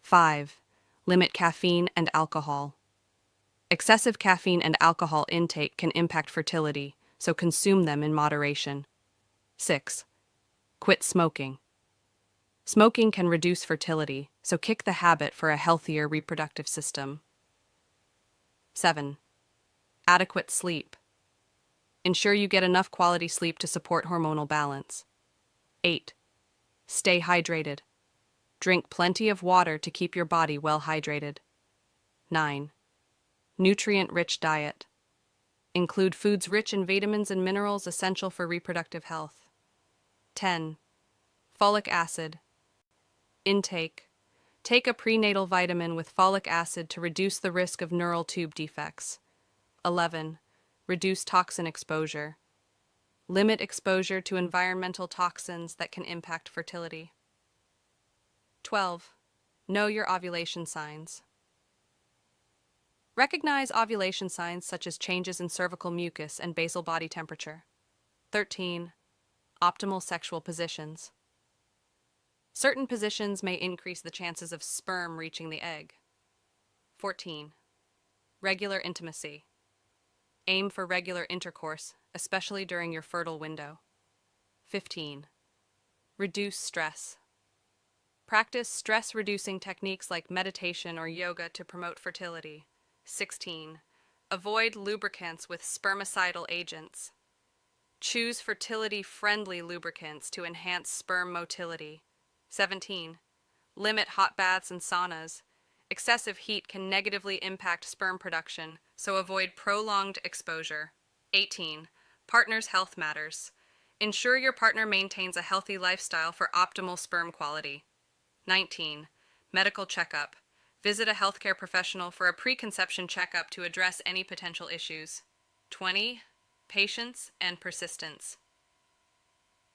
5. Limit caffeine and alcohol. Excessive caffeine and alcohol intake can impact fertility, so consume them in moderation. 6. Quit smoking. Smoking can reduce fertility, so kick the habit for a healthier reproductive system. 7. Adequate sleep. Ensure you get enough quality sleep to support hormonal balance. 8. Stay hydrated. Drink plenty of water to keep your body well hydrated. 9. Nutrient-rich diet. Include foods rich in vitamins and minerals essential for reproductive health. 10. Folic acid. Intake. Take a prenatal vitamin with folic acid to reduce the risk of neural tube defects. 11. Reduce toxin exposure. Limit exposure to environmental toxins that can impact fertility. 12. Know your ovulation signs. Recognize ovulation signs such as changes in cervical mucus and basal body temperature. 13. Optimal sexual positions. Certain positions may increase the chances of sperm reaching the egg. 14. Regular intimacy. Aim for regular intercourse, especially during your fertile window. 15. Reduce stress. Practice stress-reducing techniques like meditation or yoga to promote fertility. 16. Avoid lubricants with spermicidal agents. Choose fertility-friendly lubricants to enhance sperm motility. 17. Limit hot baths and saunas. Excessive heat can negatively impact sperm production, so avoid prolonged exposure. 18. Partner's health matters. Ensure your partner maintains a healthy lifestyle for optimal sperm quality. 19. Medical checkup. Visit a healthcare professional for a preconception checkup to address any potential issues. 20. Patience and persistence.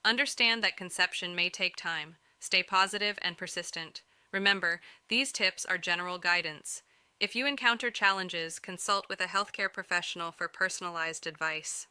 Understand that conception may take time. Stay positive and persistent. Remember, these tips are general guidance. If you encounter challenges, consult with a healthcare professional for personalized advice.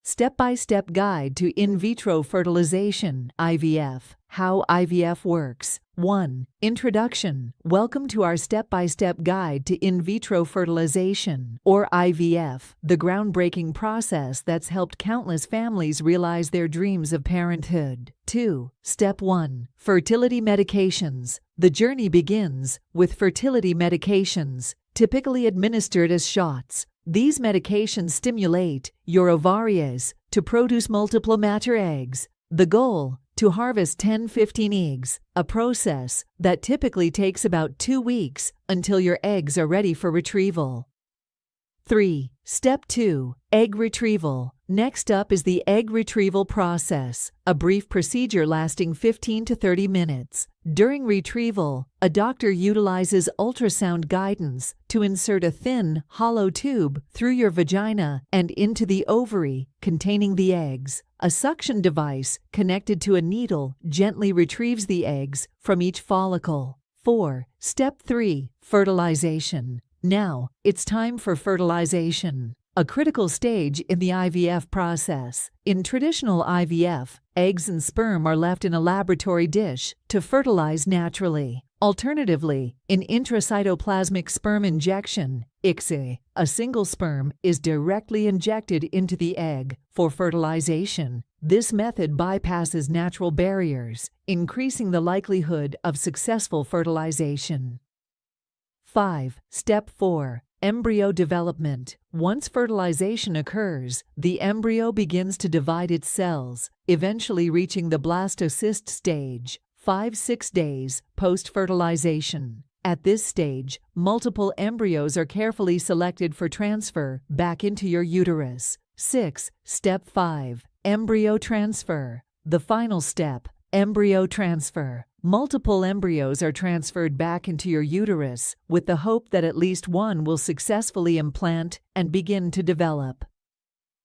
Step-by-step guide to in vitro fertilization, IVF. How IVF works. 1. Introduction. Welcome to our step-by-step guide to in vitro fertilization, or IVF, the groundbreaking process that's helped countless families realize their dreams of parenthood. 2. Step 1. Fertility medications. The journey begins with fertility medications, typically administered as shots. These medications stimulate your ovaries to produce multiple mature eggs. The goal: to harvest 10-15 eggs, a process that typically takes about 2 weeks until your eggs are ready for retrieval. 3. Step 2. Egg retrieval. Next up is the egg retrieval process, a brief procedure lasting 15 to 30 minutes. During retrieval, a doctor utilizes ultrasound guidance to insert a thin, hollow tube through your vagina and into the ovary containing the eggs. A suction device connected to a needle gently retrieves the eggs from each follicle. 4. Step 3. Fertilization. Now, it's time for fertilization, a critical stage in the IVF process. In traditional IVF, eggs and sperm are left in a laboratory dish to fertilize naturally. Alternatively, in intracytoplasmic sperm injection, ICSI, a single sperm is directly injected into the egg for fertilization. This method bypasses natural barriers, increasing the likelihood of successful fertilization. 5. Step 4. Embryo development. Once fertilization occurs, the embryo begins to divide its cells, eventually reaching the blastocyst stage, 5-6 days post-fertilization. At this stage, multiple embryos are carefully selected for transfer back into your uterus. 6. Step 5. Embryo transfer. The final step, Embryo transfer. Multiple embryos are transferred back into your uterus with the hope that at least one will successfully implant and begin to develop.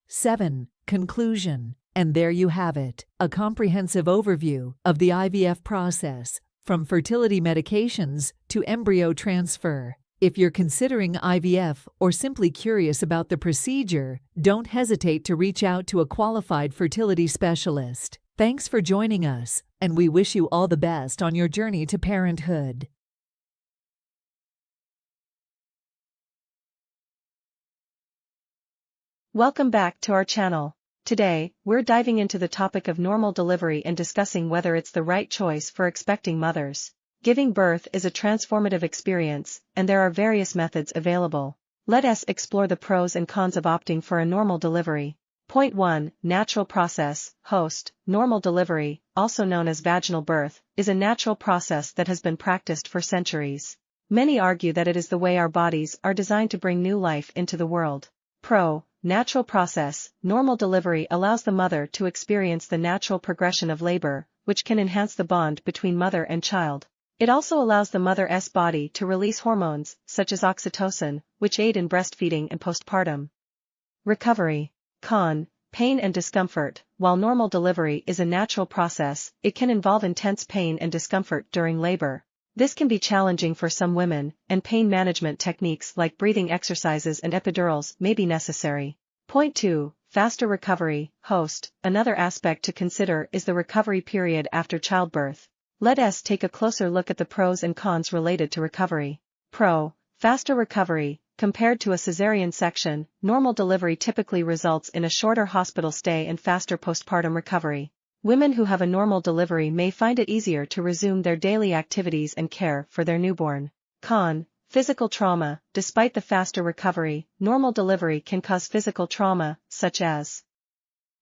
7. Conclusion. And there you have it, a comprehensive overview of the IVF process, from fertility medications to embryo transfer. If you're considering IVF or simply curious about the procedure, don't hesitate to reach out to a qualified fertility specialist. Thanks for joining us, and we wish you all the best on your journey to parenthood. Welcome back to our channel. Today, we're diving into the topic of normal delivery and discussing whether it's the right choice for expecting mothers. Giving birth is a transformative experience, and there are various methods available. Let us explore the pros and cons of opting for a normal delivery. Point 1. Natural process. Host. Normal delivery, also known as vaginal birth, is a natural process that has been practiced for centuries. Many argue that it is the way our bodies are designed to bring new life into the world. Pro. Natural process. Normal delivery allows the mother to experience the natural progression of labor, which can enhance the bond between mother and child. It also allows the mother's body to release hormones, such as oxytocin, which aid in breastfeeding and postpartum. Recovery. Con. Pain and discomfort. While normal delivery is a natural process, it can involve intense pain and discomfort during labor. This can be challenging for some women, and pain management techniques like breathing exercises and epidurals may be necessary. Point 2. Faster recovery. Host. Another aspect to consider is the recovery period after childbirth. Let us take a closer look at the pros and cons related to recovery. Pro. Faster recovery. Compared to a cesarean section, normal delivery typically results in a shorter hospital stay and faster postpartum recovery. Women who have a normal delivery may find it easier to resume their daily activities and care for their newborn. Con. Physical trauma. Despite the faster recovery, normal delivery can cause physical trauma, such as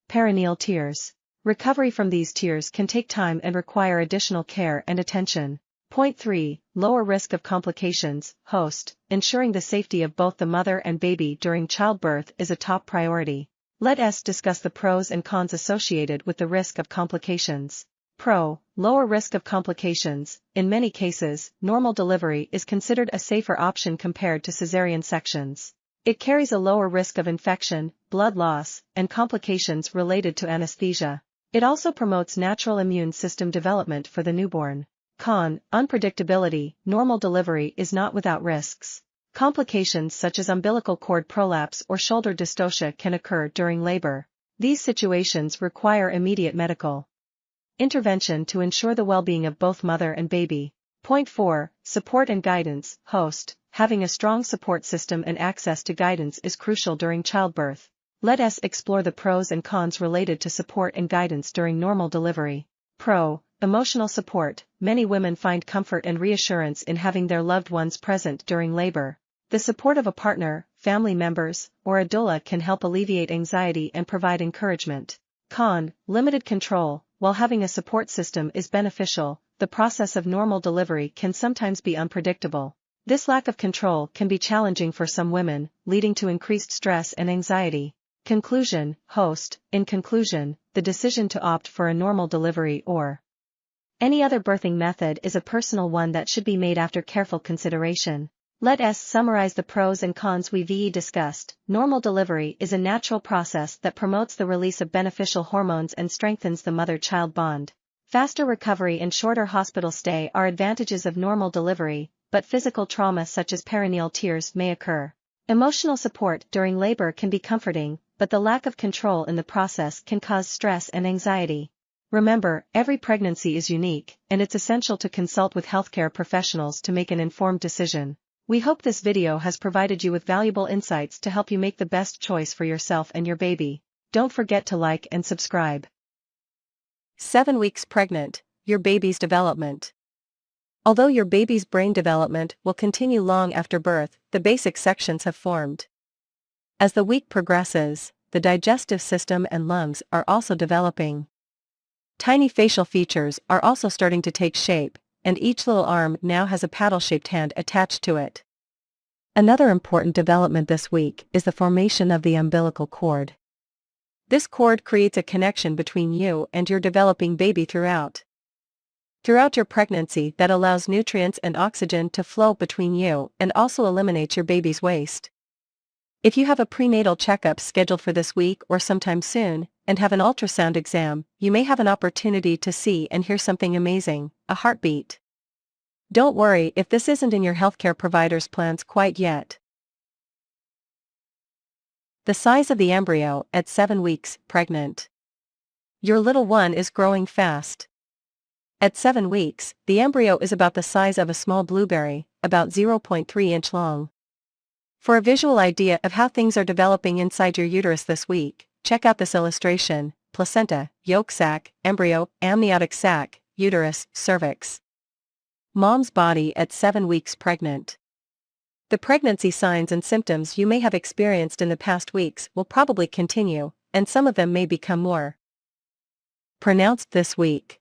perineal tears. Recovery from these tears can take time and require additional care and attention. Point 3. Lower risk of complications. Host. Ensuring the safety of both the mother and baby during childbirth is a top priority. Let us discuss the pros and cons associated with the risk of complications. Pro. Lower risk of complications. In many cases, normal delivery is considered a safer option compared to cesarean sections. It carries a lower risk of infection, blood loss, and complications related to anesthesia. It also promotes natural immune system development for the newborn. Con. Unpredictability. Normal delivery is not without risks. Complications such as umbilical cord prolapse or shoulder dystocia can occur during labor. These situations require immediate medical intervention to ensure the well-being of both mother and baby. Point 4. Support and guidance. Host. Having a strong support system and access to guidance is crucial during childbirth. Let us explore the pros and cons related to support and guidance during normal delivery. Pro. Emotional support. Many women find comfort and reassurance in having their loved ones present during labor. The support of a partner, family members, or a doula can help alleviate anxiety and provide encouragement. Con. Limited control. While having a support system is beneficial, the process of normal delivery can sometimes be unpredictable. This lack of control can be challenging for some women, leading to increased stress and anxiety. Conclusion. Host. In conclusion, the decision to opt for a normal delivery or any other birthing method is a personal one that should be made after careful consideration. Let us summarize the pros and cons we've discussed. Normal delivery is a natural process that promotes the release of beneficial hormones and strengthens the mother-child bond. Faster recovery and shorter hospital stay are advantages of normal delivery, but physical trauma such as perineal tears may occur. Emotional support during labor can be comforting, but the lack of control in the process can cause stress and anxiety. Remember, every pregnancy is unique, and it's essential to consult with healthcare professionals to make an informed decision. We hope this video has provided you with valuable insights to help you make the best choice for yourself and your baby. Don't forget to like and subscribe. 7 weeks pregnant, your baby's development. Although your baby's brain development will continue long after birth, the basic sections have formed. As the week progresses, the digestive system and lungs are also developing. Tiny facial features are also starting to take shape, and each little arm now has a paddle-shaped hand attached to it. Another important development this week is the formation of the umbilical cord. This cord creates a connection between you and your developing baby throughout throughout your pregnancy that allows nutrients and oxygen to flow between you and also eliminates your baby's waste. If you have a prenatal checkup scheduled for this week or sometime soon, and have an ultrasound exam, you may have an opportunity to see and hear something amazing, a heartbeat. Don't worry if this isn't in your healthcare provider's plans quite yet. The size of the embryo at 7 weeks pregnant. Your little one is growing fast. At 7 weeks, the embryo is about the size of a small blueberry, about 0.3 inch long. For a visual idea of how things are developing inside your uterus this week, check out this illustration: placenta, yolk sac, embryo, amniotic sac, uterus, cervix. Mom's body at 7 weeks pregnant. The pregnancy signs and symptoms you may have experienced in the past weeks will probably continue, and some of them may become more pronounced this week.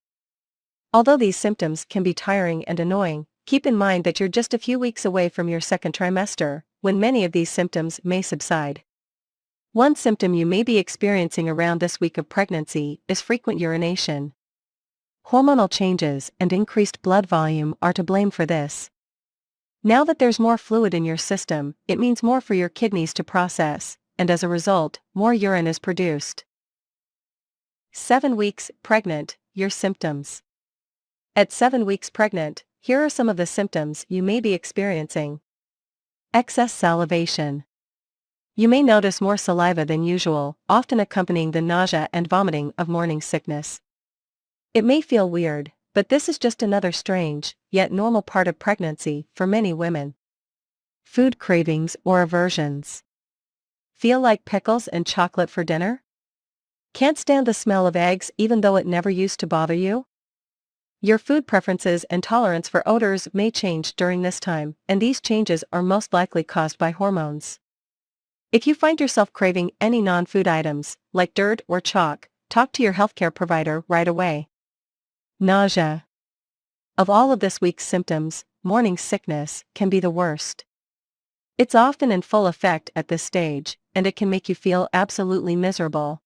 Although these symptoms can be tiring and annoying, keep in mind that you're just a few weeks away from your second trimester, when many of these symptoms may subside. One symptom you may be experiencing around this week of pregnancy is frequent urination. Hormonal changes and increased blood volume are to blame for this. Now that there's more fluid in your system, it means more for your kidneys to process, and as a result, more urine is produced. 7 weeks pregnant, your symptoms. At 7 weeks pregnant, here are some of the symptoms you may be experiencing. Excess salivation. You may notice more saliva than usual, often accompanying the nausea and vomiting of morning sickness. It may feel weird, but this is just another strange, yet normal part of pregnancy for many women. Food cravings or aversions. Feel like pickles and chocolate for dinner? Can't stand the smell of eggs even though it never used to bother you? Your food preferences and tolerance for odors may change during this time, and these changes are most likely caused by hormones. If you find yourself craving any non-food items, like dirt or chalk, talk to your healthcare provider right away. Nausea. Of all of this week's symptoms, morning sickness can be the worst. It's often in full effect at this stage, and it can make you feel absolutely miserable.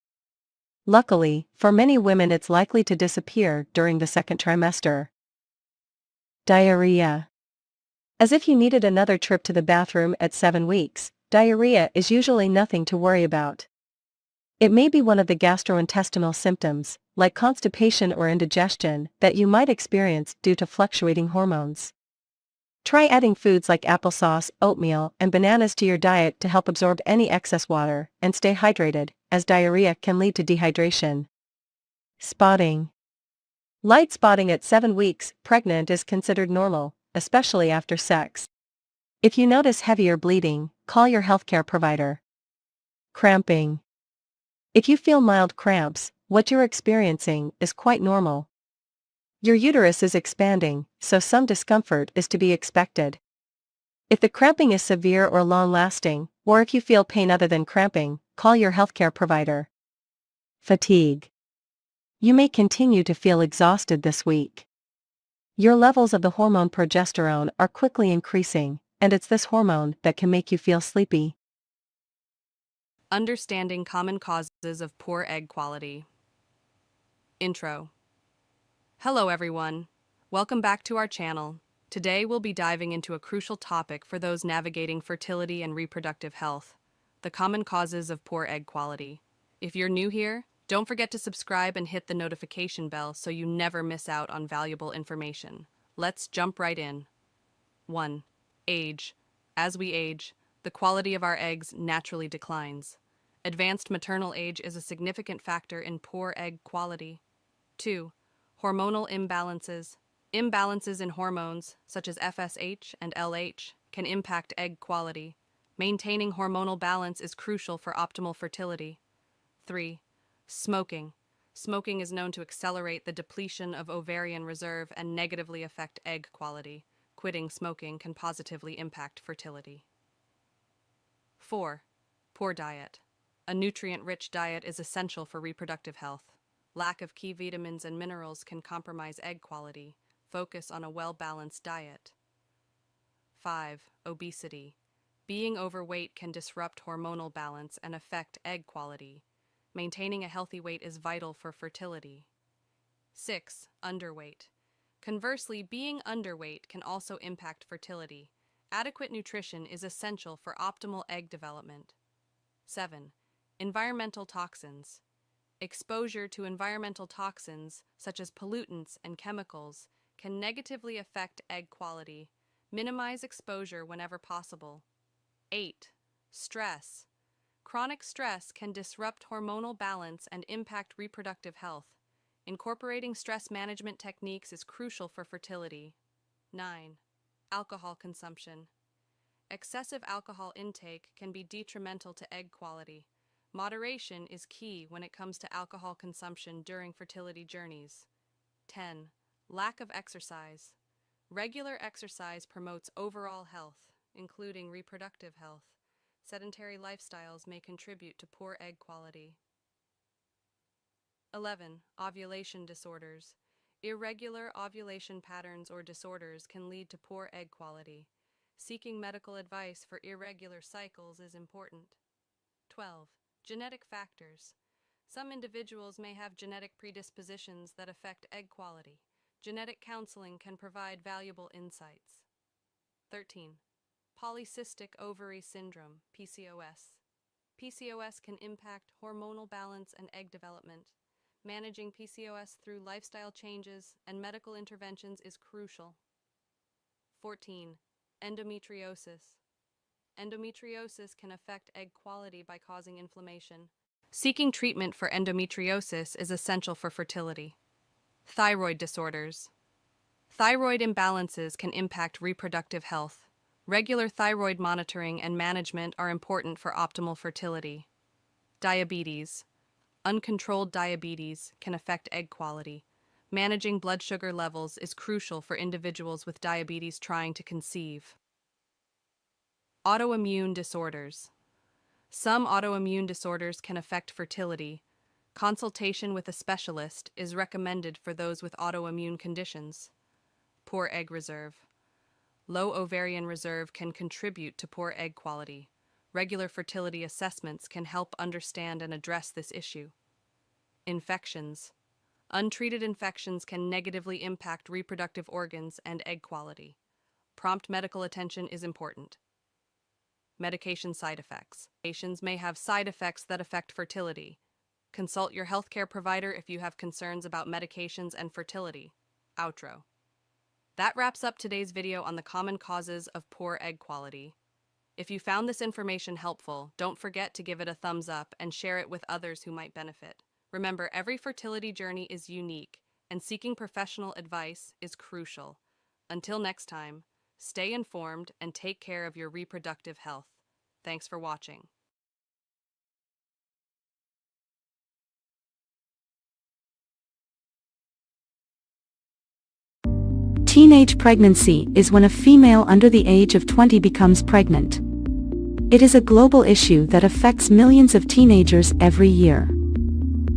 Luckily, for many women it's likely to disappear during the second trimester. Diarrhea. As if you needed another trip to the bathroom at 7 weeks, diarrhea is usually nothing to worry about. It may be one of the gastrointestinal symptoms, like constipation or indigestion, that you might experience due to fluctuating hormones. Try adding foods like applesauce, oatmeal, and bananas to your diet to help absorb any excess water, and stay hydrated, as diarrhea can lead to dehydration. Spotting. Light spotting at 7 weeks pregnant is considered normal, especially after sex. If you notice heavy or bleeding, call your healthcare provider. Cramping. If you feel mild cramps, what you're experiencing is quite normal. Your uterus is expanding, so some discomfort is to be expected. If the cramping is severe or long-lasting, or if you feel pain other than cramping, call your healthcare provider. Fatigue. You may continue to feel exhausted this week. Your levels of the hormone progesterone are quickly increasing, and it's this hormone that can make you feel sleepy. Understanding common causes of poor egg quality. Intro. Hello everyone. Welcome back to our channel. Today we'll be diving into a crucial topic for those navigating fertility and reproductive health: the common causes of poor egg quality. If you're new here, don't forget to subscribe and hit the notification bell so you never miss out on valuable information. Let's jump right in. 1. Age. As we age, the quality of our eggs naturally declines. Advanced maternal age is a significant factor in poor egg quality. 2. Hormonal imbalances. Imbalances in hormones, such as FSH and LH, can impact egg quality. Maintaining hormonal balance is crucial for optimal fertility. 3. Smoking. Smoking is known to accelerate the depletion of ovarian reserve and negatively affect egg quality. Quitting smoking can positively impact fertility. 4. Poor diet. A nutrient-rich diet is essential for reproductive health. Lack of key vitamins and minerals can compromise egg quality. Focus on a well-balanced diet. 5. Obesity. Being overweight can disrupt hormonal balance and affect egg quality. Maintaining a healthy weight is vital for fertility. 6. Underweight. Conversely, being underweight can also impact fertility. Adequate nutrition is essential for optimal egg development. 7. Environmental toxins. Exposure to environmental toxins, such as pollutants and chemicals, can negatively affect egg quality. Minimize exposure whenever possible. 8. Stress. Chronic stress can disrupt hormonal balance and impact reproductive health. Incorporating stress management techniques is crucial for fertility. 9. Alcohol consumption. Excessive alcohol intake can be detrimental to egg quality. Moderation is key when it comes to alcohol consumption during fertility journeys. 10. Lack of exercise. Regular exercise promotes overall health, including reproductive health. Sedentary lifestyles may contribute to poor egg quality. 11. Ovulation disorders. Irregular ovulation patterns or disorders can lead to poor egg quality. Seeking medical advice for irregular cycles is important. 12. Genetic factors. Some individuals may have genetic predispositions that affect egg quality. Genetic counseling can provide valuable insights. 13. Polycystic ovary syndrome, PCOS. PCOS can impact hormonal balance and egg development. Managing PCOS through lifestyle changes and medical interventions is crucial. 14. Endometriosis. Endometriosis can affect egg quality by causing inflammation. Seeking treatment for endometriosis is essential for fertility. Thyroid disorders. Thyroid imbalances can impact reproductive health. Regular thyroid monitoring and management are important for optimal fertility. Diabetes. Uncontrolled diabetes can affect egg quality. Managing blood sugar levels is crucial for individuals with diabetes trying to conceive. Autoimmune disorders. Some autoimmune disorders can affect fertility. Consultation with a specialist is recommended for those with autoimmune conditions. Poor egg reserve. Low ovarian reserve can contribute to poor egg quality. Regular fertility assessments can help understand and address this issue. Infections. Untreated infections can negatively impact reproductive organs and egg quality. Prompt medical attention is important. Medication side effects. Medications may have side effects that affect fertility. Consult your healthcare provider if you have concerns about medications and fertility. Outro. That wraps up today's video on the common causes of poor egg quality. If you found this information helpful, don't forget to give it a thumbs up and share it with others who might benefit. Remember, every fertility journey is unique, and seeking professional advice is crucial. Until next time, stay informed and take care of your reproductive health. Thanks for watching. Teenage pregnancy is when a female under the age of 20 becomes pregnant. It is a global issue that affects millions of teenagers every year.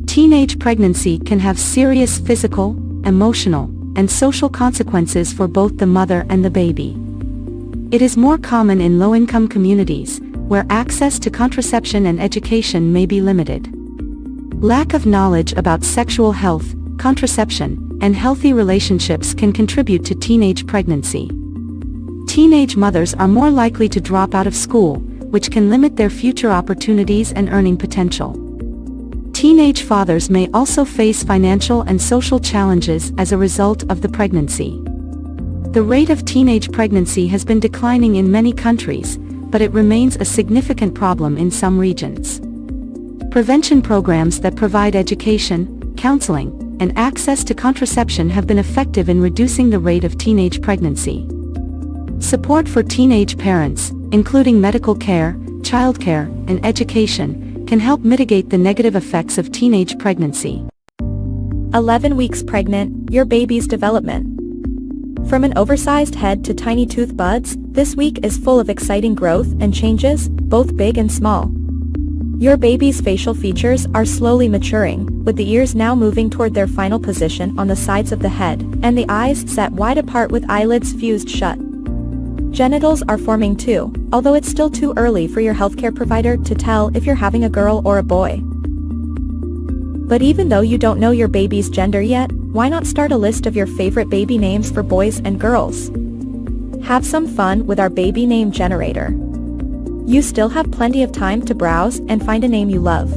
Teenage pregnancy can have serious physical, emotional, and social consequences for both the mother and the baby. It is more common in low-income communities, where access to contraception and education may be limited. Lack of knowledge about sexual health, contraception, and healthy relationships can contribute to teenage pregnancy. Teenage mothers are more likely to drop out of school, which can limit their future opportunities and earning potential. Teenage fathers may also face financial and social challenges as a result of the pregnancy. The rate of teenage pregnancy has been declining in many countries, but it remains a significant problem in some regions. Prevention programs that provide education, counseling, and access to contraception have been effective in reducing the rate of teenage pregnancy. Support for teenage parents, including medical care, childcare, and education, can help mitigate the negative effects of teenage pregnancy. 11 weeks pregnant, your baby's development. From an oversized head to tiny tooth buds, this week is full of exciting growth and changes, both big and small. Your baby's facial features are slowly maturing, with the ears now moving toward their final position on the sides of the head, and the eyes set wide apart with eyelids fused shut. Genitals are forming too, although it's still too early for your healthcare provider to tell if you're having a girl or a boy. But even though you don't know your baby's gender yet, why not start a list of your favorite baby names for boys and girls? Have some fun with our baby name generator. You still have plenty of time to browse and find a name you love.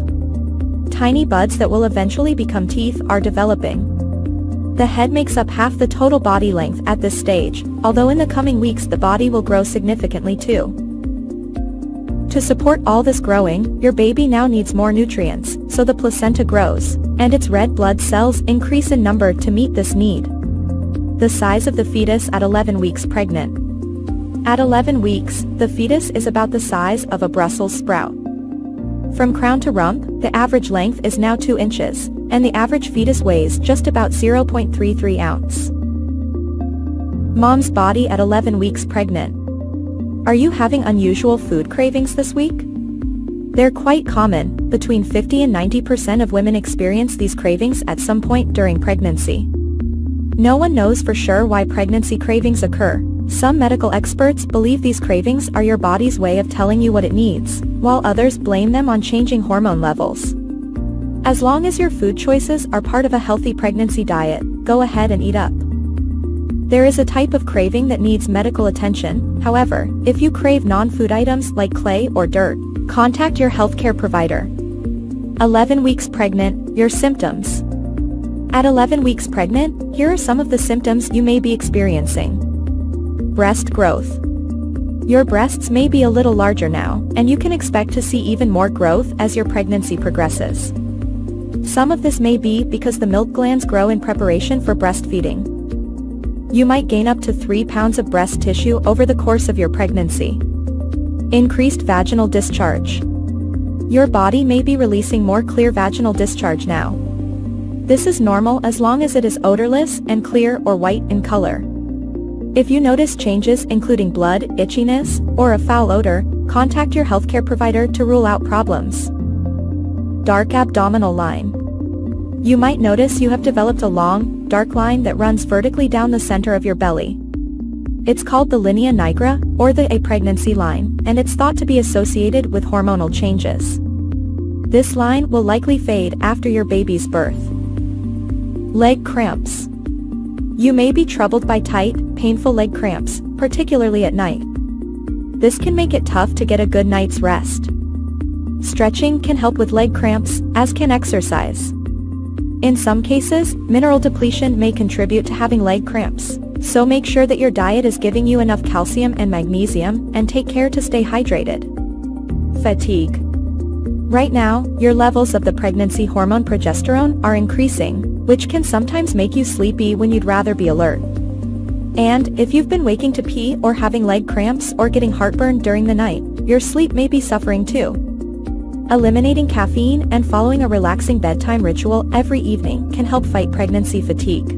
Tiny buds that will eventually become teeth are developing. The head makes up half the total body length at this stage, although in the coming weeks the body will grow significantly too. To support all this growing, your baby now needs more nutrients, so the placenta grows, and its red blood cells increase in number to meet this need. The size of the fetus at 11 weeks pregnant. At 11 weeks, the fetus is about the size of a Brussels sprout. From crown to rump, the average length is now 2 inches, and the average fetus weighs just about 0.33 ounce. Mom's body at 11 weeks pregnant. Are you having unusual food cravings this week? They're quite common. Between 50 and 90% of women experience these cravings at some point during pregnancy. No one knows for sure why pregnancy cravings occur. Some medical experts believe these cravings are your body's way of telling you what it needs, while others blame them on changing hormone levels. As long as your food choices are part of a healthy pregnancy diet, go ahead and eat up. There is a type of craving that needs medical attention. However, if you crave non-food items like clay or dirt, contact your healthcare provider. 11 weeks pregnant, your symptoms. At 11 weeks pregnant, here are some of the symptoms you may be experiencing. Breast growth. Your breasts may be a little larger now, and you can expect to see even more growth as your pregnancy progresses. Some of this may be because the milk glands grow in preparation for breastfeeding. You might gain up to 3 pounds of breast tissue over the course of your pregnancy. Increased vaginal discharge. Your body may be releasing more clear vaginal discharge now. This is normal as long as it is odorless and clear or white in color. If you notice changes including blood, itchiness, or a foul odor, contact your healthcare provider to rule out problems. Dark abdominal line. You might notice you have developed a long, dark line that runs vertically down the center of your belly. It's called the linea nigra, or the pregnancy line, and it's thought to be associated with hormonal changes. This line will likely fade after your baby's birth. Leg cramps. You may be troubled by tight, painful leg cramps, particularly at night. This can make it tough to get a good night's rest. Stretching can help with leg cramps, as can exercise. In some cases, mineral depletion may contribute to having leg cramps, so make sure that your diet is giving you enough calcium and magnesium, and take care to stay hydrated. Fatigue. Right now, your levels of the pregnancy hormone progesterone are increasing, which can sometimes make you sleepy when you'd rather be alert. And, if you've been waking to pee or having leg cramps or getting heartburn during the night, your sleep may be suffering too. Eliminating caffeine and following a relaxing bedtime ritual every evening can help fight pregnancy fatigue.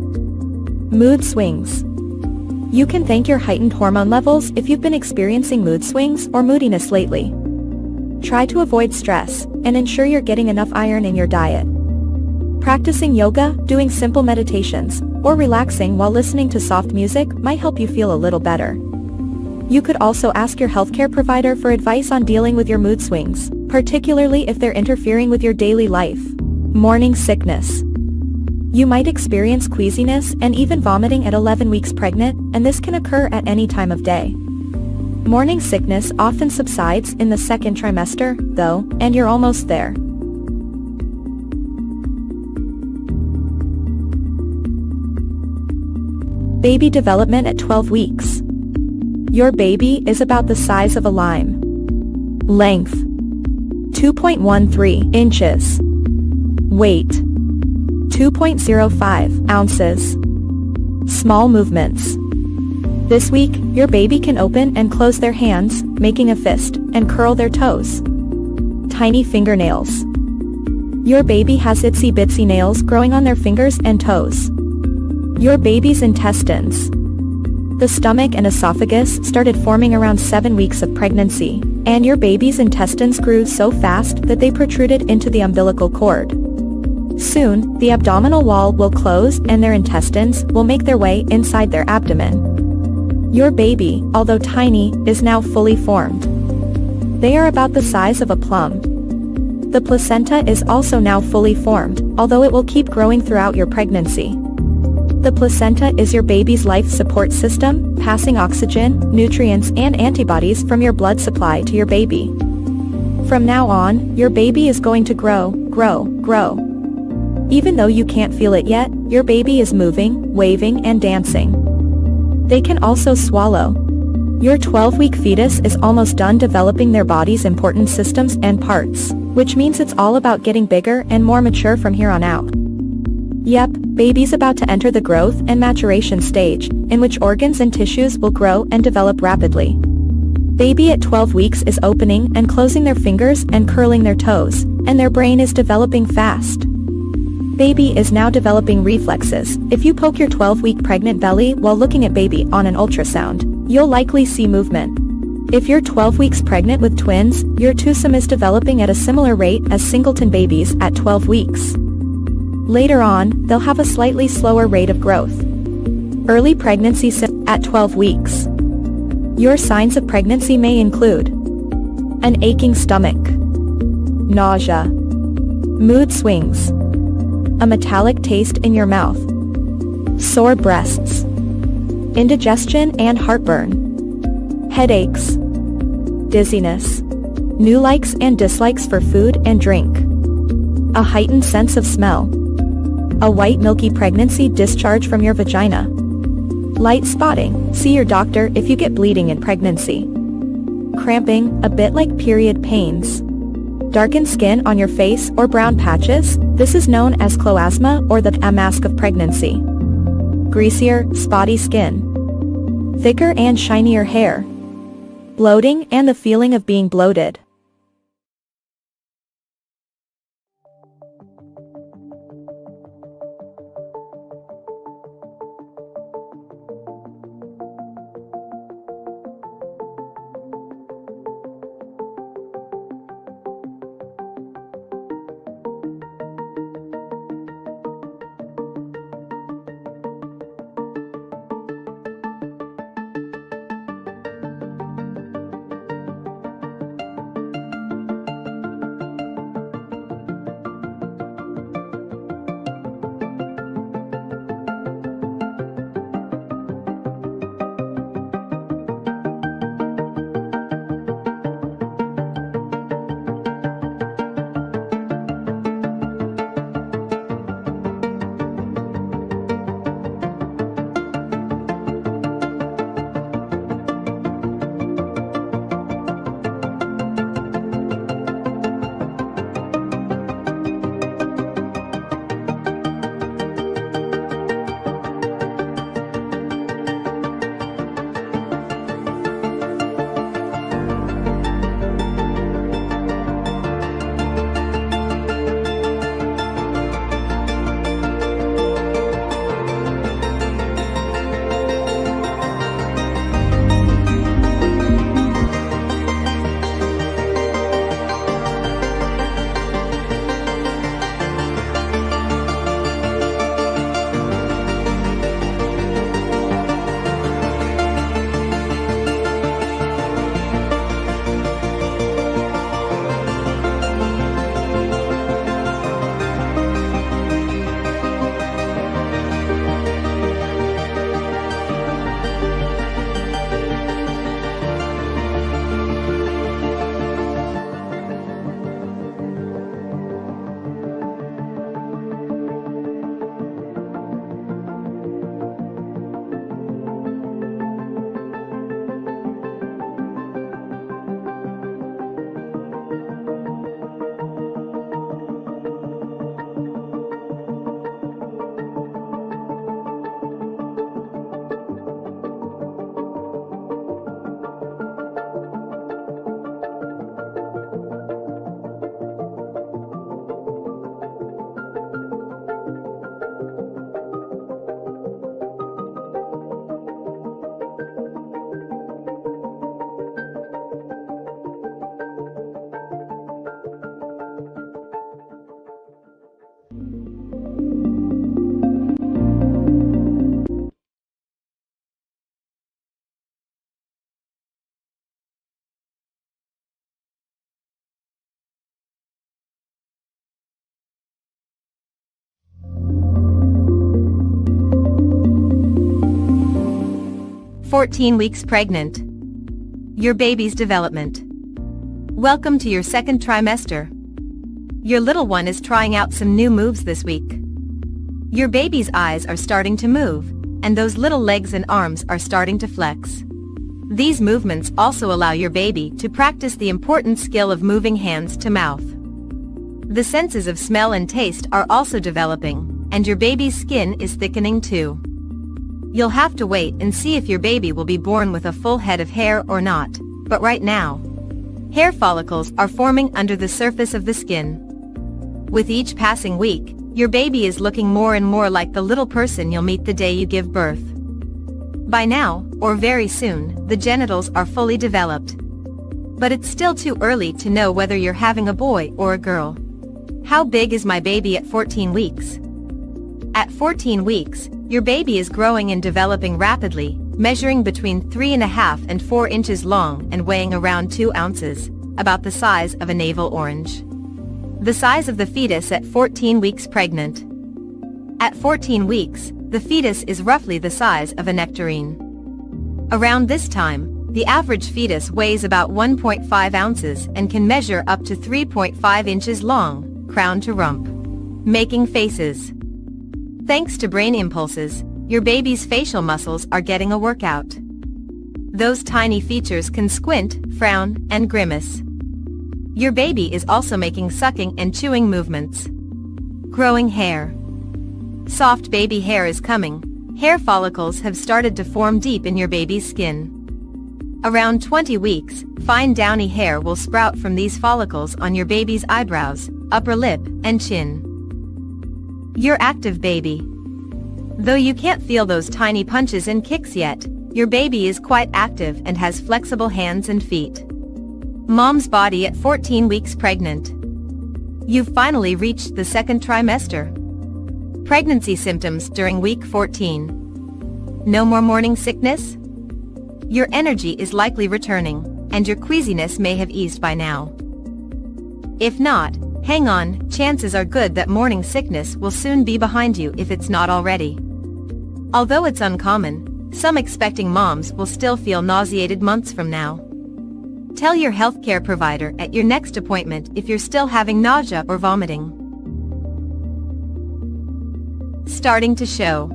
Mood swings. You can thank your heightened hormone levels if you've been experiencing mood swings or moodiness lately. Try to avoid stress, and ensure you're getting enough iron in your diet. Practicing yoga, doing simple meditations, or relaxing while listening to soft music might help you feel a little better. You could also ask your healthcare provider for advice on dealing with your mood swings, particularly if they're interfering with your daily life. Morning sickness. You might experience queasiness and even vomiting at 11 weeks pregnant, and this can occur at any time of day. Morning sickness often subsides in the second trimester, though, and you're almost there. Baby development at 12 weeks. Your baby is about the size of a lime. Length: 2.13 inches. Weight: 2.05 ounces. Small movements. This week, your baby can open and close their hands, making a fist, and curl their toes. Tiny fingernails. Your baby has itsy bitsy nails growing on their fingers and toes. Your baby's intestines. The stomach and esophagus started forming around 7 weeks of pregnancy, and your baby's intestines grew so fast that they protruded into the umbilical cord. Soon, the abdominal wall will close and their intestines will make their way inside their abdomen. Your baby, although tiny, is now fully formed. They are about the size of a plum. The placenta is also now fully formed, although it will keep growing throughout your pregnancy. The placenta is your baby's life support system, passing oxygen, nutrients and antibodies from your blood supply to your baby. From now on, your baby is going to grow. Even though you can't feel it yet, your baby is moving, waving and dancing. They can also swallow. Your 12-week fetus is almost done developing their body's important systems and parts, which means it's all about getting bigger and more mature from here on out. Yep, baby's about to enter the growth and maturation stage, in which organs and tissues will grow and develop rapidly. Baby at 12 weeks is opening and closing their fingers and curling their toes, and their brain is developing fast. Baby is now developing reflexes. If you poke your 12-week pregnant belly while looking at baby on an ultrasound, you'll likely see movement. If you're 12 weeks pregnant with twins, your twosome is developing at a similar rate as singleton babies at 12 weeks. Later on, they'll have a slightly slower rate of growth. Early pregnancy at 12 weeks. Your signs of pregnancy may include an aching stomach, nausea, mood swings, a metallic taste in your mouth, sore breasts, indigestion and heartburn, headaches, dizziness, new likes and dislikes for food and drink, a heightened sense of smell, a white milky pregnancy discharge from your vagina, light spotting, see your doctor if you get bleeding in pregnancy, cramping, a bit like period pains, darkened skin on your face or brown patches, this is known as chloasma or the mask of pregnancy, greasier, spotty skin, thicker and shinier hair, bloating and the feeling of being bloated. 14 weeks pregnant. Your baby's development. Welcome to your second trimester. Your little one is trying out some new moves this week. Your baby's eyes are starting to move, and those little legs and arms are starting to flex. These movements also allow your baby to practice the important skill of moving hands to mouth. The senses of smell and taste are also developing, and your baby's skin is thickening too. You'll have to wait and see if your baby will be born with a full head of hair or not, but right now, hair follicles are forming under the surface of the skin. With each passing week, your baby is looking more and more like the little person you'll meet the day you give birth. By now, or very soon, the genitals are fully developed. But it's still too early to know whether you're having a boy or a girl. How big is my baby at 14 weeks? At 14 weeks, your baby is growing and developing rapidly, measuring between 3.5 and 4 inches long and weighing around 2 ounces, about the size of a navel orange. The size of the fetus at 14 weeks pregnant. At 14 weeks, the fetus is roughly the size of a nectarine. Around this time, the average fetus weighs about 1.5 ounces and can measure up to 3.5 inches long, crown to rump. Making faces. Thanks to brain impulses, your baby's facial muscles are getting a workout. Those tiny features can squint, frown, and grimace. Your baby is also making sucking and chewing movements. Growing hair. Soft baby hair is coming. Hair follicles have started to form deep in your baby's skin. Around 20 weeks, fine downy hair will sprout from these follicles on your baby's eyebrows, upper lip, and chin. Your active baby. Though you can't feel those tiny punches and kicks yet, your baby is quite active and has flexible hands and feet. Mom's body at 14 weeks pregnant. You've finally reached the second trimester. Pregnancy symptoms during week 14. No more morning sickness? Your energy is likely returning, and your queasiness may have eased by now. If not, hang on, chances are good that morning sickness will soon be behind you if it's not already. Although it's uncommon, some expecting moms will still feel nauseated months from now. Tell your healthcare provider at your next appointment if you're still having nausea or vomiting. Starting to show.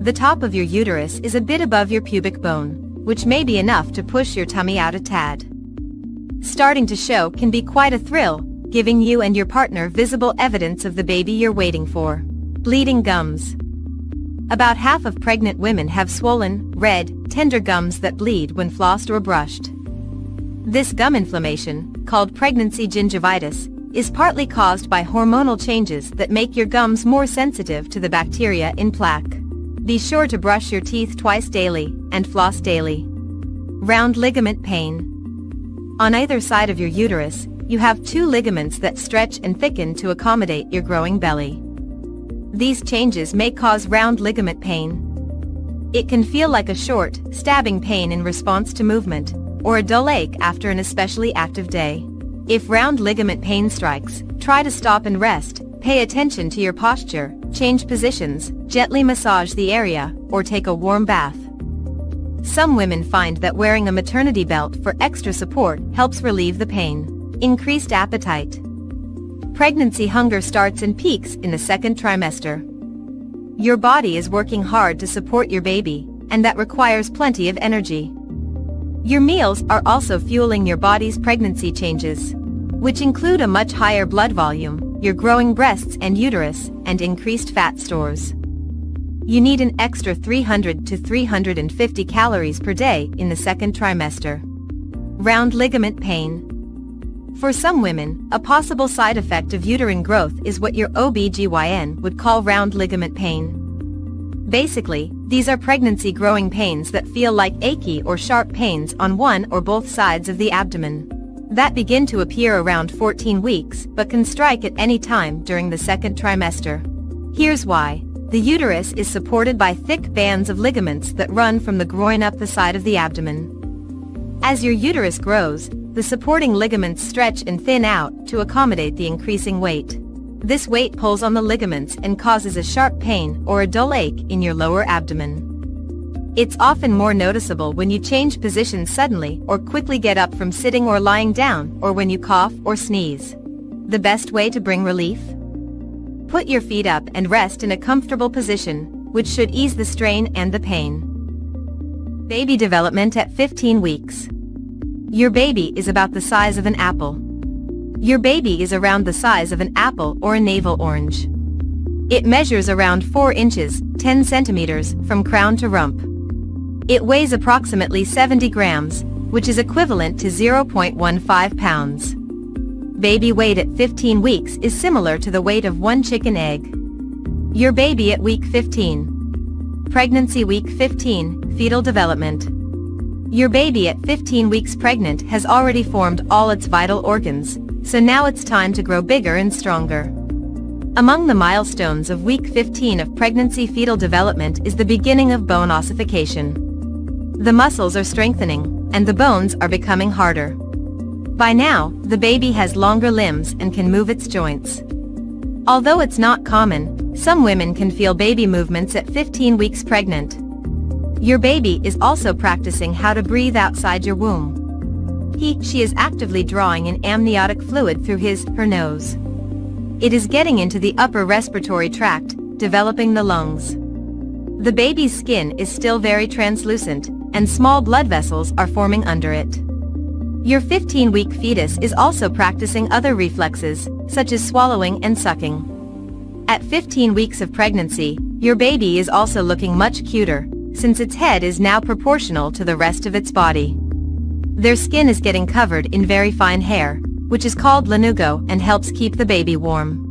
The top of your uterus is a bit above your pubic bone, which may be enough to push your tummy out a tad. Starting to show can be quite a thrill, giving you and your partner visible evidence of the baby you're waiting for. Bleeding gums. About half of pregnant women have swollen, red, tender gums that bleed when flossed or brushed. This gum inflammation, called pregnancy gingivitis, is partly caused by hormonal changes that make your gums more sensitive to the bacteria in plaque. Be sure to brush your teeth twice daily and floss daily. Round ligament pain. On either side of your uterus, you have 2 ligaments that stretch and thicken to accommodate your growing belly. These changes may cause round ligament pain. It can feel like a short, stabbing pain in response to movement, or a dull ache after an especially active day. If round ligament pain strikes, try to stop and rest, pay attention to your posture, change positions, gently massage the area, or take a warm bath. Some women find that wearing a maternity belt for extra support helps relieve the pain. Increased appetite. Pregnancy hunger starts and peaks in the second trimester. Your body is working hard to support your baby, and that requires plenty of energy. Your meals are also fueling your body's pregnancy changes, which include a much higher blood volume, your growing breasts and uterus, and increased fat stores. You need an extra 300 to 350 calories per day in the second trimester. Round ligament pain. For some women, a possible side effect of uterine growth is what your OB/GYN would call round ligament pain. Basically, these are pregnancy growing pains that feel like achy or sharp pains on one or both sides of the abdomen. That begin to appear around 14 weeks but can strike at any time during the second trimester. Here's why. The uterus is supported by thick bands of ligaments that run from the groin up the side of the abdomen. As your uterus grows, the supporting ligaments stretch and thin out to accommodate the increasing weight. This weight pulls on the ligaments and causes a sharp pain or a dull ache in your lower abdomen. It's often more noticeable when you change positions suddenly or quickly get up from sitting or lying down, or when you cough or sneeze. The best way to bring relief? Put your feet up and rest in a comfortable position, which should ease the strain and the pain. Baby development at 15 weeks. Your baby is about the size of an apple. Your baby is around the size of an apple or a navel orange. It measures around 4 inches, 10 centimeters, from crown to rump. It weighs approximately 70 grams, which is equivalent to 0.15 pounds. Baby weight at 15 weeks is similar to the weight of one chicken egg. Your baby at week 15. Pregnancy week 15, fetal development. Your baby at 15 weeks pregnant has already formed all its vital organs, so now it's time to grow bigger and stronger. Among the milestones of week 15 of pregnancy fetal development is the beginning of bone ossification. The muscles are strengthening, and the bones are becoming harder. By now, the baby has longer limbs and can move its joints. Although it's not common, some women can feel baby movements at 15 weeks pregnant. Your baby is also practicing how to breathe outside your womb. She is actively drawing in amniotic fluid through her nose. It is getting into the upper respiratory tract, developing the lungs. The baby's skin is still very translucent, and small blood vessels are forming under it. Your 15-week fetus is also practicing other reflexes, such as swallowing and sucking. At 15 weeks of pregnancy, your baby is also looking much cuter, since its head is now proportional to the rest of its body. Their skin is getting covered in very fine hair, which is called lanugo and helps keep the baby warm.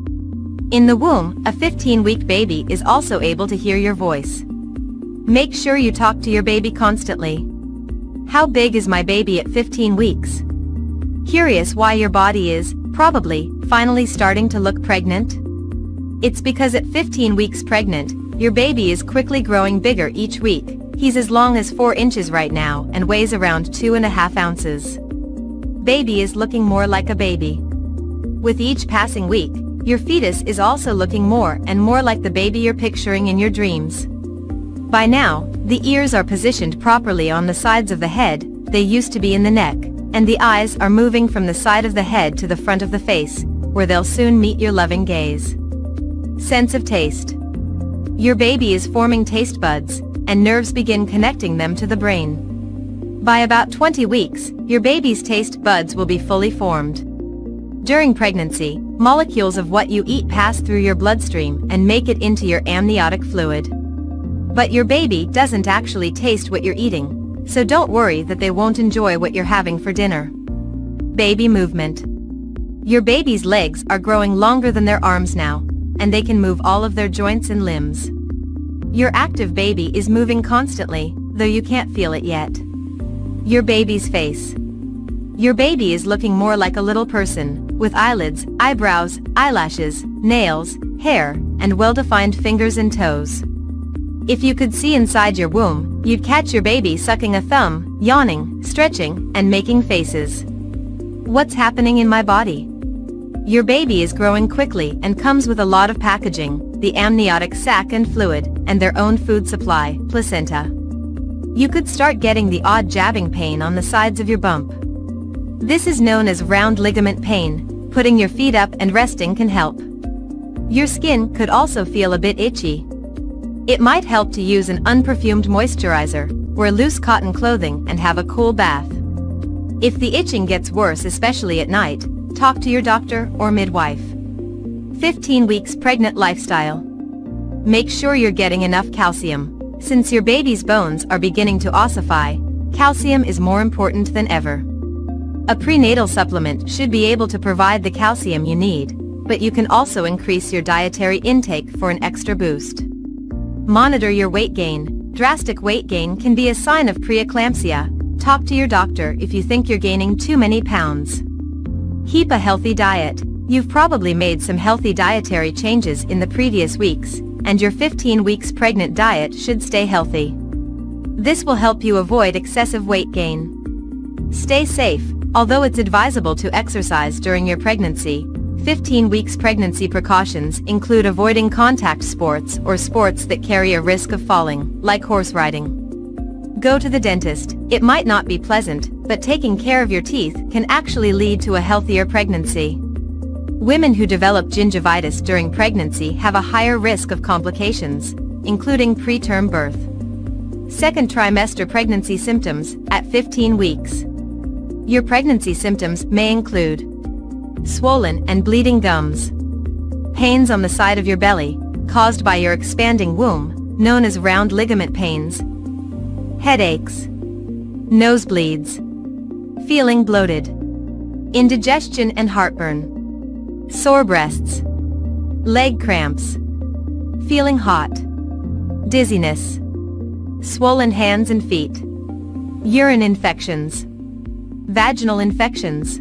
In the womb, a 15-week baby is also able to hear your voice. Make sure you talk to your baby constantly. How big is my baby at 15 weeks? Curious why your body is, probably, finally starting to look pregnant? It's because at 15 weeks pregnant, your baby is quickly growing bigger each week. He's as long as 4 inches right now and weighs around 2.5 ounces. Baby is looking more like a baby. With each passing week, your fetus is also looking more and more like the baby you're picturing in your dreams. By now, the ears are positioned properly on the sides of the head, they used to be in the neck, and the eyes are moving from the side of the head to the front of the face, where they'll soon meet your loving gaze. Sense of taste. Your baby is forming taste buds, and nerves begin connecting them to the brain. By about 20 weeks, your baby's taste buds will be fully formed. During pregnancy, molecules of what you eat pass through your bloodstream and make it into your amniotic fluid. But your baby doesn't actually taste what you're eating, so don't worry that they won't enjoy what you're having for dinner. Baby movement. Your baby's legs are growing longer than their arms now, and they can move all of their joints and limbs. Your active baby is moving constantly, though you can't feel it yet. Your baby's face. Your baby is looking more like a little person, with eyelids, eyebrows, eyelashes, nails, hair, and well-defined fingers and toes. If you could see inside your womb, you'd catch your baby sucking a thumb, yawning, stretching, and making faces. What's happening in my body? Your baby is growing quickly and comes with a lot of packaging, the amniotic sac and fluid, and their own food supply, placenta. You could start getting the odd jabbing pain on the sides of your bump. This is known as round ligament pain. Putting your feet up and resting can help. Your skin could also feel a bit itchy. It might help to use an unperfumed moisturizer, wear loose cotton clothing and have a cool bath. If the itching gets worse, especially at night, talk to your doctor or midwife. 15 weeks pregnant lifestyle. Make sure you're getting enough calcium. Since your baby's bones are beginning to ossify, calcium is more important than ever. A prenatal supplement should be able to provide the calcium you need, but you can also increase your dietary intake for an extra boost. Monitor your weight gain. Drastic weight gain can be a sign of preeclampsia. Talk to your doctor if you think you're gaining too many pounds. Keep a healthy diet. You've probably made some healthy dietary changes in the previous weeks, and your 15 weeks pregnant diet should stay healthy. This will help you avoid excessive weight gain. Stay safe. Although it's advisable to exercise during your pregnancy, 15 weeks pregnancy precautions include avoiding contact sports or sports that carry a risk of falling, like horse riding. Go to the dentist. It might not be pleasant, but taking care of your teeth can actually lead to a healthier pregnancy. Women who develop gingivitis during pregnancy have a higher risk of complications, including preterm birth. Second trimester pregnancy symptoms at 15 weeks. Your pregnancy symptoms may include swollen and bleeding gums, pains on the side of your belly, caused by your expanding womb, known as round ligament pains, headaches, nosebleeds, feeling bloated, indigestion and heartburn, sore breasts, leg cramps, feeling hot, dizziness, swollen hands and feet, urine infections, vaginal infections,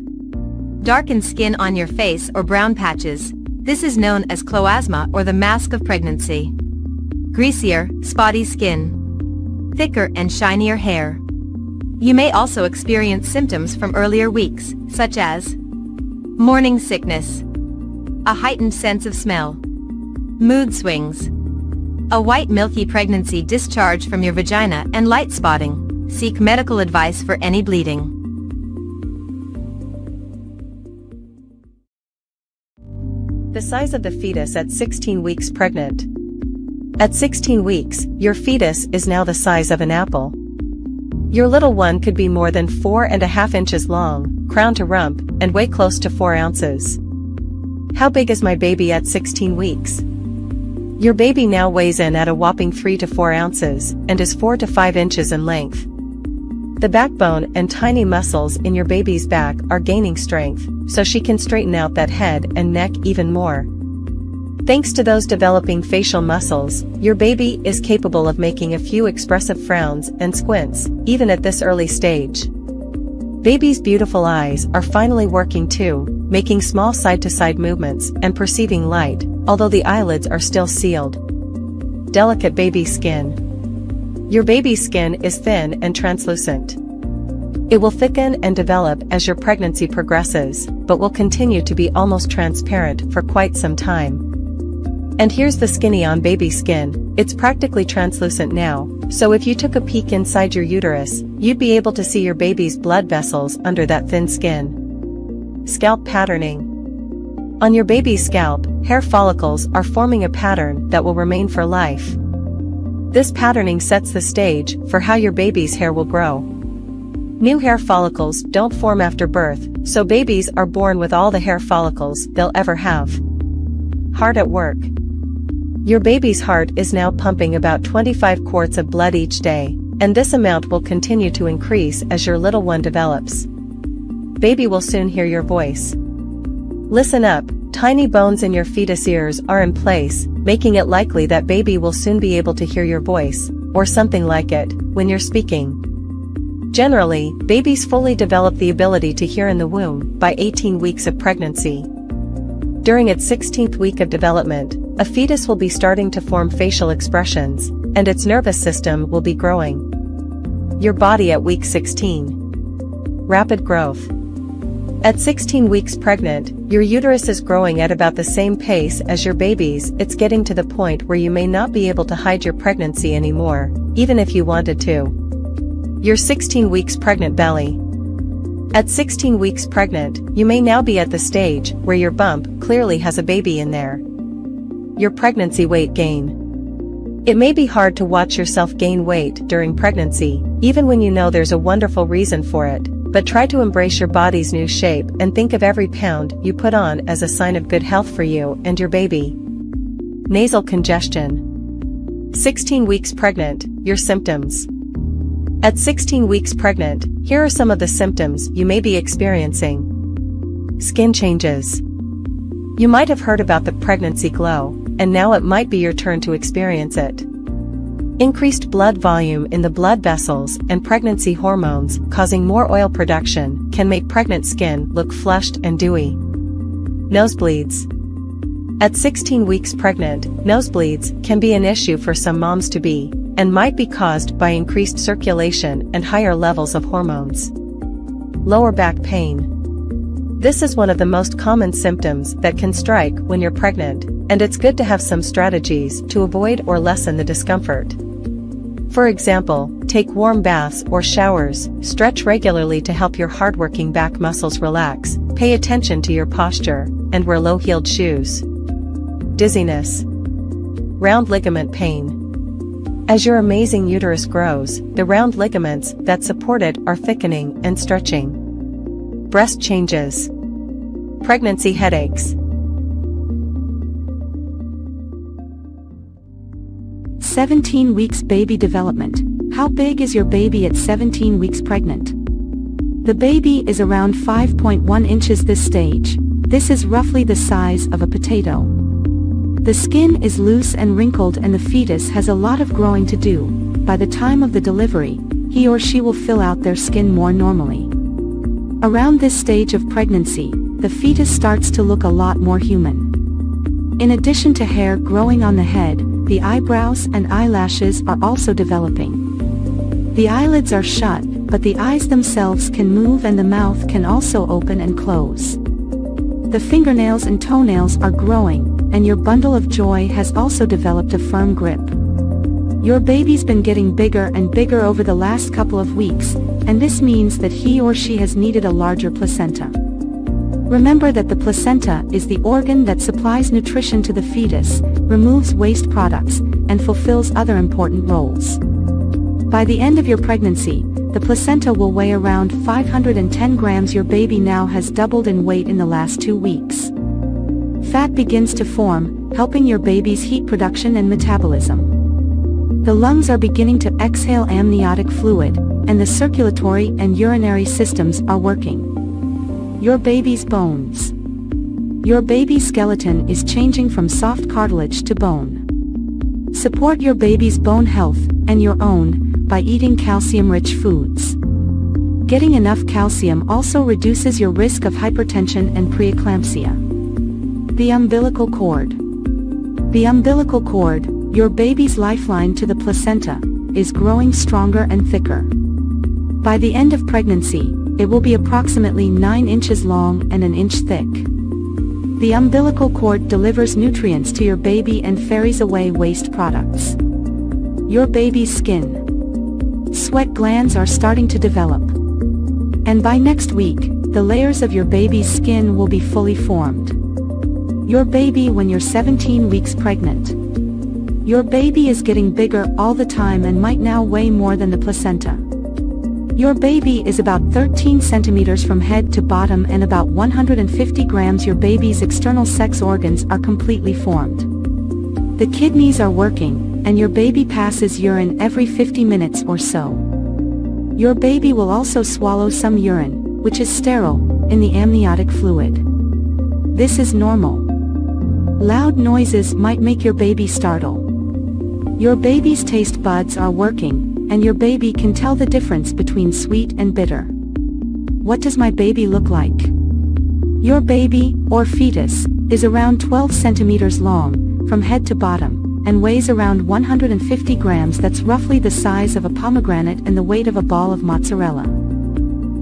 darkened skin on your face or brown patches. This is known as cloasma or the mask of pregnancy. Greasier, spotty skin, thicker and shinier hair. You may also experience symptoms from earlier weeks, such as morning sickness, a heightened sense of smell, mood swings, a white milky pregnancy discharge from your vagina and light spotting. Seek medical advice for any bleeding. The size of the fetus at 16 weeks pregnant. At 16 weeks, your fetus is now the size of an apple. Your little one could be more than 4.5 inches long, crown to rump, and weigh close to 4 ounces. How big is my baby at 16 weeks? Your baby now weighs in at a whopping 3 to 4 ounces, and is 4 to 5 inches in length. The backbone and tiny muscles in your baby's back are gaining strength, so she can straighten out that head and neck even more. Thanks to those developing facial muscles, your baby is capable of making a few expressive frowns and squints, even at this early stage. Baby's beautiful eyes are finally working too, making small side-to-side movements and perceiving light, although the eyelids are still sealed. Delicate baby skin. Your baby's skin is thin and translucent. It will thicken and develop as your pregnancy progresses, but will continue to be almost transparent for quite some time. And here's the skinny on baby skin. It's practically translucent now, so if you took a peek inside your uterus, you'd be able to see your baby's blood vessels under that thin skin. Scalp patterning. On your baby's scalp, hair follicles are forming a pattern that will remain for life. This patterning sets the stage for how your baby's hair will grow. New hair follicles don't form after birth, so babies are born with all the hair follicles they'll ever have. Heart at work. Your baby's heart is now pumping about 25 quarts of blood each day, and this amount will continue to increase as your little one develops. Baby will soon hear your voice. Listen up, tiny bones in your fetus ears are in place, making it likely that baby will soon be able to hear your voice, or something like it, when you're speaking. Generally, babies fully develop the ability to hear in the womb by 18 weeks of pregnancy. During its 16th week of development, a fetus will be starting to form facial expressions, and its nervous system will be growing. Your body at week 16. Rapid growth. At 16 weeks pregnant, your uterus is growing at about the same pace as your baby's. It's getting to the point where you may not be able to hide your pregnancy anymore, even if you wanted to. Your 16 weeks pregnant belly. At 16 weeks pregnant, you may now be at the stage where your bump clearly has a baby in there. Your pregnancy weight gain. It may be hard to watch yourself gain weight during pregnancy, even when you know there's a wonderful reason for it, but try to embrace your body's new shape and think of every pound you put on as a sign of good health for you and your baby. Nasal congestion. 16 weeks pregnant, your symptoms. At 16 weeks pregnant, here are some of the symptoms you may be experiencing. Skin changes. You might have heard about the pregnancy glow, and now it might be your turn to experience it. Increased blood volume in the blood vessels and pregnancy hormones causing more oil production can make pregnant skin look flushed and dewy. Nosebleeds. At 16 weeks pregnant, nosebleeds can be an issue for some moms-to-be, and might be caused by increased circulation and higher levels of hormones. Lower back pain. This is one of the most common symptoms that can strike when you're pregnant, and it's good to have some strategies to avoid or lessen the discomfort. For example, Take warm baths or showers, stretch regularly to help your hardworking back muscles relax, pay attention to your posture, and wear low-heeled shoes. Dizziness. Round ligament pain. As your amazing uterus grows, the round ligaments that support it are thickening and stretching. Breast changes. Pregnancy headaches. 17 weeks baby development. How big is your baby at 17 weeks pregnant? The baby is around 5.1 inches this stage. This is roughly the size of a potato. The skin is loose and wrinkled and the fetus has a lot of growing to do. By the time of the delivery, he or she will fill out their skin more normally. Around this stage of pregnancy, the fetus starts to look a lot more human. In addition to hair growing on the head, the eyebrows and eyelashes are also developing. The eyelids are shut, but the eyes themselves can move and the mouth can also open and close. The fingernails and toenails are growing, and your bundle of joy has also developed a firm grip. Your baby's been getting bigger and bigger over the last couple of weeks, and this means that he or she has needed a larger placenta. Remember that the placenta is the organ that supplies nutrition to the fetus, removes waste products, and fulfills other important roles. By the end of your pregnancy, the placenta will weigh around 510 grams. Your baby now has doubled in weight in the last 2 weeks. Fat begins to form, helping your baby's heat production and metabolism. The lungs are beginning to exhale amniotic fluid, and the circulatory and urinary systems are working. Your baby's bones. Your baby's skeleton is changing from soft cartilage to bone. Support your baby's bone health, and your own, by eating calcium-rich foods. Getting enough calcium also reduces your risk of hypertension and preeclampsia. The umbilical cord. The umbilical cord, your baby's lifeline to the placenta, is growing stronger and thicker. By the end of pregnancy, it will be approximately 9 inches long and an inch thick. The umbilical cord delivers nutrients to your baby and ferries away waste products. Your baby's skin. Sweat glands are starting to develop. And by next week, the layers of your baby's skin will be fully formed. Your baby when you're 17 weeks pregnant. Your baby is getting bigger all the time and might now weigh more than the placenta. Your baby is about 13 centimeters from head to bottom and about 150 grams. Your baby's external sex organs are completely formed. The kidneys are working, and your baby passes urine every 50 minutes or so. Your baby will also swallow some urine, which is sterile, in the amniotic fluid. This is normal. Loud noises might make your baby startle. Your baby's taste buds are working, and your baby can tell the difference between sweet and bitter. What does my baby look like? Your baby, or fetus, is around 12 centimeters long, from head to bottom, and weighs around 150 grams. That's roughly the size of a pomegranate and the weight of a ball of mozzarella.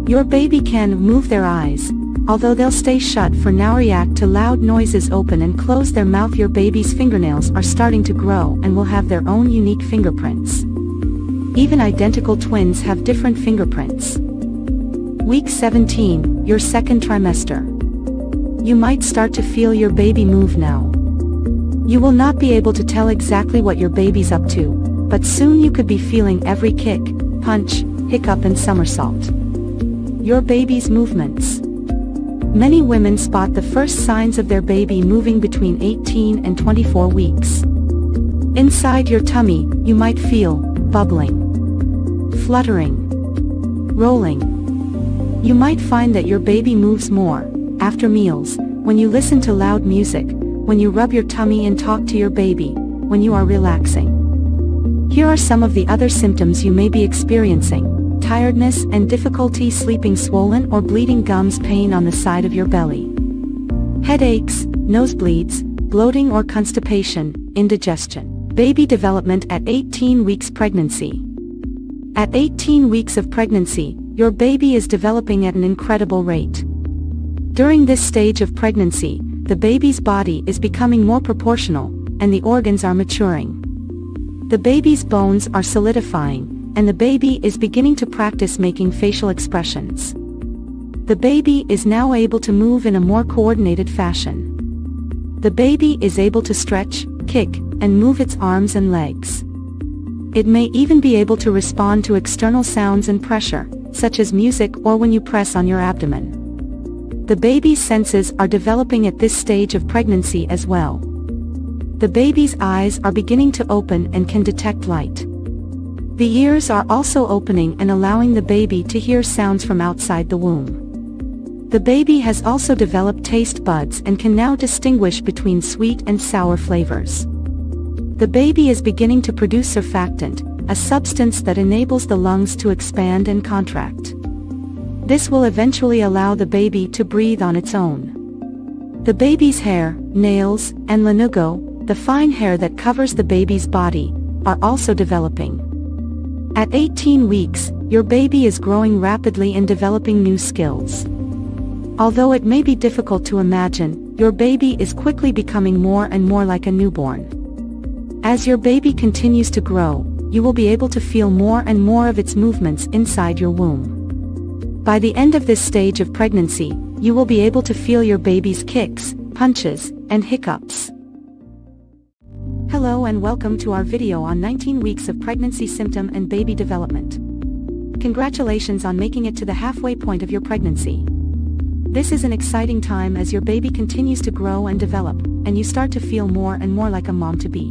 Your baby can move their eyes, although they'll stay shut for now. React to loud noises, open and close their mouth. Your baby's fingernails are starting to grow and will have their own unique fingerprints. Even identical twins have different fingerprints. Week 17, your second trimester. You might start to feel your baby move now. You will not be able to tell exactly what your baby's up to, but soon you could be feeling every kick, punch, hiccup and somersault. Your baby's movements. Many women spot the first signs of their baby moving between 18 and 24 weeks. Inside your tummy, you might feel bubbling, fluttering, rolling. You might find that your baby moves more after meals, when you listen to loud music, when you rub your tummy and talk to your baby, when you are relaxing. Here are some of the other symptoms you may be experiencing: tiredness and difficulty sleeping, swollen or bleeding gums, pain on the side of your belly, headaches, nosebleeds, bloating or constipation, indigestion. Baby development at 18 weeks pregnancy. At 18 weeks of pregnancy, your baby is developing at an incredible rate. During this stage of pregnancy, the baby's body is becoming more proportional, and the organs are maturing. The baby's bones are solidifying, and the baby is beginning to practice making facial expressions. The baby is now able to move in a more coordinated fashion. The baby is able to stretch, kick, and move its arms and legs. It may even be able to respond to external sounds and pressure, such as music or when you press on your abdomen. The baby's senses are developing at this stage of pregnancy as well. The baby's eyes are beginning to open and can detect light. The ears are also opening and allowing the baby to hear sounds from outside the womb. The baby has also developed taste buds and can now distinguish between sweet and sour flavors. The baby is beginning to produce surfactant, a substance that enables the lungs to expand and contract. This will eventually allow the baby to breathe on its own. The baby's hair, nails, and lanugo, the fine hair that covers the baby's body, are also developing. At 18 weeks, your baby is growing rapidly and developing new skills. Although it may be difficult to imagine, your baby is quickly becoming more and more like a newborn. As your baby continues to grow, you will be able to feel more and more of its movements inside your womb. By the end of this stage of pregnancy, you will be able to feel your baby's kicks, punches, and hiccups. Hello and welcome to our video on 19 weeks of pregnancy symptom and baby development. Congratulations on making it to the halfway point of your pregnancy. This is an exciting time as your baby continues to grow and develop, and you start to feel more and more like a mom-to-be.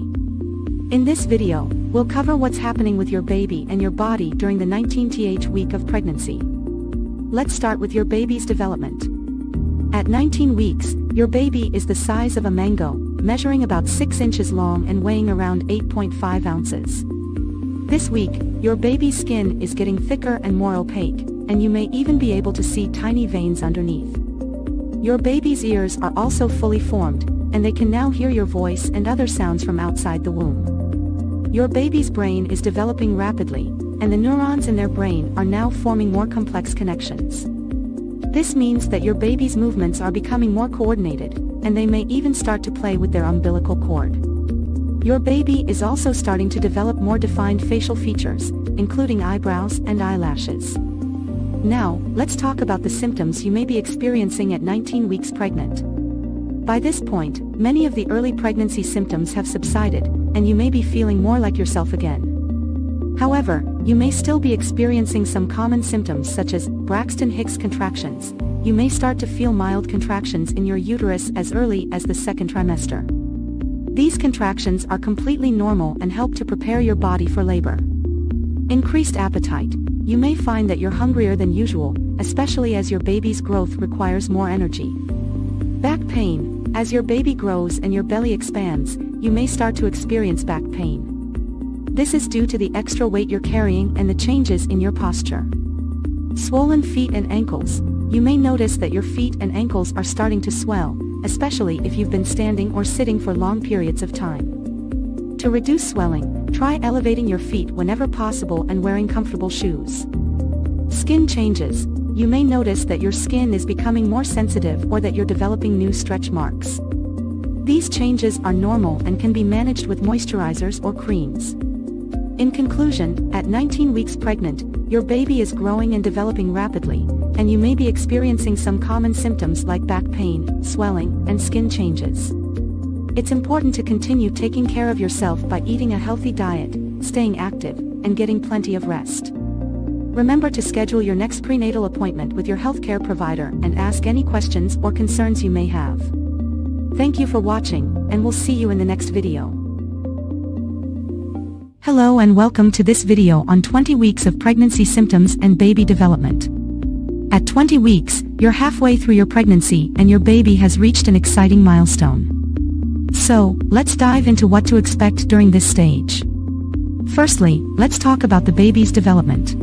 In this video, we'll cover what's happening with your baby and your body during the 19th week of pregnancy. Let's start with your baby's development. At 19 weeks, your baby is the size of a mango, measuring about 6 inches long and weighing around 8.5 ounces. This week, your baby's skin is getting thicker and more opaque, and you may even be able to see tiny veins underneath. Your baby's ears are also fully formed, and they can now hear your voice and other sounds from outside the womb. Your baby's brain is developing rapidly, and the neurons in their brain are now forming more complex connections. This means that your baby's movements are becoming more coordinated, and they may even start to play with their umbilical cord. Your baby is also starting to develop more defined facial features, including eyebrows and eyelashes. Now, let's talk about the symptoms you may be experiencing at 19 weeks pregnant. By this point, many of the early pregnancy symptoms have subsided, and you may be feeling more like yourself again. However, you may still be experiencing some common symptoms such as Braxton Hicks contractions. You may start to feel mild contractions in your uterus as early as the second trimester. These contractions are completely normal and help to prepare your body for labor. Increased appetite. You may find that you're hungrier than usual, especially as your baby's growth requires more energy. Back pain. As your baby grows and your belly expands, you may start to experience back pain. This is due to the extra weight you're carrying and the changes in your posture. Swollen feet and ankles. You may notice that your feet and ankles are starting to swell, especially if you've been standing or sitting for long periods of time. To reduce swelling, try elevating your feet whenever possible and wearing comfortable shoes. Skin changes. You may notice that your skin is becoming more sensitive or that you're developing new stretch marks. These changes are normal and can be managed with moisturizers or creams. In conclusion, at 19 weeks pregnant, your baby is growing and developing rapidly, and you may be experiencing some common symptoms like back pain, swelling, and skin changes. It's important to continue taking care of yourself by eating a healthy diet, staying active, and getting plenty of rest. Remember to schedule your next prenatal appointment with your healthcare provider and ask any questions or concerns you may have. Thank you for watching, and we'll see you in the next video. Hello and welcome to this video on 20 weeks of pregnancy symptoms and baby development. At 20 weeks, you're halfway through your pregnancy and your baby has reached an exciting milestone. So, let's dive into what to expect during this stage. Firstly, let's talk about the baby's development.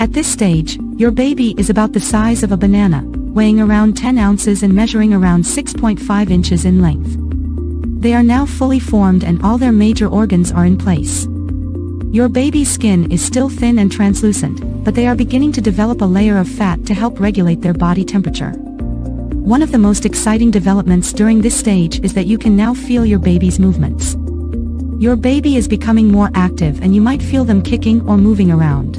At this stage, your baby is about the size of a banana, weighing around 10 ounces and measuring around 6.5 inches in length. They are now fully formed and all their major organs are in place. Your baby's skin is still thin and translucent, but they are beginning to develop a layer of fat to help regulate their body temperature. One of the most exciting developments during this stage is that you can now feel your baby's movements. Your baby is becoming more active and you might feel them kicking or moving around.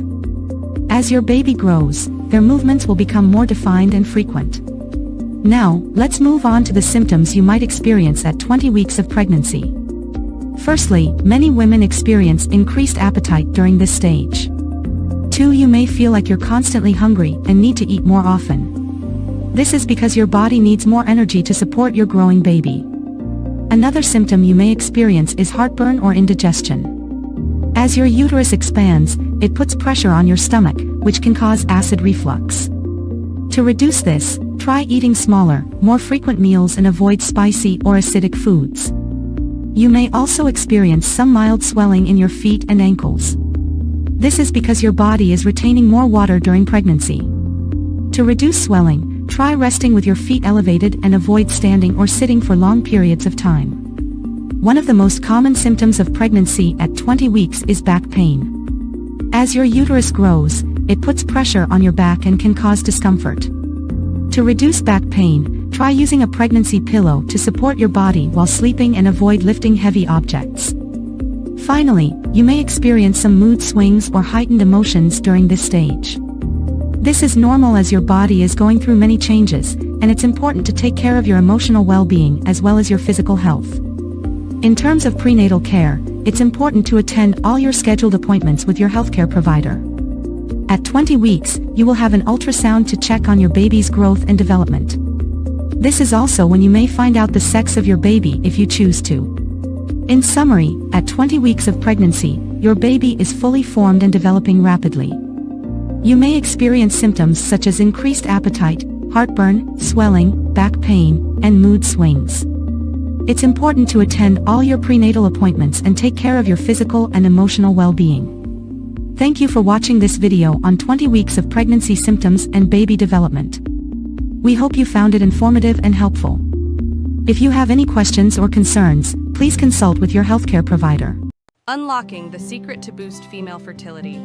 As your baby grows, their movements will become more defined and frequent. Now, let's move on to the symptoms you might experience at 20 weeks of pregnancy. Firstly, many women experience increased appetite during this stage. 2. You may feel like you're constantly hungry and need to eat more often. This is because your body needs more energy to support your growing baby. Another symptom you may experience is heartburn or indigestion. As your uterus expands, it puts pressure on your stomach, which can cause acid reflux. To reduce this, try eating smaller, more frequent meals and avoid spicy or acidic foods. You may also experience some mild swelling in your feet and ankles. This is because your body is retaining more water during pregnancy. To reduce swelling, try resting with your feet elevated and avoid standing or sitting for long periods of time. One of the most common symptoms of pregnancy at 20 weeks is back pain. As your uterus grows, it puts pressure on your back and can cause discomfort. To reduce back pain, try using a pregnancy pillow to support your body while sleeping and avoid lifting heavy objects. Finally, you may experience some mood swings or heightened emotions during this stage. This is normal as your body is going through many changes, and it's important to take care of your emotional well-being as well as your physical health. In terms of prenatal care, it's important to attend all your scheduled appointments with your healthcare provider. At 20 weeks, you will have an ultrasound to check on your baby's growth and development. This is also when you may find out the sex of your baby if you choose to. In summary, at 20 weeks of pregnancy, your baby is fully formed and developing rapidly. You may experience symptoms such as increased appetite, heartburn, swelling, back pain, and mood swings. It's important to attend all your prenatal appointments and take care of your physical and emotional well-being. Thank you for watching this video on 20 weeks of pregnancy symptoms and baby development. We hope you found it informative and helpful. If you have any questions or concerns, please consult with your healthcare provider. Unlocking the secret to boost female fertility.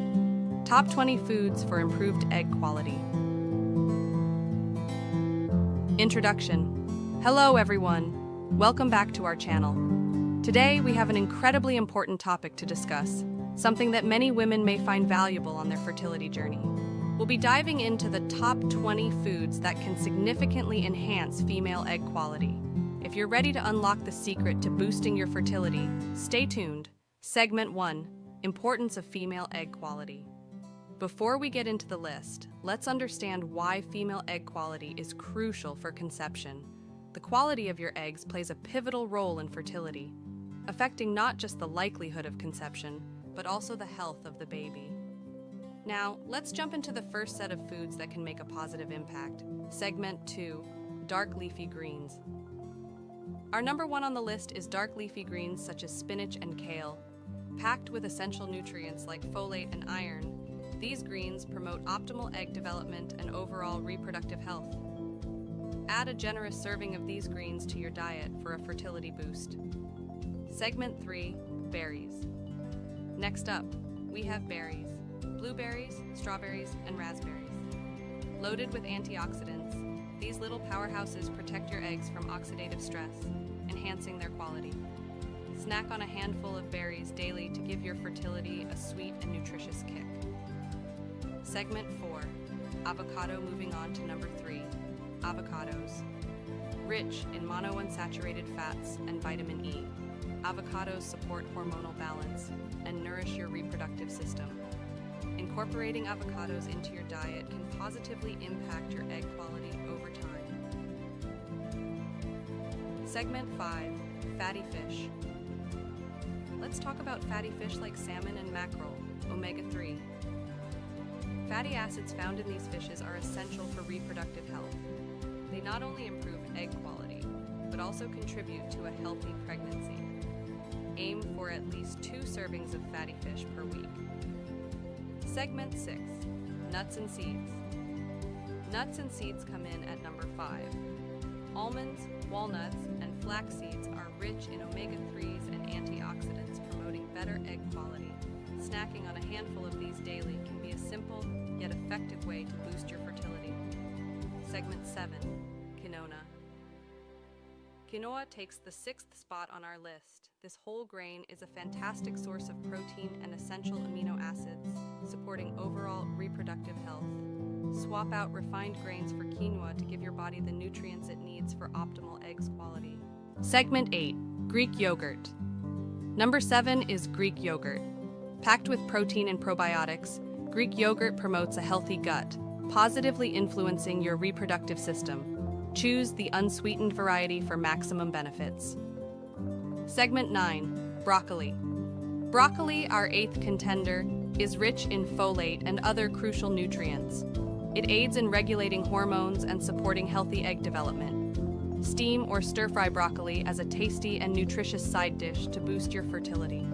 Top 20 foods for improved egg quality. Introduction. Hello everyone. Welcome back to our channel. Today we have an incredibly important topic to discuss, something that many women may find valuable on their fertility journey. We'll be diving into the top 20 foods that can significantly enhance female egg quality. If you're ready to unlock the secret to boosting your fertility, stay tuned. Segment 1. Importance of female egg quality. Before we get into the list, let's understand why female egg quality is crucial for conception. The quality of your eggs plays a pivotal role in fertility, affecting not just the likelihood of conception, but also the health of the baby. Now, let's jump into the first set of foods that can make a positive impact. Segment 2. Dark leafy greens. Our number 1 on the list is dark leafy greens such as spinach and kale. Packed with essential nutrients like folate and iron, these greens promote optimal egg development and overall reproductive health. Add a generous serving of these greens to your diet for a fertility boost. Segment 3. Berries. Next up, we have berries. Blueberries, strawberries, and raspberries. Loaded with antioxidants, these little powerhouses protect your eggs from oxidative stress, enhancing their quality. Snack on a handful of berries daily to give your fertility a sweet and nutritious kick. Segment 4. Avocado. Moving on to number 3. Avocados. Rich in monounsaturated fats and vitamin E, avocados support hormonal balance and nourish your reproductive system. Incorporating avocados into your diet can positively impact your egg quality over time. Segment 5. Fatty fish. Let's talk about fatty fish like salmon and mackerel, omega-3. Fatty acids found in these fishes are essential for reproductive health. They not only improve egg quality, but also contribute to a healthy pregnancy. Aim for at least 2 servings of fatty fish per week. Segment 6. Nuts and seeds. Nuts and seeds come in at number 5. Almonds, walnuts, and flax seeds are rich in omega-3s and antioxidants, promoting better egg quality. Snacking on a handful of these daily can be a simple yet effective way to boost your fertility. Segment 7. Quinoa. Quinoa takes the 6th spot on our list. This whole grain is a fantastic source of protein and essential amino acids, supporting overall reproductive health. Swap out refined grains for quinoa to give your body the nutrients it needs for optimal eggs quality. Segment 8. Greek yogurt. Number 7 is Greek yogurt. Packed with protein and probiotics, Greek yogurt promotes a healthy gut, positively influencing your reproductive system. Choose the unsweetened variety for maximum benefits. Segment 9. Broccoli. Broccoli, our 8th contender, is rich in folate and other crucial nutrients. It aids in regulating hormones and supporting healthy egg development. Steam or stir-fry broccoli as a tasty and nutritious side dish to boost your fertility.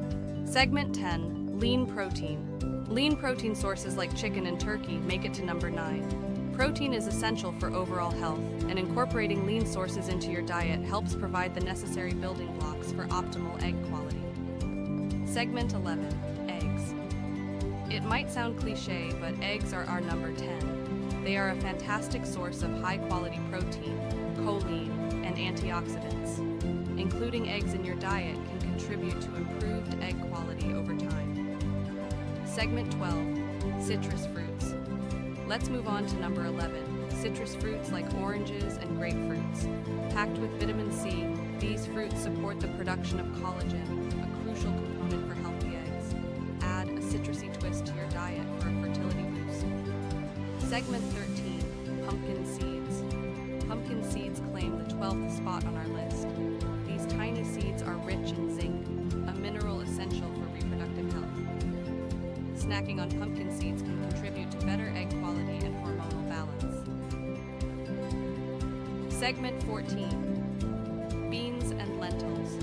Segment 10. Lean protein. Lean protein sources like chicken and turkey make it to number 9. Protein is essential for overall health, and incorporating lean sources into your diet helps provide the necessary building blocks for optimal egg quality. Segment 11. Eggs. It might sound cliche, but eggs are our number 10. They are a fantastic source of high-quality protein, choline, and antioxidants. Including eggs in your diet can contribute to improved egg quality over time. Segment 12. Citrus fruits. Let's move on to number 11, citrus fruits like oranges and grapefruits. Packed with vitamin C, these fruits support the production of collagen, a crucial component for healthy eggs. Add a citrusy twist to your diet for a fertility boost. Segment 13, pumpkin seeds. Pumpkin seeds claim the 12th spot on our list. These tiny seeds are rich in zinc, a mineral essential for reproductive health. Snacking on pumpkin seeds can contribute to better egg quality and hormonal balance. Segment 14. Beans and lentils.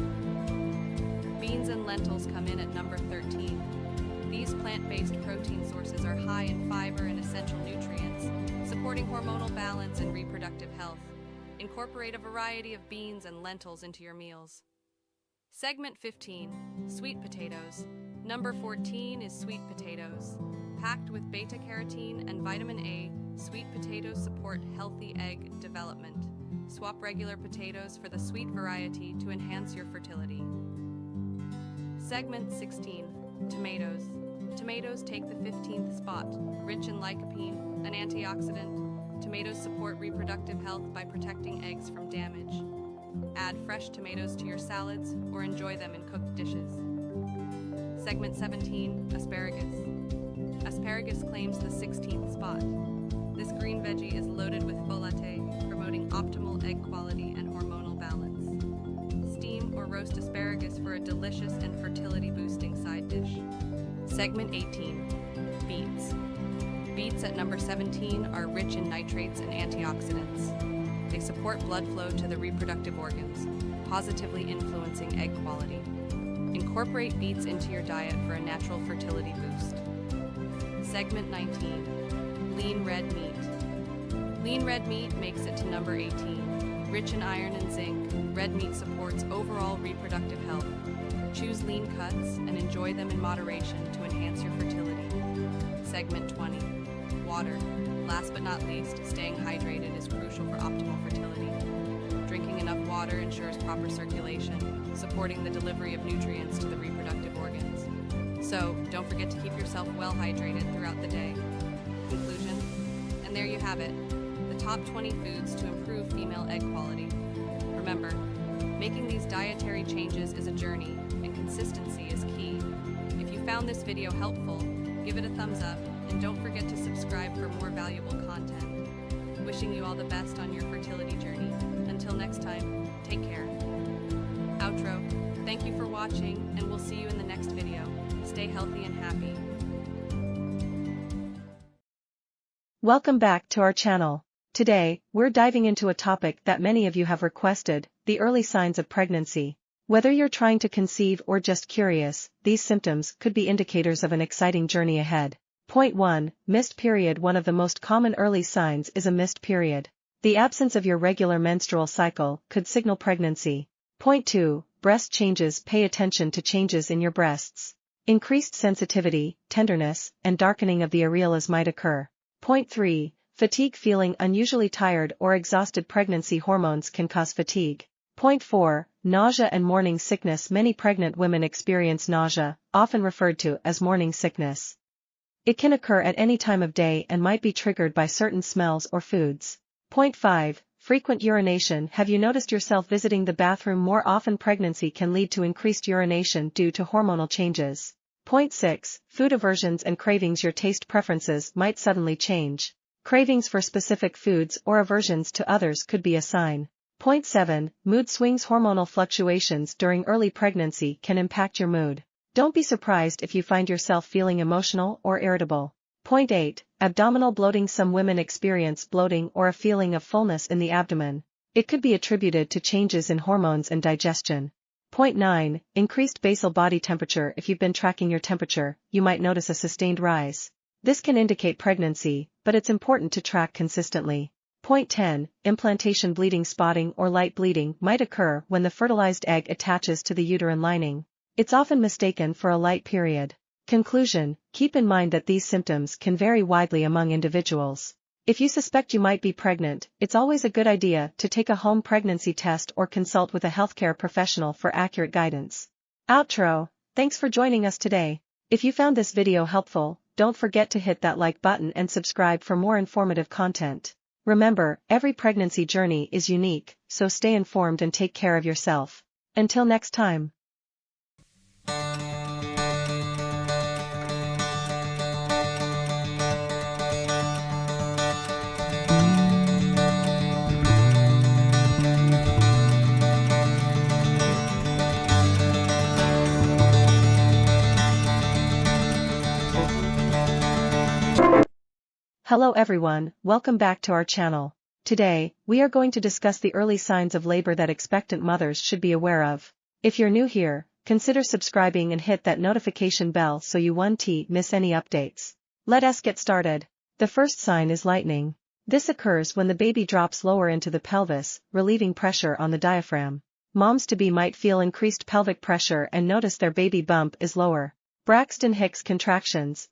Beans and lentils come in at number 13. These plant-based protein sources are high in fiber and essential nutrients, supporting hormonal balance and reproductive health. Incorporate a variety of beans and lentils into your meals. Segment 15. Sweet potatoes. Number 14 is sweet potatoes. Packed with beta-carotene and vitamin A, sweet potatoes support healthy egg development. Swap regular potatoes for the sweet variety to enhance your fertility. Segment 16. Tomatoes. Tomatoes take the 15th spot. Rich in lycopene, an antioxidant, tomatoes support reproductive health by protecting eggs from damage. Add fresh tomatoes to your salads or enjoy them in cooked dishes. Segment 17, asparagus. Asparagus claims the 16th spot. This green veggie is loaded with folate, promoting optimal egg quality and hormonal balance. Steam or roast asparagus for a delicious and fertility-boosting side dish. Segment 18, beets. Beets at number 17 are rich in nitrates and antioxidants. They support blood flow to the reproductive organs, positively influencing egg quality. Incorporate beets into your diet for a natural fertility boost. Segment 19. Lean red meat. Lean red meat makes it to number 18. Rich in iron and zinc, red meat supports overall reproductive health. Choose lean cuts and enjoy them in moderation to enhance your fertility. Segment 20. Water. Last but not least, staying hydrated is crucial for optimal fertility. Drinking enough water ensures proper circulation, supporting the delivery of nutrients to the reproductive organs. So, don't forget to keep yourself well hydrated throughout the day. Conclusion? And there you have it, the top 20 foods to improve female egg quality. Remember, making these dietary changes is a journey, and consistency is key. If you found this video helpful, give it a thumbs up, and don't forget to subscribe for more valuable content. Wishing you all the best on your fertility journey. Until next time, take care. Outro. Thank you for watching, and we'll see you in the next video. Stay healthy and happy. Welcome back to our channel. Today, we're diving into a topic that many of you have requested, the early signs of pregnancy. Whether you're trying to conceive or just curious, these symptoms could be indicators of an exciting journey ahead. Point 1. Missed period. One of the most common early signs is a missed period. The absence of your regular menstrual cycle could signal pregnancy. Point 2. Breast changes. Pay attention to changes in your breasts. Increased sensitivity, tenderness, and darkening of the areolas might occur. Point 3. Fatigue. Feeling unusually tired or exhausted. Pregnancy hormones can cause fatigue. Point 4. Nausea and morning sickness. Many pregnant women experience nausea, often referred to as morning sickness. It can occur at any time of day and might be triggered by certain smells or foods. Point 5. Frequent urination. Have you noticed yourself visiting the bathroom more often? Pregnancy can lead to increased urination due to hormonal changes. Point 6. Food aversions and cravings. Your taste preferences might suddenly change. Cravings for specific foods or aversions to others could be a sign. Point 7. Mood swings. Hormonal fluctuations during early pregnancy can impact your mood. Don't be surprised if you find yourself feeling emotional or irritable. Point 8. Abdominal bloating. Some women experience bloating or a feeling of fullness in the abdomen. It could be attributed to changes in hormones and digestion. Point 9. Increased basal body temperature. If you've been tracking your temperature, you might notice a sustained rise. This can indicate pregnancy, but it's important to track consistently. Point 10. Implantation. Bleeding. Spotting or light bleeding might occur when the fertilized egg attaches to the uterine lining. It's often mistaken for a light period. Conclusion. Keep in mind that these symptoms can vary widely among individuals. If you suspect you might be pregnant, it's always a good idea to take a home pregnancy test or consult with a healthcare professional for accurate guidance. Outro. Thanks for joining us today. If you found this video helpful, don't forget to hit that like button and subscribe for more informative content. Remember, every pregnancy journey is unique, so stay informed and take care of yourself. Until next time. Hello everyone, welcome back to our channel. Today, we are going to discuss the early signs of labor that expectant mothers should be aware of. If you're new here, consider subscribing and hit that notification bell so you won't miss any updates. Let us get started. The first sign is lightening. This occurs when the baby drops lower into the pelvis, relieving pressure on the diaphragm. Moms-to-be might feel increased pelvic pressure and notice their baby bump is lower. Braxton Hicks contractions.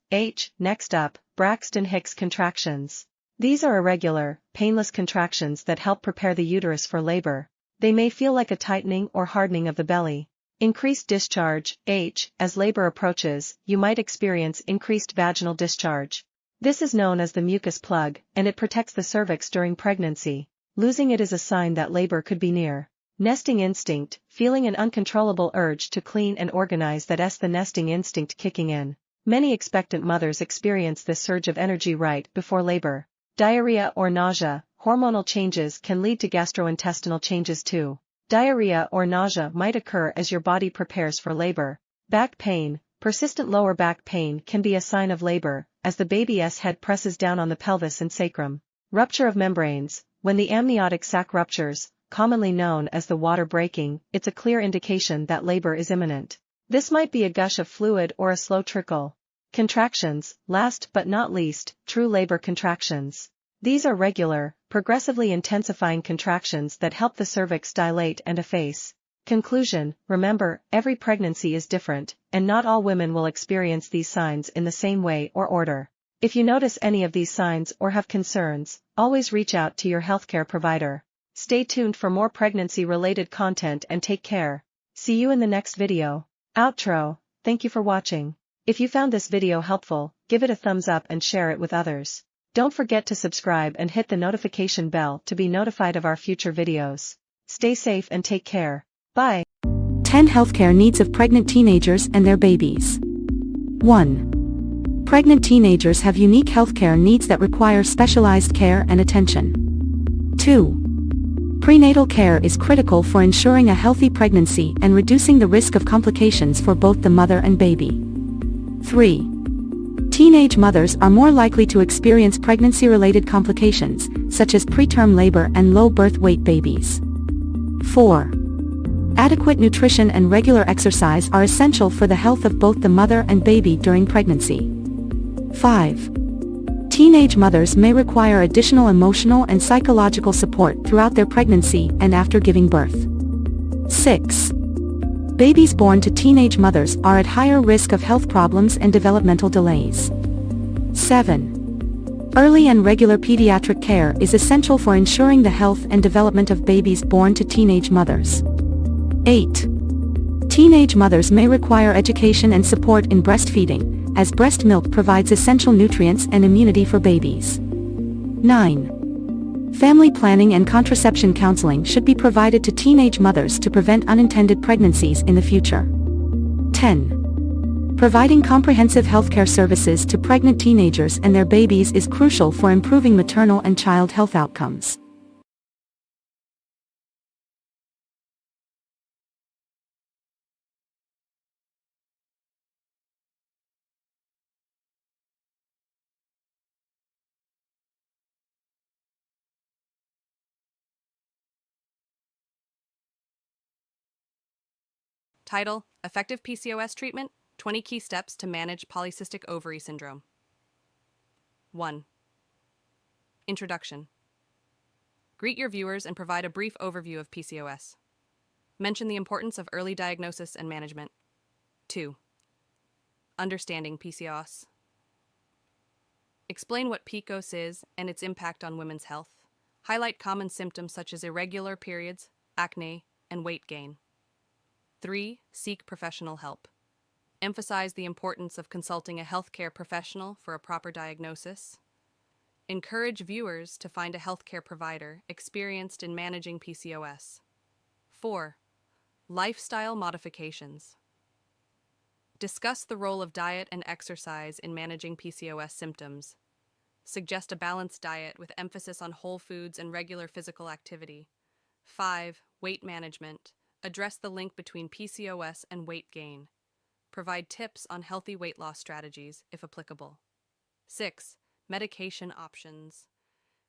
Next up, Braxton Hicks contractions. These are irregular, painless contractions that help prepare the uterus for labor. They may feel like a tightening or hardening of the belly. Increased discharge. As labor approaches, you might experience increased vaginal discharge. This is known as the mucus plug, and it protects the cervix during pregnancy. Losing it is a sign that labor could be near. Nesting instinct. Feeling an uncontrollable urge to clean and organize. That's the nesting instinct kicking in. Many expectant mothers experience this surge of energy right before labor. Diarrhea or nausea. Hormonal changes can lead to gastrointestinal changes too. Diarrhea or nausea might occur as your body prepares for labor. Back pain. Persistent lower back pain can be a sign of labor, as the baby's head presses down on the pelvis and sacrum. Rupture of membranes. When the amniotic sac ruptures, commonly known as the water breaking, it's a clear indication that labor is imminent. This might be a gush of fluid or a slow trickle. Contractions. Last but not least, true labor contractions. These are regular, progressively intensifying contractions that help the cervix dilate and efface. Conclusion. Remember, every pregnancy is different, and not all women will experience these signs in the same way or order. If you notice any of these signs or have concerns, always reach out to your healthcare provider. Stay tuned for more pregnancy-related content and take care. See you in the next video. Outro. Thank you for watching. If you found this video helpful, give it a thumbs up and share it with others. Don't forget to subscribe and hit the notification bell to be notified of our future videos. Stay safe and take care. Bye. 10 healthcare needs of pregnant teenagers and their babies. 1. Pregnant teenagers have unique healthcare needs that require specialized care and attention. 2. Prenatal care is critical for ensuring a healthy pregnancy and reducing the risk of complications for both the mother and baby. 3. Teenage mothers are more likely to experience pregnancy-related complications, such as preterm labor and low birth weight babies. 4. Adequate nutrition and regular exercise are essential for the health of both the mother and baby during pregnancy. 5. Teenage mothers may require additional emotional and psychological support throughout their pregnancy and after giving birth. 6. Babies born to teenage mothers are at higher risk of health problems and developmental delays. 7. Early and regular pediatric care is essential for ensuring the health and development of babies born to teenage mothers. 8. Teenage mothers may require education and support in breastfeeding, as breast milk provides essential nutrients and immunity for babies. 9. Family planning and contraception counseling should be provided to teenage mothers to prevent unintended pregnancies in the future. 10. Providing comprehensive healthcare services to pregnant teenagers and their babies is crucial for improving maternal and child health outcomes. Title: Effective PCOS Treatment, 20 Key Steps to Manage Polycystic Ovary Syndrome. 1. Introduction. Greet your viewers and provide a brief overview of PCOS. Mention the importance of early diagnosis and management. 2. Understanding PCOS. Explain what PCOS is and its impact on women's health. Highlight common symptoms such as irregular periods, acne, and weight gain. 3. Seek professional help. Emphasize the importance of consulting a healthcare professional for a proper diagnosis. Encourage viewers to find a healthcare provider experienced in managing PCOS. 4. Lifestyle modifications. Discuss the role of diet and exercise in managing PCOS symptoms. Suggest a balanced diet with emphasis on whole foods and regular physical activity. 5. Weight management. Address the link between PCOS and weight gain. Provide tips on healthy weight loss strategies, if applicable. 6. Medication options.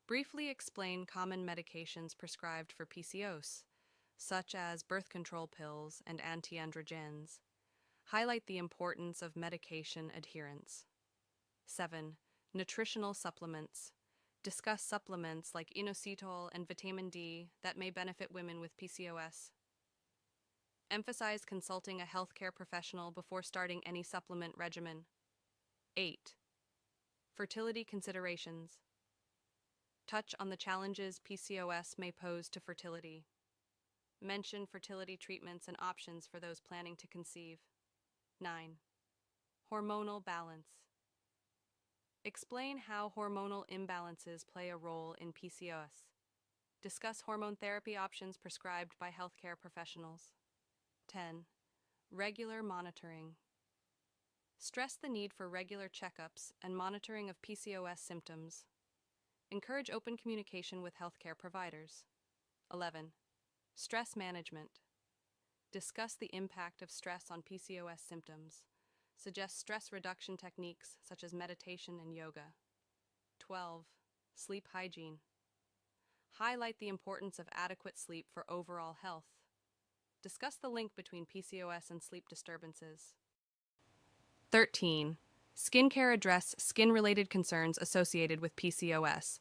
Briefly explain common medications prescribed for PCOS, such as birth control pills and anti-androgens. Highlight the importance of medication adherence. 7. Nutritional supplements. Discuss supplements like inositol and vitamin D that may benefit women with PCOS. Emphasize consulting a healthcare professional before starting any supplement regimen. 8. Fertility considerations. Touch on the challenges PCOS may pose to fertility. Mention fertility treatments and options for those planning to conceive. 9. Hormonal balance. Explain how hormonal imbalances play a role in PCOS. Discuss hormone therapy options prescribed by healthcare professionals. 10. Regular monitoring. Stress the need for regular checkups and monitoring of PCOS symptoms. Encourage open communication with healthcare providers. 11. Stress management. Discuss the impact of stress on PCOS symptoms. Suggest stress reduction techniques such as meditation and yoga. 12. Sleep hygiene. Highlight the importance of adequate sleep for overall health. Discuss the link between PCOS and sleep disturbances. 13. Skincare. Address skin-related concerns associated with PCOS.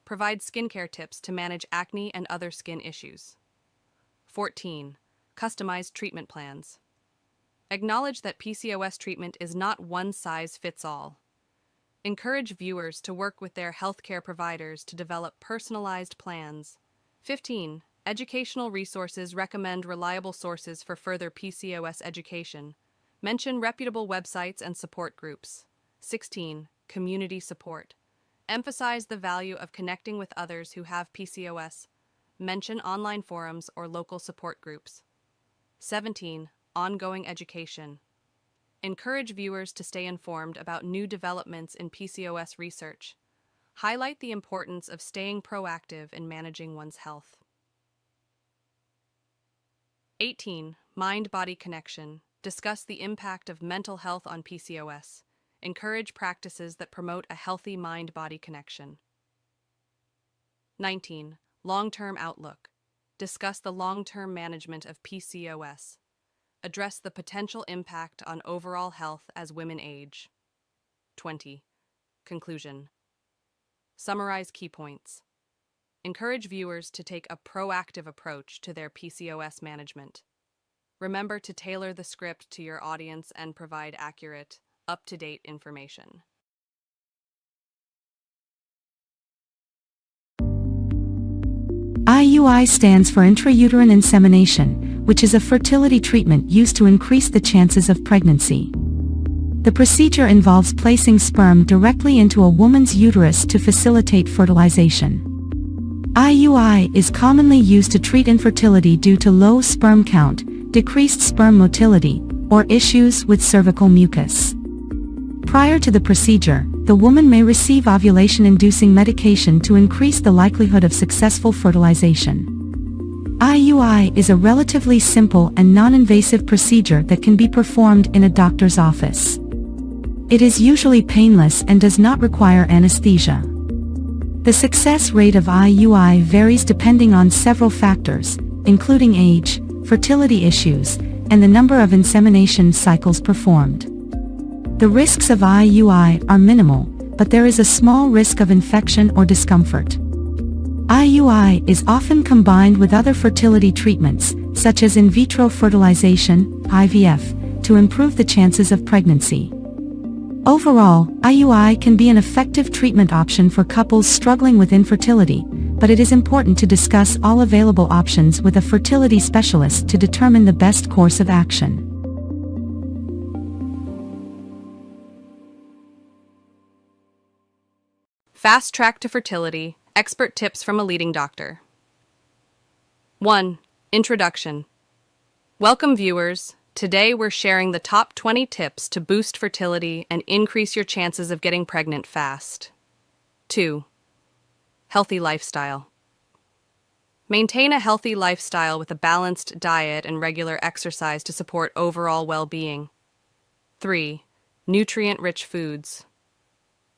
Provide skincare tips to manage acne and other skin issues. 14. Customized treatment plans. Acknowledge that PCOS treatment is not one size fits all. Encourage viewers to work with their healthcare providers to develop personalized plans. 15. Educational resources. Recommend reliable sources for further PCOS education. Mention reputable websites and support groups. 16. Community support. Emphasize the value of connecting with others who have PCOS. Mention online forums or local support groups. 17. Ongoing education. Encourage viewers to stay informed about new developments in PCOS research. Highlight the importance of staying proactive in managing one's health. 18. Mind-body connection. Discuss the impact of mental health on PCOS. Encourage practices that promote a healthy mind-body connection. 19. Long-term outlook. Discuss the long-term management of PCOS. Address the potential impact on overall health as women age. 20. Conclusion. Summarize key points. Encourage viewers to take a proactive approach to their PCOS management. Remember to tailor the script to your audience and provide accurate, up-to-date information. IUI stands for intrauterine insemination, which is a fertility treatment used to increase the chances of pregnancy. The procedure involves placing sperm directly into a woman's uterus to facilitate fertilization. IUI is commonly used to treat infertility due to low sperm count, decreased sperm motility, or issues with cervical mucus. Prior to the procedure, the woman may receive ovulation-inducing medication to increase the likelihood of successful fertilization. IUI is a relatively simple and non-invasive procedure that can be performed in a doctor's office. It is usually painless and does not require anesthesia. The success rate of IUI varies depending on several factors, including age, fertility issues, and the number of insemination cycles performed. The risks of IUI are minimal, but there is a small risk of infection or discomfort. IUI is often combined with other fertility treatments, such as in vitro fertilization, IVF, to improve the chances of pregnancy. Overall, IUI can be an effective treatment option for couples struggling with infertility, but it is important to discuss all available options with a fertility specialist to determine the best course of action. Fast track to fertility, expert tips from a leading doctor. 1. Introduction. Welcome viewers. Today we're sharing the top 20 tips to boost fertility and increase your chances of getting pregnant fast. 2. Healthy lifestyle. Maintain a healthy lifestyle with a balanced diet and regular exercise to support overall well-being. 3. Nutrient-rich foods.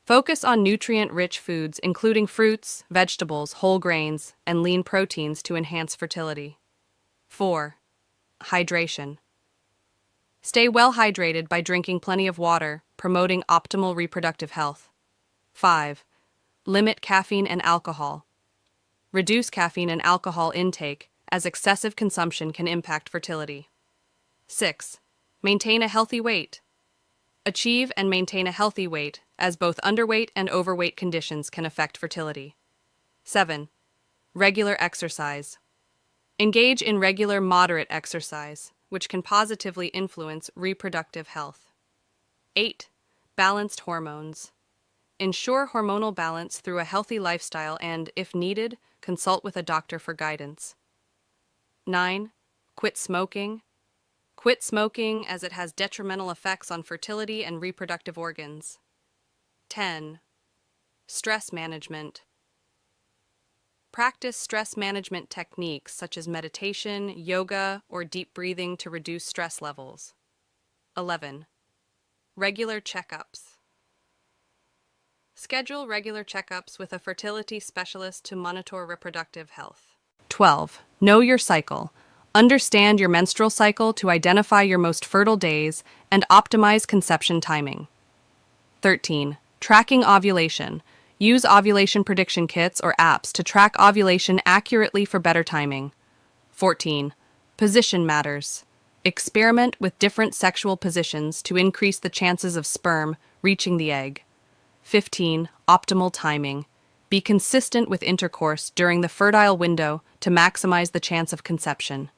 Focus on nutrient-rich foods including fruits, vegetables, whole grains, and lean proteins to enhance fertility. 4. Hydration. Stay well hydrated by drinking plenty of water, promoting optimal reproductive health. 5. Limit caffeine and alcohol. Reduce caffeine and alcohol intake, as excessive consumption can impact fertility. 6. Maintain a healthy weight. Achieve and maintain a healthy weight, as both underweight and overweight conditions can affect fertility. 7. Regular exercise. Engage in regular moderate exercise, which can positively influence reproductive health. 8. Balanced hormones. Ensure hormonal balance through a healthy lifestyle and, if needed, consult with a doctor for guidance. 9. Quit smoking. Quit smoking as it has detrimental effects on fertility and reproductive organs. 10. Stress management. Practice stress management techniques such as meditation, yoga, or deep breathing to reduce stress levels. 11. Regular checkups. Schedule regular checkups with a fertility specialist to monitor reproductive health. 12. Know your cycle. Understand your menstrual cycle to identify your most fertile days and optimize conception timing. 13. Tracking ovulation. Use ovulation prediction kits or apps to track ovulation accurately for better timing. 14. Position matters. Experiment with different sexual positions to increase the chances of sperm reaching the egg. 15. Optimal timing. Be consistent with intercourse during the fertile window to maximize the chance of conception.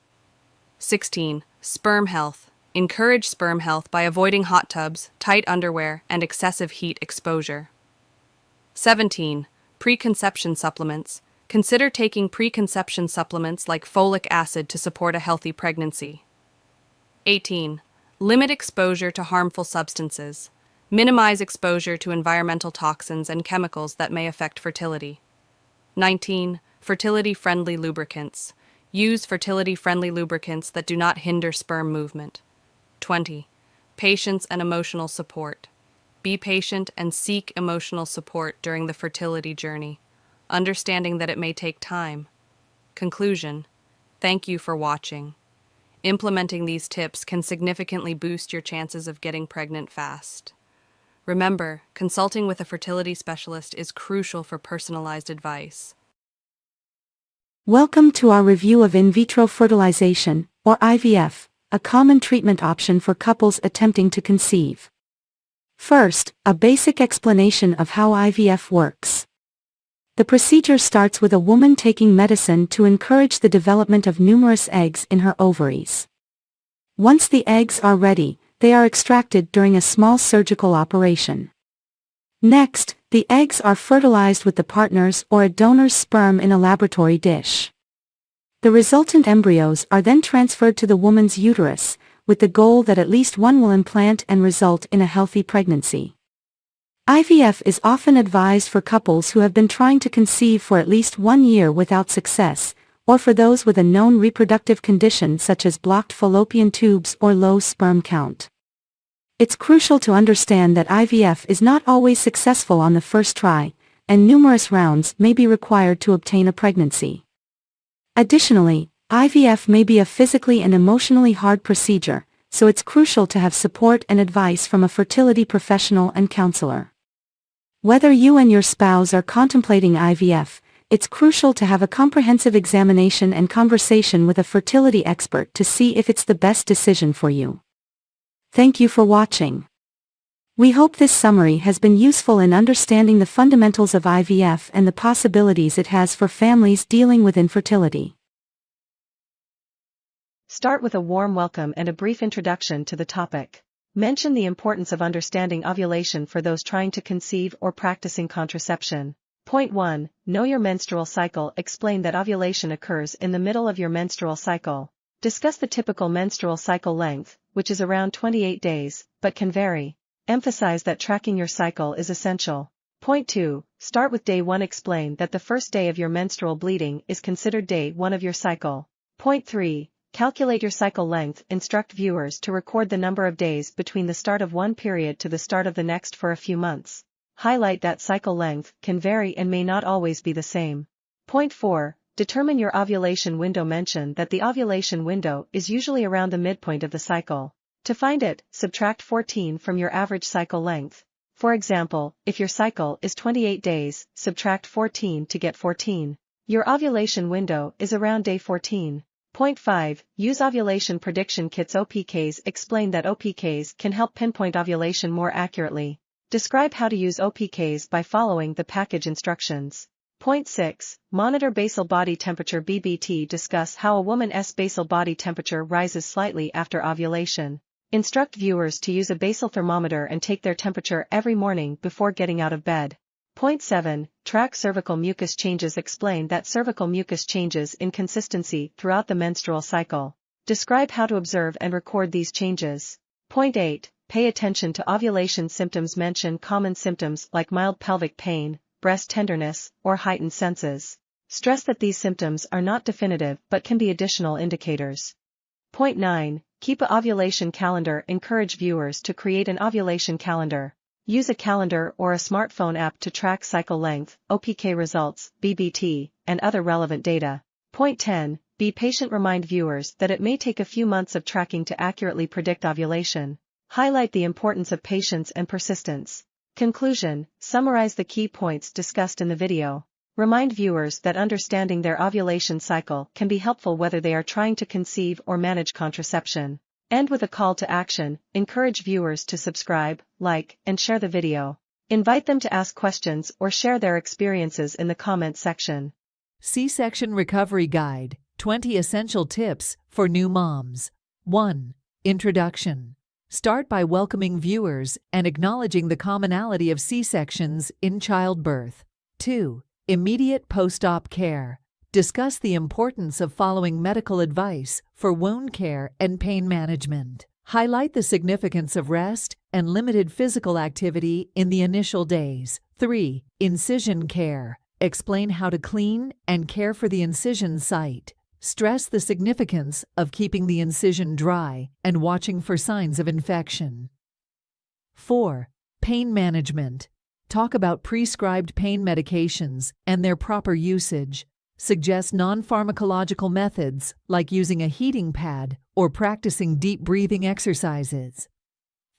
16. Sperm health. Encourage sperm health by avoiding hot tubs, tight underwear, and excessive heat exposure. 17. Preconception supplements. Consider taking preconception supplements like folic acid to support a healthy pregnancy. 18. Limit exposure to harmful substances. Minimize exposure to environmental toxins and chemicals that may affect fertility. 19. Fertility-friendly lubricants. Use fertility-friendly lubricants that do not hinder sperm movement. 20. Patience and emotional support. Be patient and seek emotional support during the fertility journey, understanding that it may take time. Conclusion. Thank you for watching. Implementing these tips can significantly boost your chances of getting pregnant fast. Remember, consulting with a fertility specialist is crucial for personalized advice. Welcome to our review of in vitro fertilization, or IVF, a common treatment option for couples attempting to conceive. First, a basic explanation of how IVF works. The procedure starts with a woman taking medicine to encourage the development of numerous eggs in her ovaries. Once the eggs are ready, they are extracted during a small surgical operation. Next, the eggs are fertilized with the partner's or a donor's sperm in a laboratory dish. The resultant embryos are then transferred to the woman's uterus, with the goal that at least one will implant and result in a healthy pregnancy. IVF is often advised for couples who have been trying to conceive for at least 1 year without success, or for those with a known reproductive condition such as blocked fallopian tubes or low sperm count. It's crucial to understand that IVF is not always successful on the first try, and numerous rounds may be required to obtain a pregnancy. Additionally, IVF may be a physically and emotionally hard procedure, so it's crucial to have support and advice from a fertility professional and counselor. Whether you and your spouse are contemplating IVF, it's crucial to have a comprehensive examination and conversation with a fertility expert to see if it's the best decision for you. Thank you for watching. We hope this summary has been useful in understanding the fundamentals of IVF and the possibilities it has for families dealing with infertility. Start with a warm welcome and a brief introduction to the topic. Mention the importance of understanding ovulation for those trying to conceive or practicing contraception. Point 1. Know your menstrual cycle. Explain that ovulation occurs in the middle of your menstrual cycle. Discuss the typical menstrual cycle length, which is around 28 days, but can vary. Emphasize that tracking your cycle is essential. Point 2. Start with day 1. Explain that the first day of your menstrual bleeding is considered day 1 of your cycle. Point 3. Calculate your cycle length. Instruct viewers to record the number of days between the start of one period to the start of the next for a few months. Highlight that cycle length can vary and may not always be the same. Point 4. Determine your ovulation window. Mention that the ovulation window is usually around the midpoint of the cycle. To find it, subtract 14 from your average cycle length. For example, if your cycle is 28 days, subtract 14 to get 14. Your ovulation window is around day 14. Point 5. Use ovulation prediction kits. OPKs. Explain that OPKs can help pinpoint ovulation more accurately. Describe how to use OPKs by following the package instructions. Point 6. Monitor basal body temperature. BBT. Discuss how a woman's basal body temperature rises slightly after ovulation. Instruct viewers to use a basal thermometer and take their temperature every morning before getting out of bed. Point 7. Track cervical mucus changes. Explain that cervical mucus changes in consistency throughout the menstrual cycle. Describe how to observe and record these changes. Point 8. Pay attention to ovulation symptoms. Mention common symptoms like mild pelvic pain, breast tenderness, or heightened senses. Stress that these symptoms are not definitive but can be additional indicators. Point 9. Keep a ovulation calendar. Encourage viewers to create an ovulation calendar. Use a calendar or a smartphone app to track cycle length, OPK results, BBT, and other relevant data. Point 10. Be patient. Remind viewers that it may take a few months of tracking to accurately predict ovulation. Highlight the importance of patience and persistence. Conclusion. Summarize the key points discussed in the video. Remind viewers that understanding their ovulation cycle can be helpful whether they are trying to conceive or manage contraception. End with a call to action. Encourage viewers to subscribe, like, and share the video. Invite them to ask questions or share their experiences in the comment section. C-Section Recovery Guide, 20 Essential Tips for New Moms. 1. Introduction. Start by welcoming viewers and acknowledging the commonality of C-sections in childbirth. 2. Immediate post-op care. Discuss the importance of following medical advice for wound care and pain management. Highlight the significance of rest and limited physical activity in the initial days. 3. Incision care. Explain how to clean and care for the incision site. Stress the significance of keeping the incision dry and watching for signs of infection. 4. Pain management. Talk about prescribed pain medications and their proper usage. Suggest non-pharmacological methods like using a heating pad or practicing deep breathing exercises.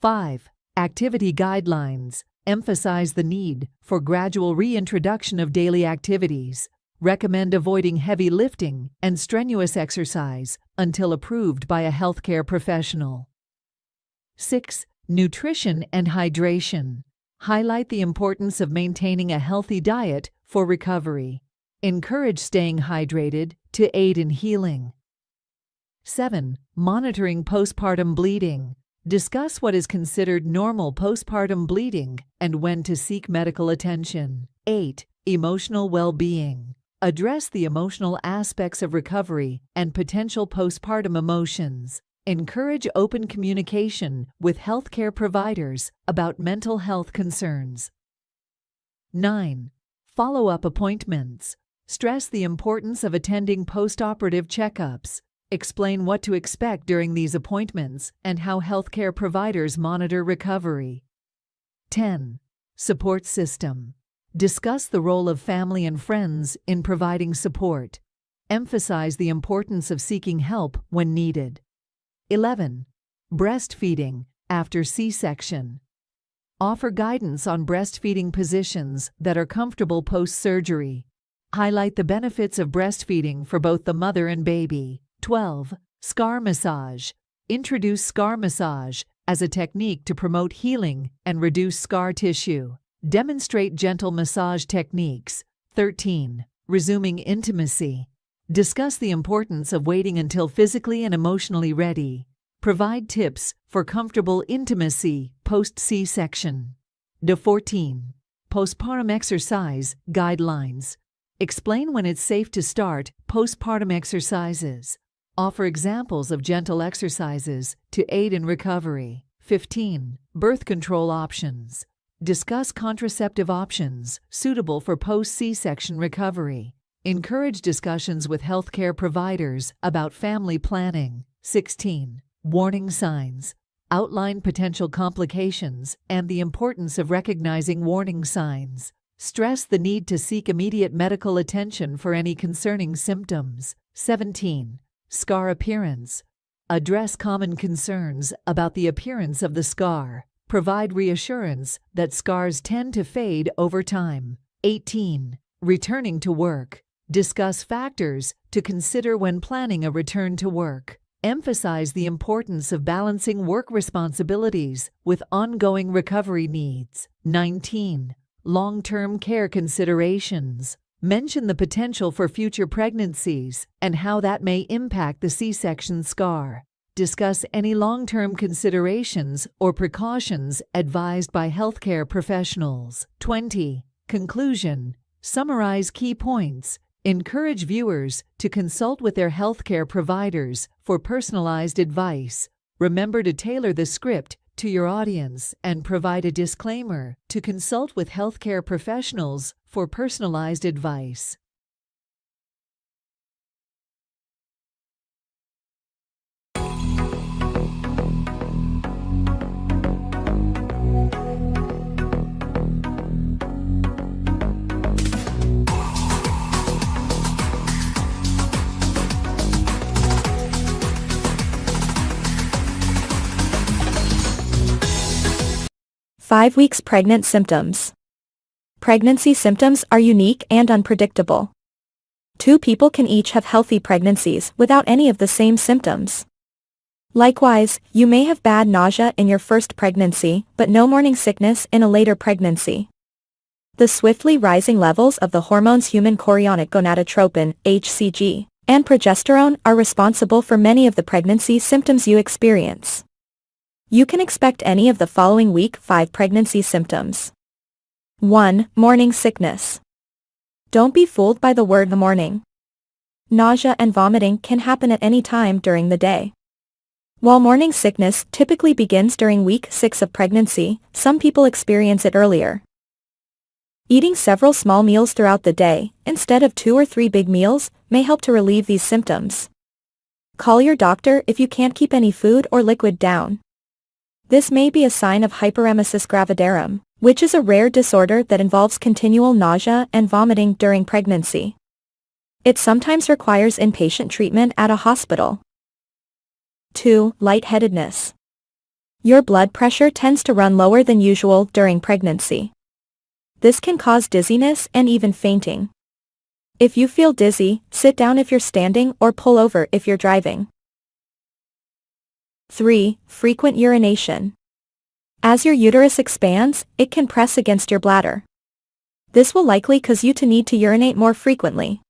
5. Activity guidelines. Emphasize the need for gradual reintroduction of daily activities. Recommend avoiding heavy lifting and strenuous exercise until approved by a healthcare professional. 6. Nutrition and hydration. Highlight the importance of maintaining a healthy diet for recovery. Encourage staying hydrated to aid in healing. 7. Monitoring postpartum bleeding. Discuss what is considered normal postpartum bleeding and when to seek medical attention. 8. Emotional well-being. Address the emotional aspects of recovery and potential postpartum emotions. Encourage open communication with healthcare providers about mental health concerns. 9. Follow-up appointments. Stress the importance of attending postoperative checkups. Explain what to expect during these appointments and how healthcare providers monitor recovery. 10. Support system. Discuss the role of family and friends in providing support. Emphasize the importance of seeking help when needed. 11. Breastfeeding after C-section. Offer guidance on breastfeeding positions that are comfortable post-surgery. Highlight the benefits of breastfeeding for both the mother and baby. 12. Scar massage. Introduce scar massage as a technique to promote healing and reduce scar tissue. Demonstrate gentle massage techniques. 13. Resuming intimacy. Discuss the importance of waiting until physically and emotionally ready. Provide tips for comfortable intimacy post-C-section. 14. Postpartum exercise guidelines. Explain when it's safe to start postpartum exercises. Offer examples of gentle exercises to aid in recovery. 15. Birth control options. Discuss contraceptive options suitable for post-C-section recovery. Encourage discussions with healthcare providers about family planning. 16. Warning signs. Outline potential complications and the importance of recognizing warning signs. Stress the need to seek immediate medical attention for any concerning symptoms. 17. Scar appearance. Address common concerns about the appearance of the scar. Provide reassurance that scars tend to fade over time. 18. Returning to work. Discuss factors to consider when planning a return to work. Emphasize the importance of balancing work responsibilities with ongoing recovery needs. 19. Long-term care considerations. Mention the potential for future pregnancies and how that may impact the C-section scar. Discuss any long-term considerations or precautions advised by healthcare professionals. 20. Conclusion. Summarize key points. Encourage viewers to consult with their healthcare providers for personalized advice. Remember to tailor the script to your audience and provide a disclaimer to consult with healthcare professionals for personalized advice. Five weeks pregnant symptoms. Pregnancy symptoms are unique and unpredictable. Two people can each have healthy pregnancies without any of the same symptoms. Likewise, you may have bad nausea in your first pregnancy, but no morning sickness in a later pregnancy. The swiftly rising levels of the hormones human chorionic gonadotropin, HCG, and progesterone are responsible for many of the pregnancy symptoms you experience. You can expect any of the following week 5 pregnancy symptoms. 1. Morning sickness. Don't be fooled by the word morning. Nausea and vomiting can happen at any time during the day. While morning sickness typically begins during week 6 of pregnancy, some people experience it earlier. Eating several small meals throughout the day, instead of 2 or 3 big meals, may help to relieve these symptoms. Call your doctor if you can't keep any food or liquid down. This may be a sign of hyperemesis gravidarum, which is a rare disorder that involves continual nausea and vomiting during pregnancy. It sometimes requires inpatient treatment at a hospital. 2. Lightheadedness. Your blood pressure tends to run lower than usual during pregnancy. This can cause dizziness and even fainting. If you feel dizzy, sit down if you're standing or pull over if you're driving. 3. Frequent urination. As your uterus expands, it can press against your bladder. This will likely cause you to need to urinate more frequently.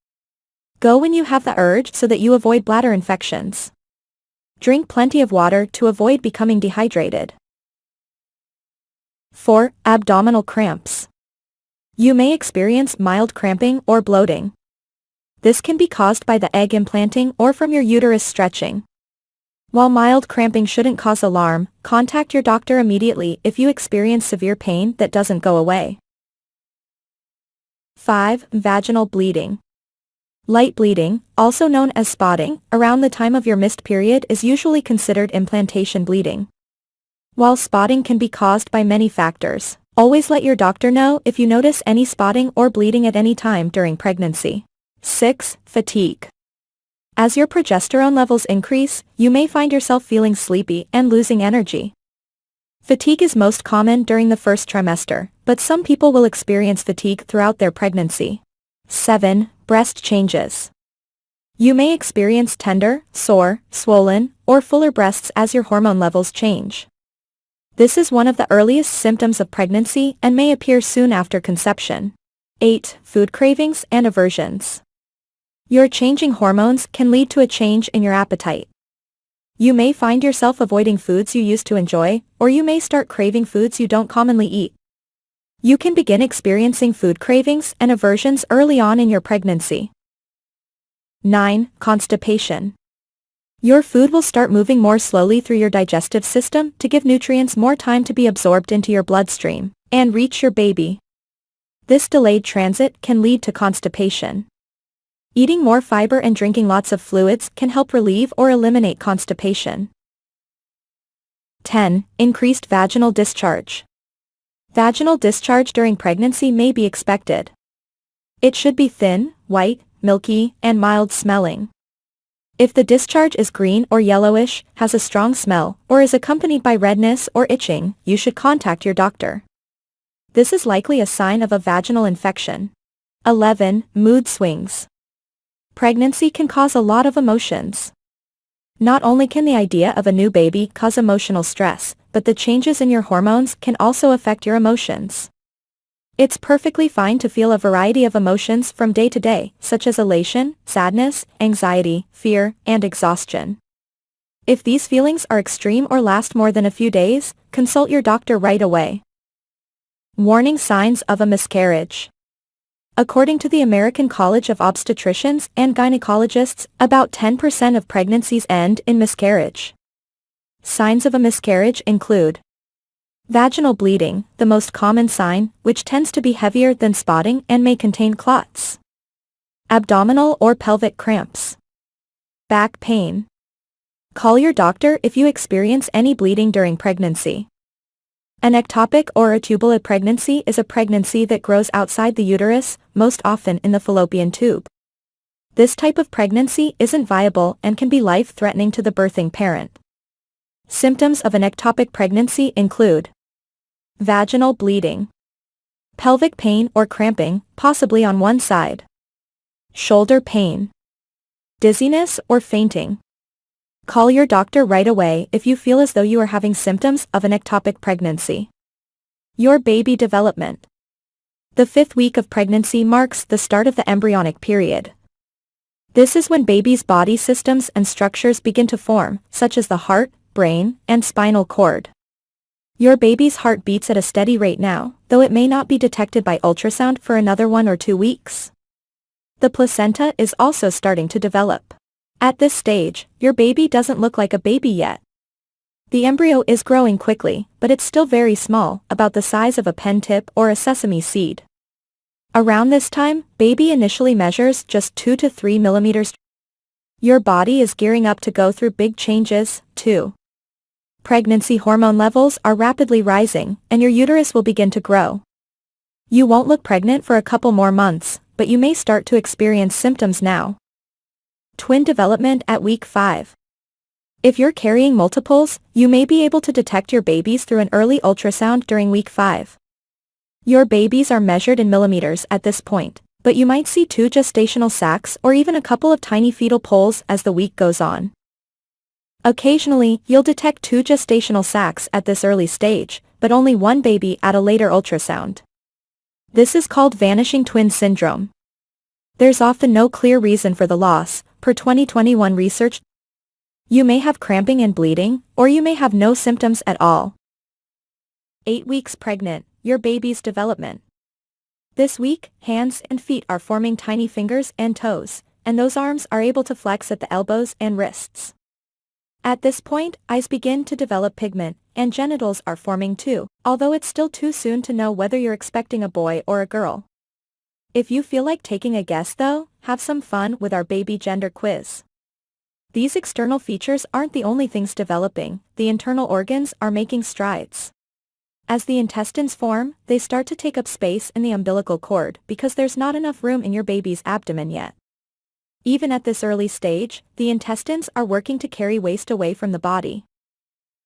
Go when you have the urge so that you avoid bladder infections. Drink plenty of water to avoid becoming dehydrated. 4. Abdominal cramps. You may experience mild cramping or bloating. This can be caused by the egg implanting or from your uterus stretching. While mild cramping shouldn't cause alarm, contact your doctor immediately if you experience severe pain that doesn't go away. 5. Vaginal bleeding. Light bleeding, also known as spotting, around the time of your missed period is usually considered implantation bleeding. While spotting can be caused by many factors, always let your doctor know if you notice any spotting or bleeding at any time during pregnancy. 6. Fatigue. As your progesterone levels increase, you may find yourself feeling sleepy and losing energy. Fatigue is most common during the first trimester, but some people will experience fatigue throughout their pregnancy. 7. Breast changes. You may experience tender, sore, swollen, or fuller breasts as your hormone levels change. This is one of the earliest symptoms of pregnancy and may appear soon after conception. 8. Food cravings and aversions. Your changing hormones can lead to a change in your appetite. You may find yourself avoiding foods you used to enjoy, or you may start craving foods you don't commonly eat. You can begin experiencing food cravings and aversions early on in your pregnancy. 9. Constipation. Your food will start moving more slowly through your digestive system to give nutrients more time to be absorbed into your bloodstream and reach your baby. This delayed transit can lead to constipation. Eating more fiber and drinking lots of fluids can help relieve or eliminate constipation. 10. Increased vaginal discharge. Vaginal discharge during pregnancy may be expected. It should be thin, white, milky, and mild smelling. If the discharge is green or yellowish, has a strong smell, or is accompanied by redness or itching, you should contact your doctor. This is likely a sign of a vaginal infection. 11. Mood swings. Pregnancy can cause a lot of emotions. Not only can the idea of a new baby cause emotional stress, but the changes in your hormones can also affect your emotions. It's perfectly fine to feel a variety of emotions from day to day, such as elation, sadness, anxiety, fear, and exhaustion. If these feelings are extreme or last more than a few days, consult your doctor right away. Warning signs of a miscarriage. According to the American College of Obstetricians and Gynecologists, about 10% of pregnancies end in miscarriage. Signs of a miscarriage include vaginal bleeding, the most common sign, which tends to be heavier than spotting and may contain clots. Abdominal or pelvic cramps. Back pain. Call your doctor if you experience any bleeding during pregnancy. An ectopic or a tubulate pregnancy is a pregnancy that grows outside the uterus, most often in the fallopian tube. This type of pregnancy isn't viable and can be life-threatening to the birthing parent. Symptoms of an ectopic pregnancy include vaginal bleeding, pelvic pain or cramping, possibly on one side, shoulder pain, dizziness or fainting. Call your doctor right away if you feel as though you are having symptoms of an ectopic pregnancy. Your baby development. The 5th week of pregnancy marks the start of the embryonic period. This is when baby's body systems and structures begin to form, such as the heart, brain, and spinal cord. Your baby's heart beats at a steady rate now, though it may not be detected by ultrasound for another 1 or 2 weeks. The placenta is also starting to develop. At this stage, your baby doesn't look like a baby yet. The embryo is growing quickly, but it's still very small, about the size of a pen tip or a sesame seed. Around this time, baby initially measures just 2 to 3 millimeters. Your body is gearing up to go through big changes, too. Pregnancy hormone levels are rapidly rising, and your uterus will begin to grow. You won't look pregnant for a couple more months, but you may start to experience symptoms now. Twin development at week 5. If you're carrying multiples, you may be able to detect your babies through an early ultrasound during week 5. Your babies are measured in millimeters at this point, but you might see 2 gestational sacs or even a couple of tiny fetal poles as the week goes on. Occasionally, you'll detect 2 gestational sacs at this early stage, but only 1 baby at a later ultrasound. This is called vanishing twin syndrome. There's often no clear reason for the loss, per 2021 research. You may have cramping and bleeding, or you may have no symptoms at all. 8 weeks pregnant, your baby's development. This week, hands and feet are forming tiny fingers and toes, and those arms are able to flex at the elbows and wrists. At this point, eyes begin to develop pigment, and genitals are forming too, although it's still too soon to know whether you're expecting a boy or a girl. If you feel like taking a guess though, have some fun with our baby gender quiz. These external features aren't the only things developing, the internal organs are making strides. As the intestines form, they start to take up space in the umbilical cord because there's not enough room in your baby's abdomen yet. Even at this early stage, the intestines are working to carry waste away from the body.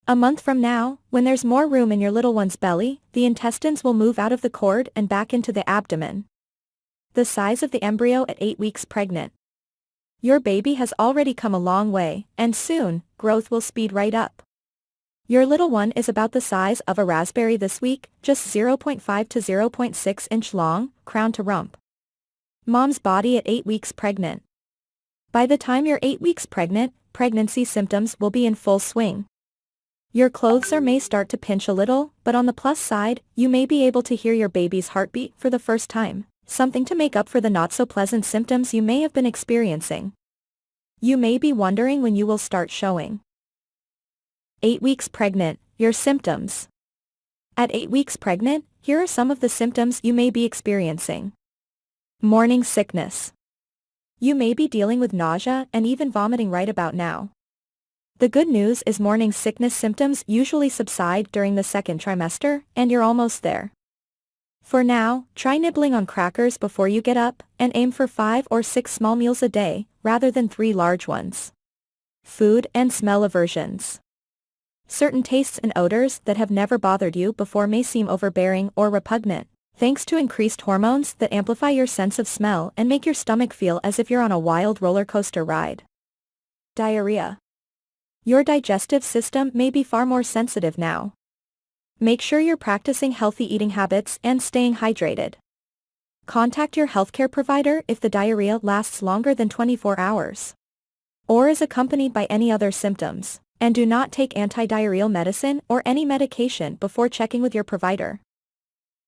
A month from now, when there's more room in your little one's belly, the intestines will move out of the cord and back into the abdomen. The size of the embryo at 8 weeks pregnant. Your baby has already come a long way, and soon, growth will speed right up. Your little one is about the size of a raspberry this week, just 0.5 to 0.6 inch long, crown to rump. Mom's body at 8 weeks pregnant. By the time you're 8 weeks pregnant, pregnancy symptoms will be in full swing. Your clothes may start to pinch a little, but on the plus side, you may be able to hear your baby's heartbeat for the first time, something to make up for the not-so-pleasant symptoms you may have been experiencing. You may be wondering when you will start showing. 8 weeks pregnant, your symptoms. At 8 weeks pregnant, here are some of the symptoms you may be experiencing. Morning sickness. You may be dealing with nausea and even vomiting right about now. The good news is morning sickness symptoms usually subside during the second trimester, and you're almost there. For now, try nibbling on crackers before you get up, and aim for 5 or 6 small meals a day, rather than 3 large ones. Food and smell aversions. Certain tastes and odors that have never bothered you before may seem overbearing or repugnant, thanks to increased hormones that amplify your sense of smell and make your stomach feel as if you're on a wild roller coaster ride. Diarrhea. Your digestive system may be far more sensitive now. Make sure you're practicing healthy eating habits and staying hydrated. Contact your healthcare provider if the diarrhea lasts longer than 24 hours. Or is accompanied by any other symptoms, and do not take anti-diarrheal medicine or any medication before checking with your provider.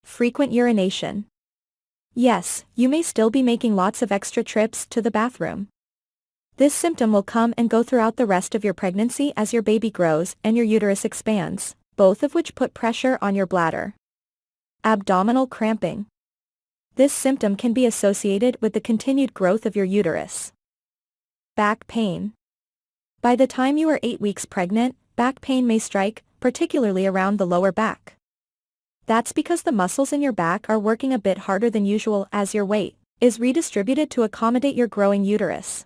Frequent urination. Yes, you may still be making lots of extra trips to the bathroom. This symptom will come and go throughout the rest of your pregnancy as your baby grows and your uterus expands, both of which put pressure on your bladder. Abdominal cramping. This symptom can be associated with the continued growth of your uterus. Back pain. By the time you are 8 weeks pregnant, back pain may strike, particularly around the lower back. That's because the muscles in your back are working a bit harder than usual as your weight is redistributed to accommodate your growing uterus.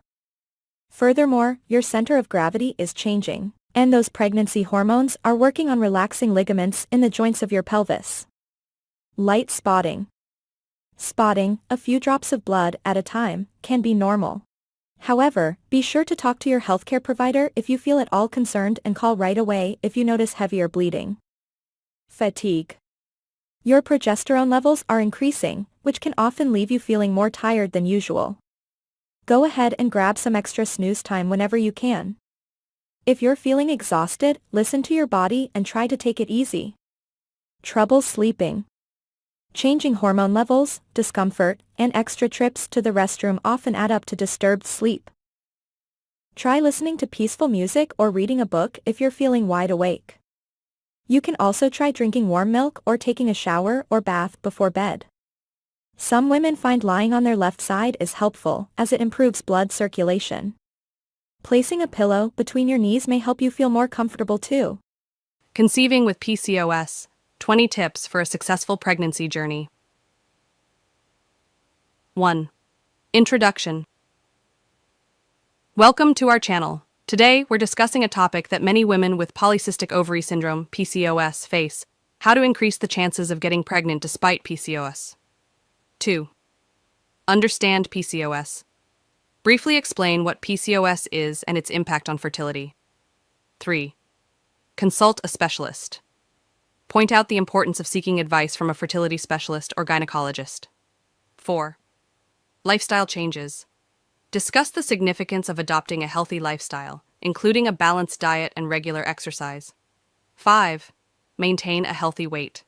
Furthermore, your center of gravity is changing, and those pregnancy hormones are working on relaxing ligaments in the joints of your pelvis. Light spotting. Spotting, a few drops of blood at a time, can be normal. However, be sure to talk to your healthcare provider if you feel at all concerned and call right away if you notice heavier bleeding. Fatigue. Your progesterone levels are increasing, which can often leave you feeling more tired than usual. Go ahead and grab some extra snooze time whenever you can. If you're feeling exhausted, listen to your body and try to take it easy. Trouble sleeping. Changing hormone levels, discomfort, and extra trips to the restroom often add up to disturbed sleep. Try listening to peaceful music or reading a book if you're feeling wide awake. You can also try drinking warm milk or taking a shower or bath before bed. Some women find lying on their left side is helpful as it improves blood circulation. Placing a pillow between your knees may help you feel more comfortable too. Conceiving with PCOS, 20 tips for a successful pregnancy journey. 1. Introduction. Welcome to our channel. Today, we're discussing a topic that many women with polycystic ovary syndrome, PCOS, face: how to increase the chances of getting pregnant despite PCOS. 2. Understand PCOS. Briefly explain what PCOS is and its impact on fertility. 3. Consult a specialist. Point out the importance of seeking advice from a fertility specialist or gynecologist. 4. Lifestyle changes. Discuss the significance of adopting a healthy lifestyle, including a balanced diet and regular exercise. 5. Maintain a healthy weight.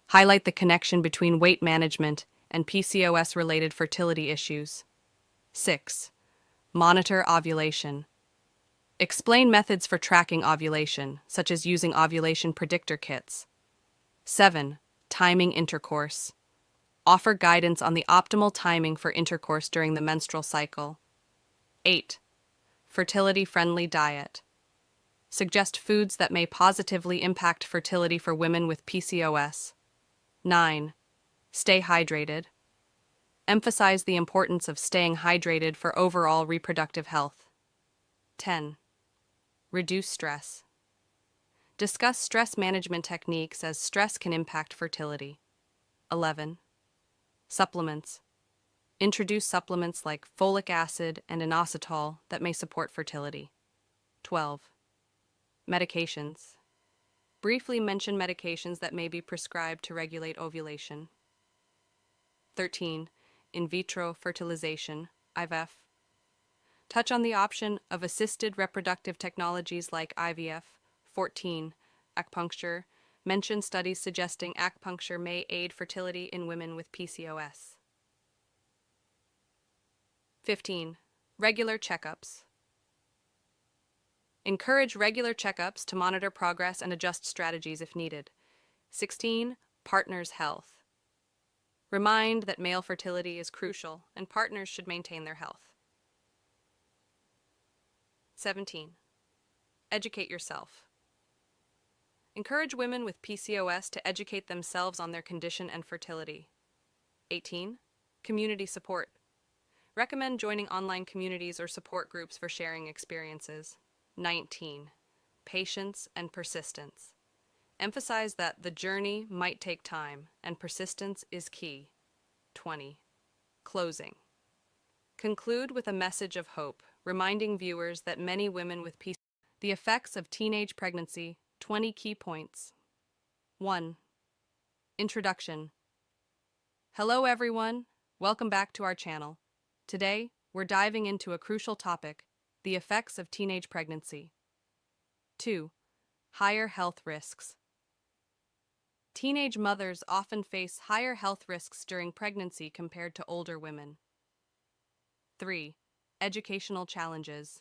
Highlight the connection between weight management and PCOS-related fertility issues. 6. Monitor ovulation. Explain methods for tracking ovulation, such as using ovulation predictor kits. 7. Timing intercourse. Offer guidance on the optimal timing for intercourse during the menstrual cycle. 8. Fertility-friendly diet. Suggest foods that may positively impact fertility for women with PCOS. 9. Stay hydrated. Emphasize the importance of staying hydrated for overall reproductive health. 10. Reduce stress. Discuss stress management techniques as stress can impact fertility. 11. Supplements. Introduce supplements like folic acid and inositol that may support fertility. 12. Medications. Briefly mention medications that may be prescribed to regulate ovulation. 13. In vitro fertilization, IVF. Touch on the option of assisted reproductive technologies like IVF. 14. Acupuncture. Mention studies suggesting acupuncture may aid fertility in women with PCOS. 15. Regular checkups. Encourage regular checkups to monitor progress and adjust strategies if needed. 16. Partners' health. Remind that male fertility is crucial and partners should maintain their health. 17. Educate yourself. Encourage women with PCOS to educate themselves on their condition and fertility. 18. Community support. Recommend joining online communities or support groups for sharing experiences. 19. Patience and persistence. Emphasize that the journey might take time and persistence is key. 20. Closing. Conclude with a message of hope, reminding viewers that many women with PCOS. The effects of teenage pregnancy, 20 key points. 1. Introduction. Hello everyone, welcome back to our channel. Today, we're diving into a crucial topic, the effects of teenage pregnancy. 2. Higher health risks. Teenage mothers often face higher health risks during pregnancy compared to older women. 3. Educational challenges.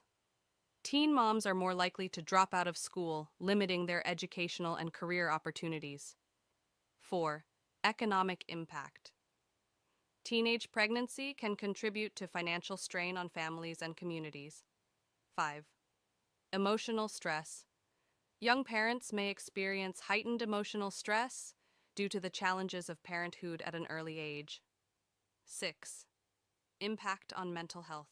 Teen moms are more likely to drop out of school, limiting their educational and career opportunities. 4. Economic impact. Teenage pregnancy can contribute to financial strain on families and communities. 5. Emotional stress. Young parents may experience heightened emotional stress due to the challenges of parenthood at an early age. 6. Impact on mental health.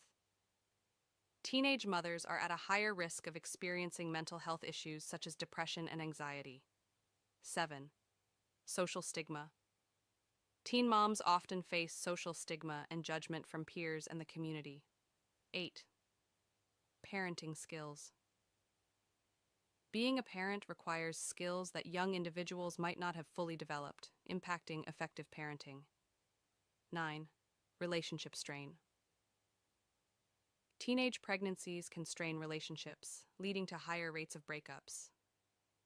Teenage mothers are at a higher risk of experiencing mental health issues such as depression and anxiety. 7. Social stigma. Teen moms often face social stigma and judgment from peers and the community. 8. Parenting skills. Being a parent requires skills that young individuals might not have fully developed, impacting effective parenting. 9. Relationship strain. Teenage pregnancies can strain relationships, leading to higher rates of breakups.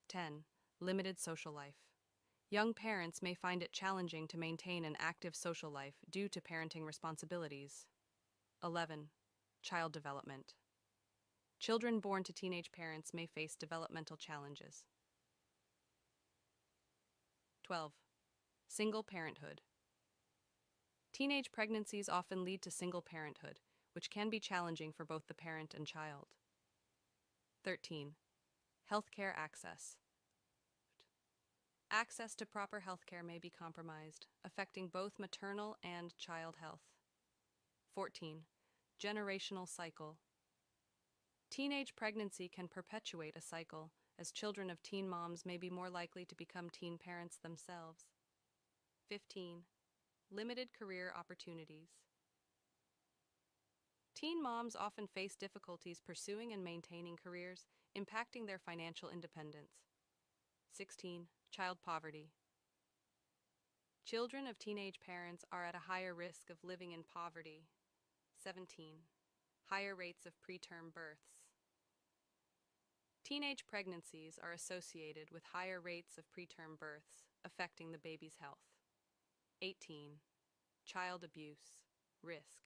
10. Limited social life. Young parents may find it challenging to maintain an active social life due to parenting responsibilities. 11. Child development. Children born to teenage parents may face developmental challenges. 12. Single parenthood. Teenage pregnancies often lead to single parenthood, which can be challenging for both the parent and child. 13. Healthcare access. Access to proper healthcare may be compromised, affecting both maternal and child health. 14. Generational cycle. Teenage pregnancy can perpetuate a cycle, as children of teen moms may be more likely to become teen parents themselves. 15. Limited career opportunities. Teen moms often face difficulties pursuing and maintaining careers, impacting their financial independence. 16. Child poverty. Children of teenage parents are at a higher risk of living in poverty. 17. Higher rates of preterm births. Teenage pregnancies are associated with higher rates of preterm births, affecting the baby's health. 18. Child abuse. Risk.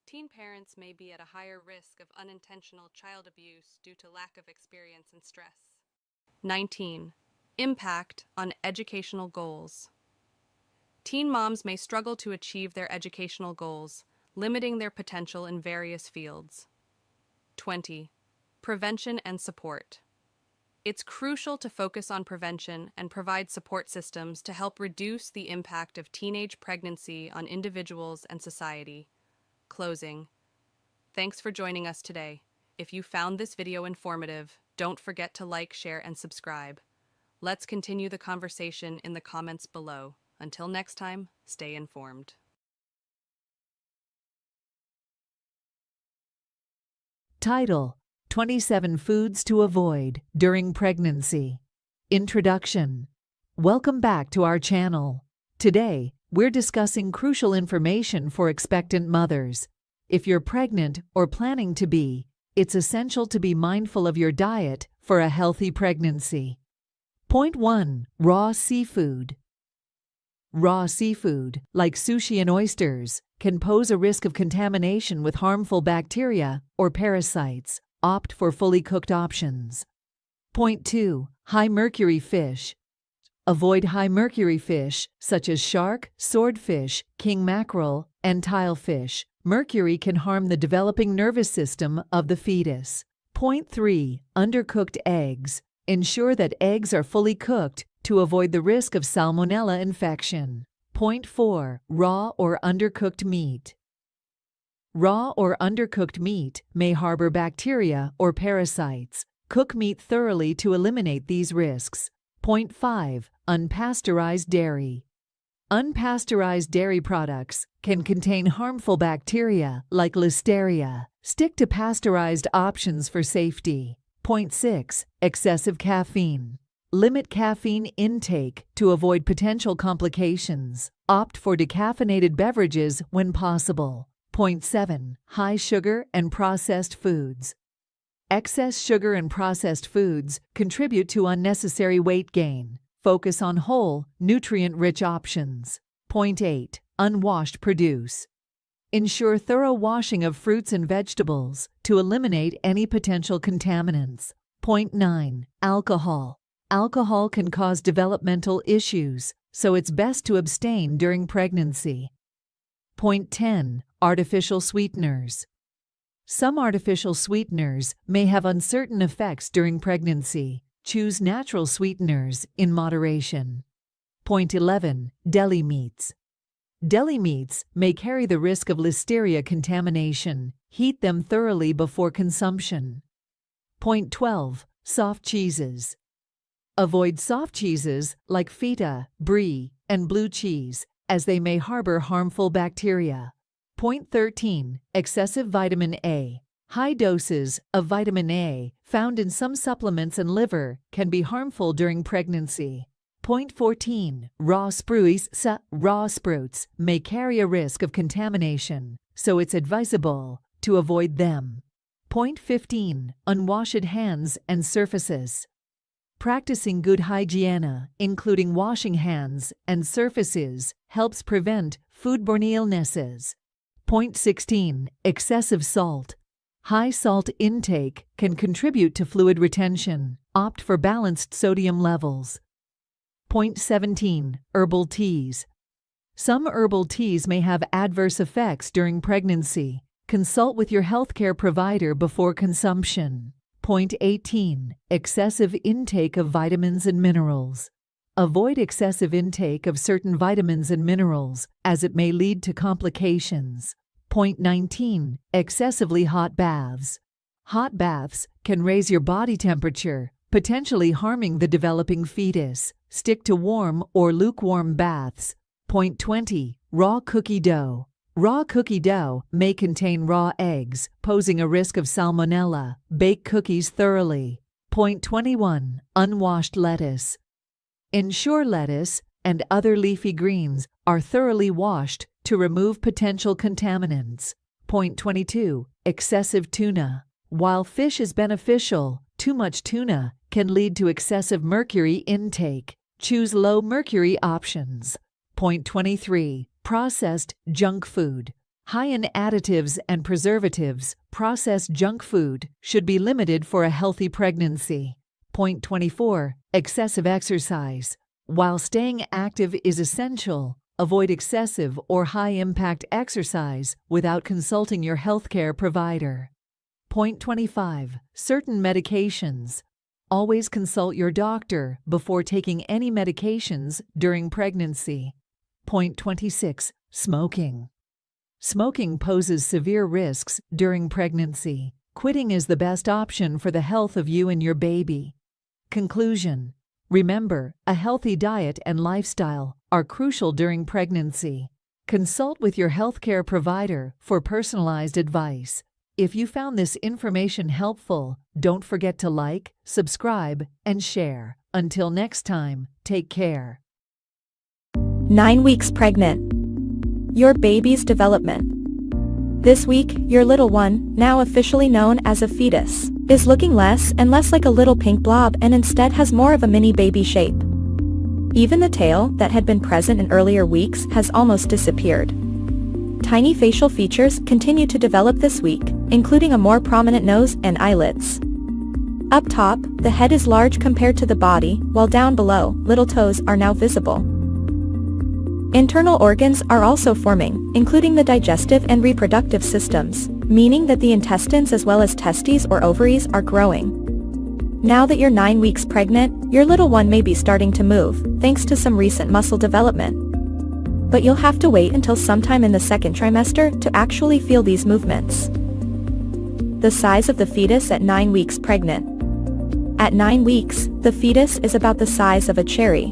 Teen parents may be at a higher risk of unintentional child abuse due to lack of experience and stress. 19. Impact on educational goals. Teen moms may struggle to achieve their educational goals, limiting their potential in various fields. 20. Prevention and support. It's crucial to focus on prevention and provide support systems to help reduce the impact of teenage pregnancy on individuals and society. Closing. Thanks for joining us today. If you found this video informative, don't forget to like, share, and subscribe. Let's continue the conversation in the comments below. Until next time, stay informed. Title: 27 Foods to Avoid During Pregnancy. Introduction. Welcome back to our channel. Today, we're discussing crucial information for expectant mothers. If you're pregnant or planning to be, it's essential to be mindful of your diet for a healthy pregnancy. Point 1. Raw seafood. Raw seafood, like sushi and oysters, can pose a risk of contamination with harmful bacteria or parasites. Opt for fully cooked options. Point 2. High mercury fish. Avoid high mercury fish, such as shark, swordfish, king mackerel, and tilefish. Mercury can harm the developing nervous system of the fetus. Point 3. Undercooked eggs. Ensure that eggs are fully cooked to avoid the risk of salmonella infection. Point 4. Raw or undercooked meat. Raw or undercooked meat may harbor bacteria or parasites. Cook meat thoroughly to eliminate these risks. Point 5. Unpasteurized dairy. Unpasteurized dairy products can contain harmful bacteria like Listeria. Stick to pasteurized options for safety. Point 6. Excessive caffeine. Limit caffeine intake to avoid potential complications. Opt for decaffeinated beverages when possible. Point 7. High sugar and processed foods. Excess sugar and processed foods contribute to unnecessary weight gain. Focus on whole, nutrient-rich options. Point 8. Unwashed produce. Ensure thorough washing of fruits and vegetables to eliminate any potential contaminants. Point 9. Alcohol. Alcohol can cause developmental issues, so it's best to abstain during pregnancy. Point 10. Artificial sweeteners. Some artificial sweeteners may have uncertain effects during pregnancy. Choose natural sweeteners in moderation. Point 11. Deli meats. Deli meats may carry the risk of Listeria contamination. Heat them thoroughly before consumption. Point 12. Soft cheeses. Avoid soft cheeses like feta, brie, and blue cheese, as they may harbor harmful bacteria. Point 13. Excessive vitamin A. High doses of vitamin A found in some supplements and liver can be harmful during pregnancy. Point 14. Raw sprouts. Raw sprouts may carry a risk of contamination, so it's advisable to avoid them. Point 15. Unwashed hands and surfaces. Practicing good hygiene, including washing hands and surfaces, helps prevent foodborne illnesses. Point 16. Excessive salt. High salt intake can contribute to fluid retention. Opt for balanced sodium levels. Point 17. Herbal teas. Some herbal teas may have adverse effects during pregnancy. Consult with your healthcare provider before consumption. Point 18. Excessive intake of vitamins and minerals. Avoid excessive intake of certain vitamins and minerals, as it may lead to complications. Point 19. Excessively hot baths. Hot baths can raise your body temperature, potentially harming the developing fetus. Stick to warm or lukewarm baths. Point 20. Raw cookie dough. Raw cookie dough may contain raw eggs, posing a risk of salmonella. Bake cookies thoroughly. Point 21. Unwashed lettuce. Ensure lettuce and other leafy greens are thoroughly washed to remove potential contaminants. Point 22. Excessive tuna. While fish is beneficial, too much tuna can lead to excessive mercury intake. Choose low mercury options. Point 23. Processed junk food. High in additives and preservatives, processed junk food should be limited for a healthy pregnancy. Point 24. Excessive exercise. While staying active is essential, avoid excessive or high-impact exercise without consulting your healthcare provider. Point 25. Certain medications. Always consult your doctor before taking any medications during pregnancy. Point 26. Smoking. Smoking poses severe risks during pregnancy. Quitting is the best option for the health of you and your baby. Conclusion. Remember, a healthy diet and lifestyle are crucial during pregnancy. Consult with your healthcare provider for personalized advice. If you found this information helpful, don't forget to like, subscribe, and share. Until next time, take care. 9 weeks pregnant. Your baby's development. This week, your little one, now officially known as a fetus, is looking less and less like a little pink blob and instead has more of a mini baby shape. Even the tail that had been present in earlier weeks has almost disappeared. Tiny facial features continue to develop this week, including a more prominent nose and eyelids. Up top, the head is large compared to the body, while down below, little toes are now visible. Internal organs are also forming, including the digestive and reproductive systems, meaning that the intestines as well as testes or ovaries are growing. Now that you're 9 weeks pregnant, your little one may be starting to move, thanks to some recent muscle development. But you'll have to wait until sometime in the second trimester to actually feel these movements. The size of the fetus at 9 weeks pregnant. At 9 weeks, the fetus is about the size of a cherry.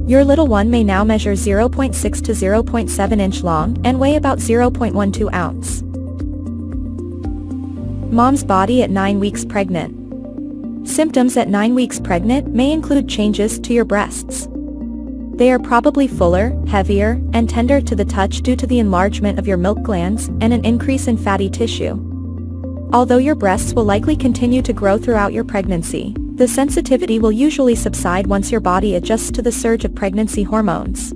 Your little one may now measure 0.6 to 0.7 inch long and weigh about 0.12 ounce. Mom's body at 9 weeks pregnant. Symptoms at 9 weeks pregnant may include changes to your breasts. They are probably fuller, heavier, and tender to the touch due to the enlargement of your milk glands and an increase in fatty tissue. Although your breasts will likely continue to grow throughout your pregnancy, the sensitivity will usually subside once your body adjusts to the surge of pregnancy hormones.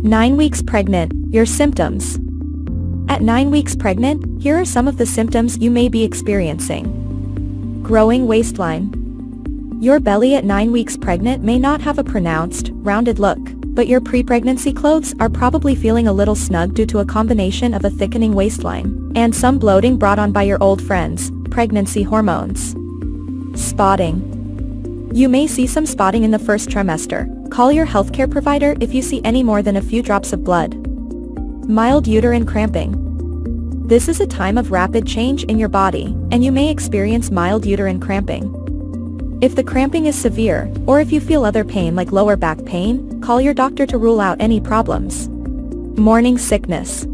9 weeks pregnant, your symptoms. At 9 weeks pregnant, here are some of the symptoms you may be experiencing. Growing waistline. Your belly at 9 weeks pregnant may not have a pronounced, rounded look, but your pre-pregnancy clothes are probably feeling a little snug due to a combination of a thickening waistline and some bloating brought on by your old friends, pregnancy hormones. Spotting. You may see some spotting in the first trimester. Call your healthcare provider if you see any more than a few drops of blood. Mild uterine cramping. This is a time of rapid change in your body, and you may experience mild uterine cramping. If the cramping is severe, or if you feel other pain like lower back pain, call your doctor to rule out any problems. Morning sickness.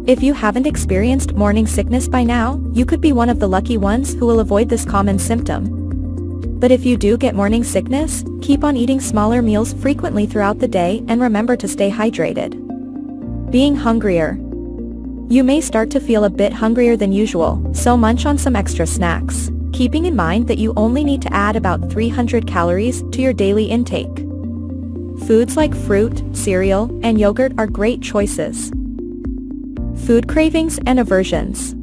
If you haven't experienced morning sickness by now, you could be one of the lucky ones who will avoid this common symptom. But if you do get morning sickness, keep on eating smaller meals frequently throughout the day and remember to stay hydrated. Being hungrier. You may start to feel a bit hungrier than usual, so munch on some extra snacks, keeping in mind that you only need to add about 300 calories to your daily intake. Foods like fruit, cereal, and yogurt are great choices. Food cravings and aversions.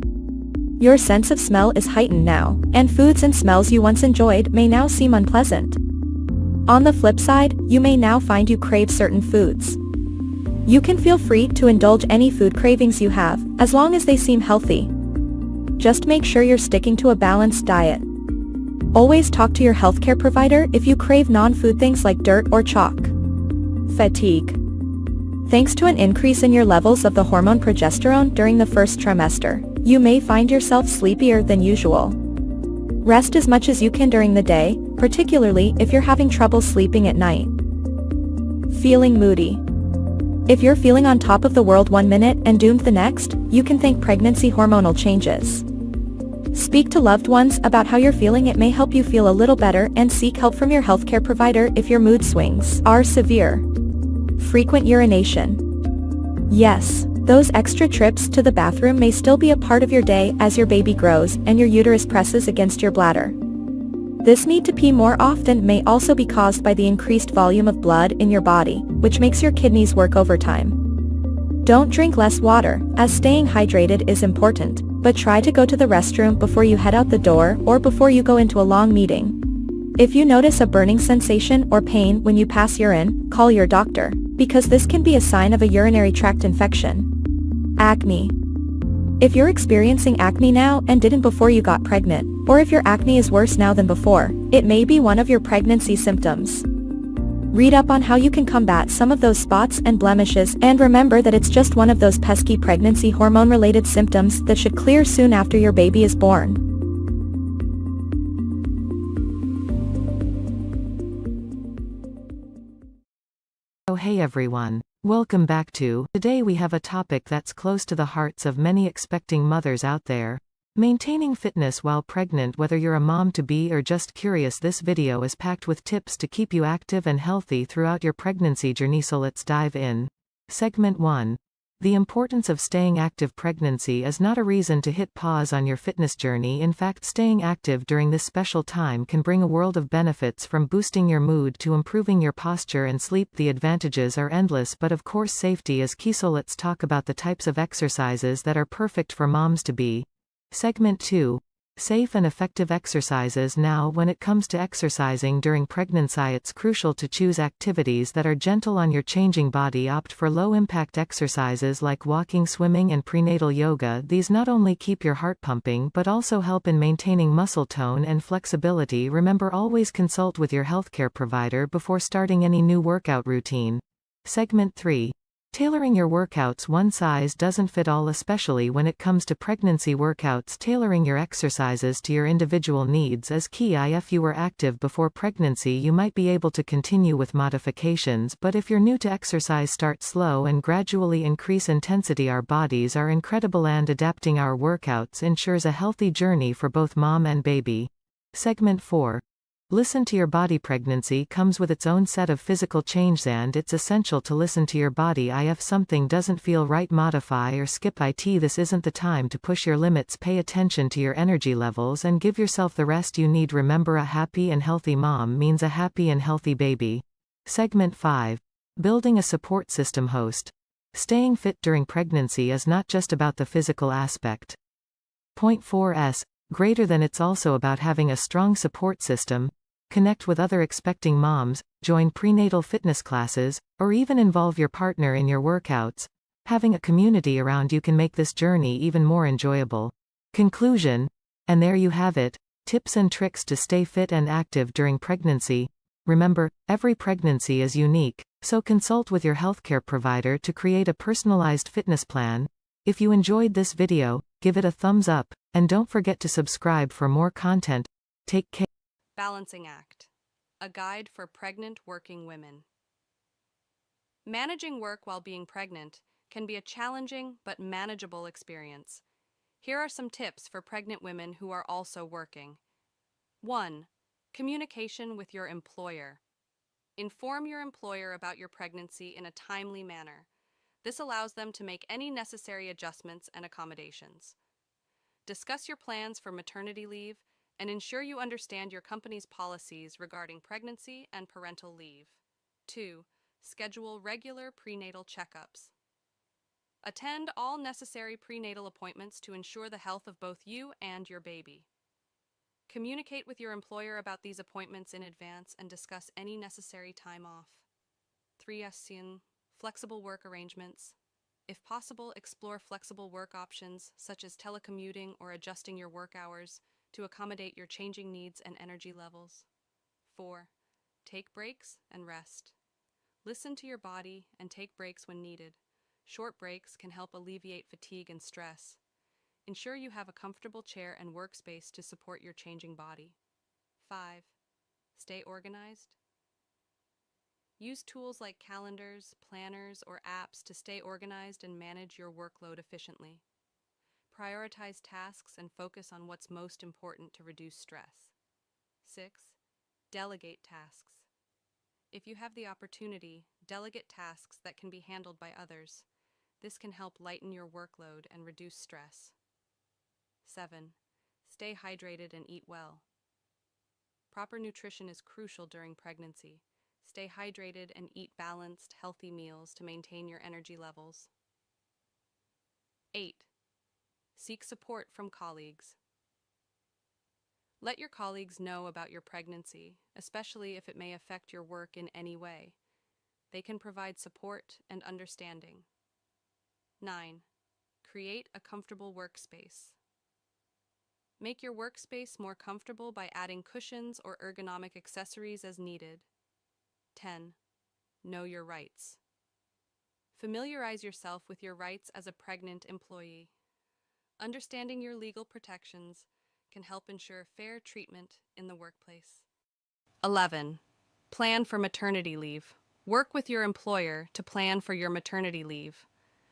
Your sense of smell is heightened now, and foods and smells you once enjoyed may now seem unpleasant. On the flip side, you may now find you crave certain foods. You can feel free to indulge any food cravings you have, as long as they seem healthy. Just make sure you're sticking to a balanced diet. Always talk to your healthcare provider if you crave non-food things like dirt or chalk. Fatigue. Thanks to an increase in your levels of the hormone progesterone during the first trimester, you may find yourself sleepier than usual. Rest as much as you can during the day, particularly if you're having trouble sleeping at night. Feeling moody. If you're feeling on top of the world one minute and doomed the next, you can thank pregnancy hormonal changes. Speak to loved ones about how you're feeling. It may help you feel a little better, and seek help from your healthcare provider if your mood swings are severe. Frequent urination. Yes, those extra trips to the bathroom may still be a part of your day as your baby grows and your uterus presses against your bladder. This need to pee more often may also be caused by the increased volume of blood in your body, which makes your kidneys work overtime. Don't drink less water, as staying hydrated is important, but try to go to the restroom before you head out the door or before you go into a long meeting. If you notice a burning sensation or pain when you pass urine, call your doctor, because this can be a sign of a urinary tract infection. Acne. If you're experiencing acne now and didn't before you got pregnant, or if your acne is worse now than before, it may be one of your pregnancy symptoms. Read up on how you can combat some of those spots and blemishes, and remember that it's just one of those pesky pregnancy hormone-related symptoms that should clear soon after your baby is born. Oh hey everyone, welcome back to. Today we have a topic that's close to the hearts of many expecting mothers out there. Maintaining fitness while pregnant. Whether you're a mom-to-be or just curious, this video is packed with tips to keep you active and healthy throughout your pregnancy journey, so let's dive in. Segment 1. The importance of staying active. Pregnancy is not a reason to hit pause on your fitness journey. In fact, staying active during this special time can bring a world of benefits, from boosting your mood to improving your posture and sleep. The advantages are endless, but of course safety is key, so let's talk about the types of exercises that are perfect for moms-to-be. Segment 2. Safe and effective exercises. Now, when it comes to exercising during pregnancy, it's crucial to choose activities that are gentle on your changing body. Opt for low-impact exercises like walking, swimming, and prenatal yoga. These not only keep your heart pumping but also help in maintaining muscle tone and flexibility. Remember, always consult with your healthcare provider before starting any new workout routine. Segment 3. Tailoring your workouts. One size doesn't fit all, especially when it comes to pregnancy workouts. Tailoring your exercises to your individual needs is key. If you were active before pregnancy, you might be able to continue with modifications, but if you're new to exercise, start slow and gradually increase intensity. Our bodies are incredible, and adapting our workouts ensures a healthy journey for both mom and baby. Segment 4. Listen to your body. Pregnancy comes with its own set of physical changes, and it's essential to listen to your body. If something doesn't feel right, modify or skip it. This isn't the time to push your limits. Pay attention to your energy levels and give yourself the rest you need. Remember, a happy and healthy mom means a happy and healthy baby. Segment 5. Building a support system. Host. Staying fit during pregnancy is not just about the physical aspect. Point 4s. Greater than. It's also about having a strong support system. Connect with other expecting moms, join prenatal fitness classes, or even involve your partner in your workouts. Having a community around you can make this journey even more enjoyable. Conclusion. And there you have it. Tips and tricks to stay fit and active during pregnancy. Remember, every pregnancy is unique, so consult with your healthcare provider to create a personalized fitness plan. If you enjoyed this video, give it a thumbs up, and don't forget to subscribe for more content. Take care. Balancing act. A guide for pregnant working women. Managing work while being pregnant can be a challenging but manageable experience. Here are some tips for pregnant women who are also working. 1. Communication with your employer. Inform your employer about your pregnancy in a timely manner. This allows them to make any necessary adjustments and accommodations. Discuss your plans for maternity leave and ensure you understand your company's policies regarding pregnancy and parental leave. 2. Schedule regular prenatal checkups. Attend all necessary prenatal appointments to ensure the health of both you and your baby. Communicate with your employer about these appointments in advance and discuss any necessary time off. 3. Flexible work arrangements. If possible, explore flexible work options such as telecommuting or adjusting your work hours to accommodate your changing needs and energy levels. 4. Take breaks and rest. Listen to your body and take breaks when needed. Short breaks can help alleviate fatigue and stress. Ensure you have a comfortable chair and workspace to support your changing body. 5. Stay organized. Use tools like calendars, planners, or apps to stay organized and manage your workload efficiently. Prioritize tasks and focus on what's most important to reduce stress. 6. Delegate tasks. If you have the opportunity, delegate tasks that can be handled by others. This can help lighten your workload and reduce stress. 7. Stay hydrated and eat well. Proper nutrition is crucial during pregnancy. Stay hydrated and eat balanced, healthy meals to maintain your energy levels. 8. Seek support from colleagues. Let your colleagues know about your pregnancy, especially if it may affect your work in any way. They can provide support and understanding. 9. Create a comfortable workspace. Make your workspace more comfortable by adding cushions or ergonomic accessories as needed. 10. Know your rights. Familiarize yourself with your rights as a pregnant employee. Understanding your legal protections can help ensure fair treatment in the workplace. 11. Plan for maternity leave. Work with your employer to plan for your maternity leave.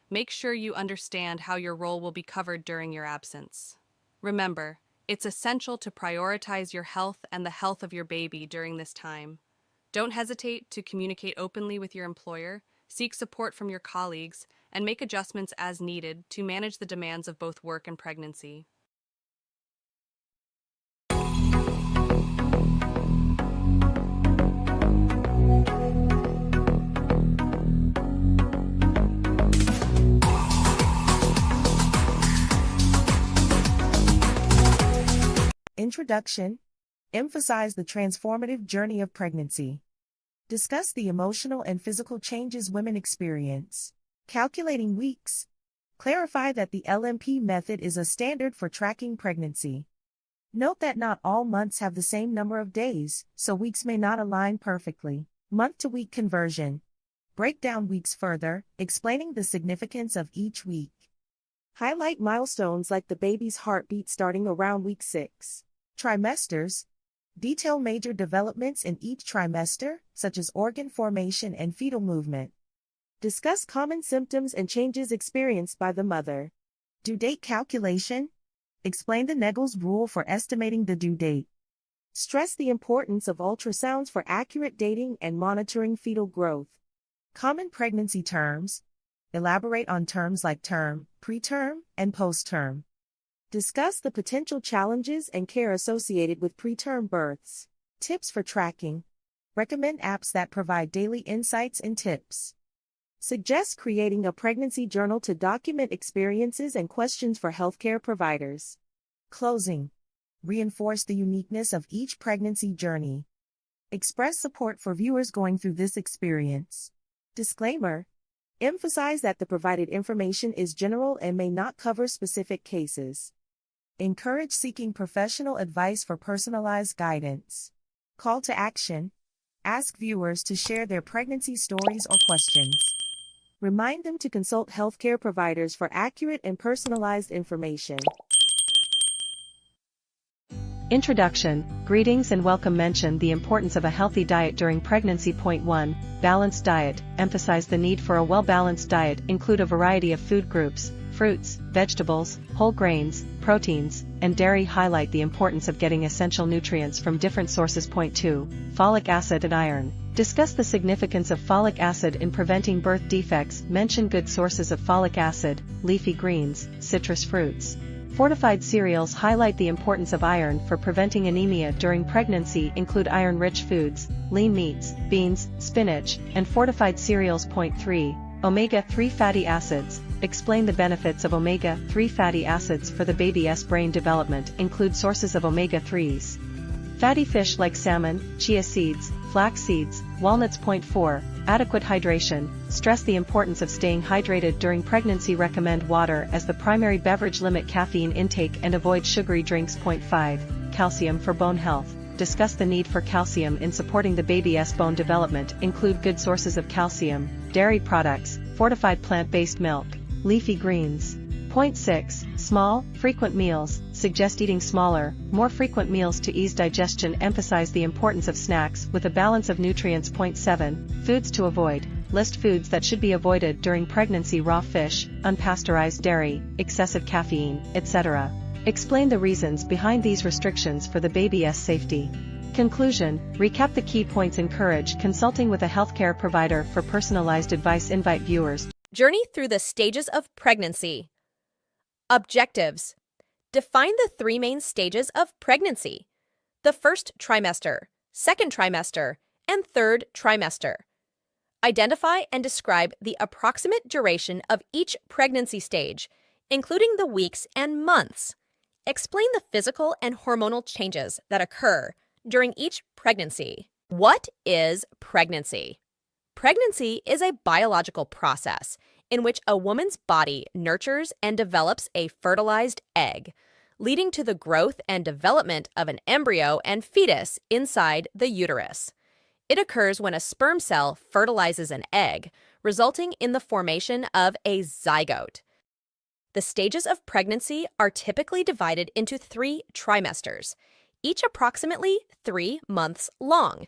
Make sure you understand how your role will be covered during your absence. Remember, it's essential to prioritize your health and the health of your baby during this time. Don't hesitate to communicate openly with your employer, seek support from your colleagues, and make adjustments as needed to manage the demands of both work and pregnancy. Introduction. Emphasize the transformative journey of pregnancy. Discuss the emotional and physical changes women experience. Calculating weeks. Clarify that the LMP method is a standard for tracking pregnancy. Note that not all months have the same number of days, so weeks may not align perfectly. Month-to-week conversion. Break down weeks further, explaining the significance of each week. Highlight milestones like the baby's heartbeat starting around week 6. Trimesters. Detail major developments in each trimester, such as organ formation and fetal movement. Discuss common symptoms and changes experienced by the mother. Due date calculation. Explain the Naegele's rule for estimating the due date. Stress the importance of ultrasounds for accurate dating and monitoring fetal growth. Common pregnancy terms. Elaborate on terms like term, preterm, and postterm. Discuss the potential challenges and care associated with preterm births. Tips for tracking. Recommend apps that provide daily insights and tips. Suggest creating a pregnancy journal to document experiences and questions for healthcare providers. Closing. Reinforce the uniqueness of each pregnancy journey. Express support for viewers going through this experience. Disclaimer. Emphasize that the provided information is general and may not cover specific cases. Encourage seeking professional advice for personalized guidance. Call to action. Ask viewers to share their pregnancy stories or questions. Remind them to consult healthcare providers for accurate and personalized information. Introduction. Greetings and welcome. Mention the importance of a healthy diet during pregnancy. Point 1. Balanced diet. Emphasize the need for a well-balanced diet. Include a variety of food groups, fruits, vegetables, whole grains, proteins, and dairy. Highlight the importance of getting essential nutrients from different sources. Point 2. Folic acid and iron. Discuss the significance of folic acid in preventing birth defects. Mention good sources of folic acid, leafy greens, citrus fruits. Fortified cereals. Highlight the importance of iron for preventing anemia during pregnancy. Include iron-rich foods, lean meats, beans, spinach, and fortified cereals. Point 3. Omega-3 fatty acids. Explain the benefits of omega-3 fatty acids for the baby's brain development. Include sources of omega-3s. Fatty fish like salmon, chia seeds, flax seeds, walnuts. Point 4. Adequate hydration. Stress the importance of staying hydrated during pregnancy. Recommend water as the primary beverage. Limit caffeine intake and avoid sugary drinks. Point 5. Calcium for bone health. Discuss the need for calcium in supporting the baby's bone development. Include good sources of calcium, dairy products, fortified plant-based milk, leafy greens. Point 6. Small, frequent meals. Suggest eating smaller, more frequent meals to ease digestion. Emphasize the importance of snacks with a balance of nutrients. Point 7. Foods to avoid. list foods that should be avoided during pregnancy: raw fish, unpasteurized dairy, excessive caffeine, etc. Explain the reasons behind these restrictions for the baby's safety. Conclusion: recap the key points. Encourage consulting with a healthcare provider for personalized advice. Invite viewers. Journey through the stages of pregnancy. Objectives. Define the 3 main stages of pregnancy: the first trimester, second trimester, and third trimester. Identify and describe the approximate duration of each pregnancy stage, including the weeks and months. Explain the physical and hormonal changes that occur during each pregnancy. What is pregnancy? Pregnancy is a biological process in which a woman's body nurtures and develops a fertilized egg, leading to the growth and development of an embryo and fetus inside the uterus. It occurs when a sperm cell fertilizes an egg, resulting in the formation of a zygote. The stages of pregnancy are typically divided into 3 trimesters, each approximately 3 months long.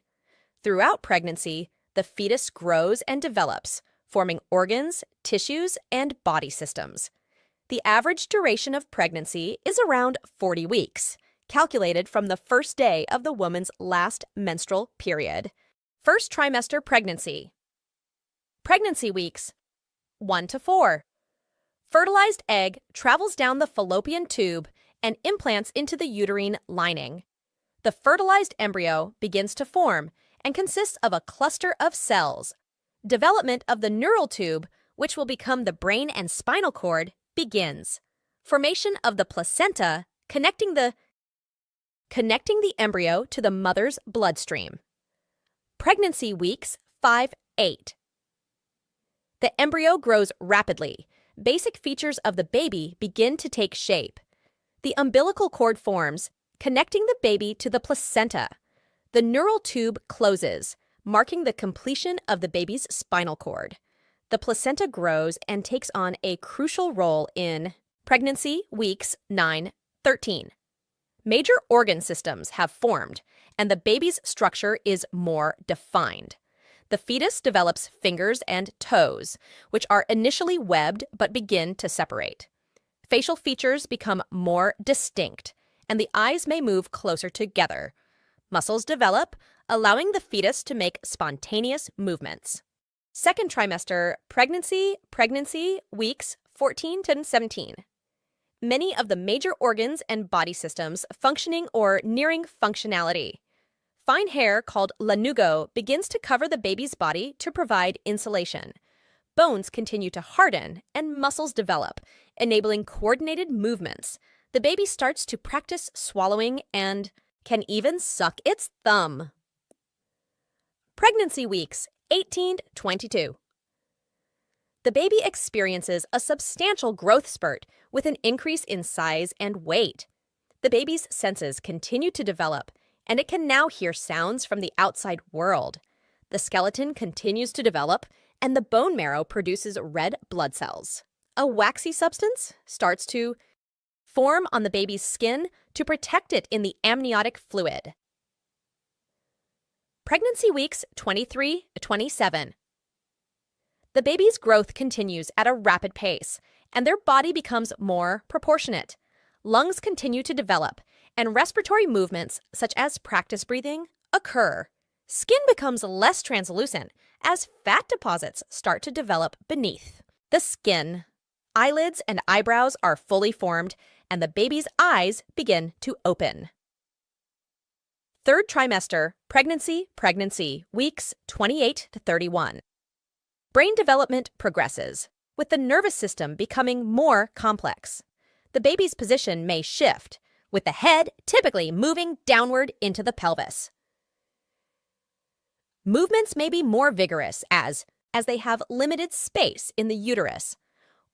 Throughout pregnancy, the fetus grows and develops, forming organs, tissues, and body systems. The average duration of pregnancy is around 40 weeks, calculated from the first day of the woman's last menstrual period. First trimester pregnancy. Pregnancy weeks 1 to 4. Fertilized egg travels down the fallopian tube and implants into the uterine lining. The fertilized embryo begins to form and consists of a cluster of cells. Development of the neural tube, which will become the brain and spinal cord, begins. Formation of the placenta, connecting the embryo to the mother's bloodstream. Pregnancy weeks 5-8. The embryo grows rapidly. Basic features of the baby begin to take shape. The umbilical cord forms, connecting the baby to the placenta. The neural tube closes, marking the completion of the baby's spinal cord. The placenta grows and takes on a crucial role in pregnancy weeks 9-13. Major organ systems have formed, and the baby's structure is more defined. The fetus develops fingers and toes, which are initially webbed but begin to separate. Facial features become more distinct, and the eyes may move closer together. Muscles develop, allowing the fetus to make spontaneous movements. Second trimester pregnancy weeks 14-17. Many of the major organs and body systems functioning or nearing functionality. Fine hair called lanugo begins to cover the baby's body to provide insulation. Bones continue to harden and muscles develop, enabling coordinated movements. The baby starts to practice swallowing and can even suck its thumb. Pregnancy weeks 18-22. The baby experiences a substantial growth spurt with an increase in size and weight. The baby's senses continue to develop, and it can now hear sounds from the outside world. The skeleton continues to develop, and the bone marrow produces red blood cells. A waxy substance starts to form on the baby's skin to protect it in the amniotic fluid. Pregnancy weeks 23-27. The baby's growth continues at a rapid pace, and their body becomes more proportionate. Lungs continue to develop, and respiratory movements, such as practice breathing, occur. Skin becomes less translucent as fat deposits start to develop beneath the skin. Eyelids and eyebrows are fully formed, and the baby's eyes begin to open. Third trimester pregnancy weeks 28-31. Brain development progresses, with the nervous system becoming more complex. The baby's position may shift, with the head typically moving downward into the pelvis. Movements may be more vigorous as they have limited space in the uterus.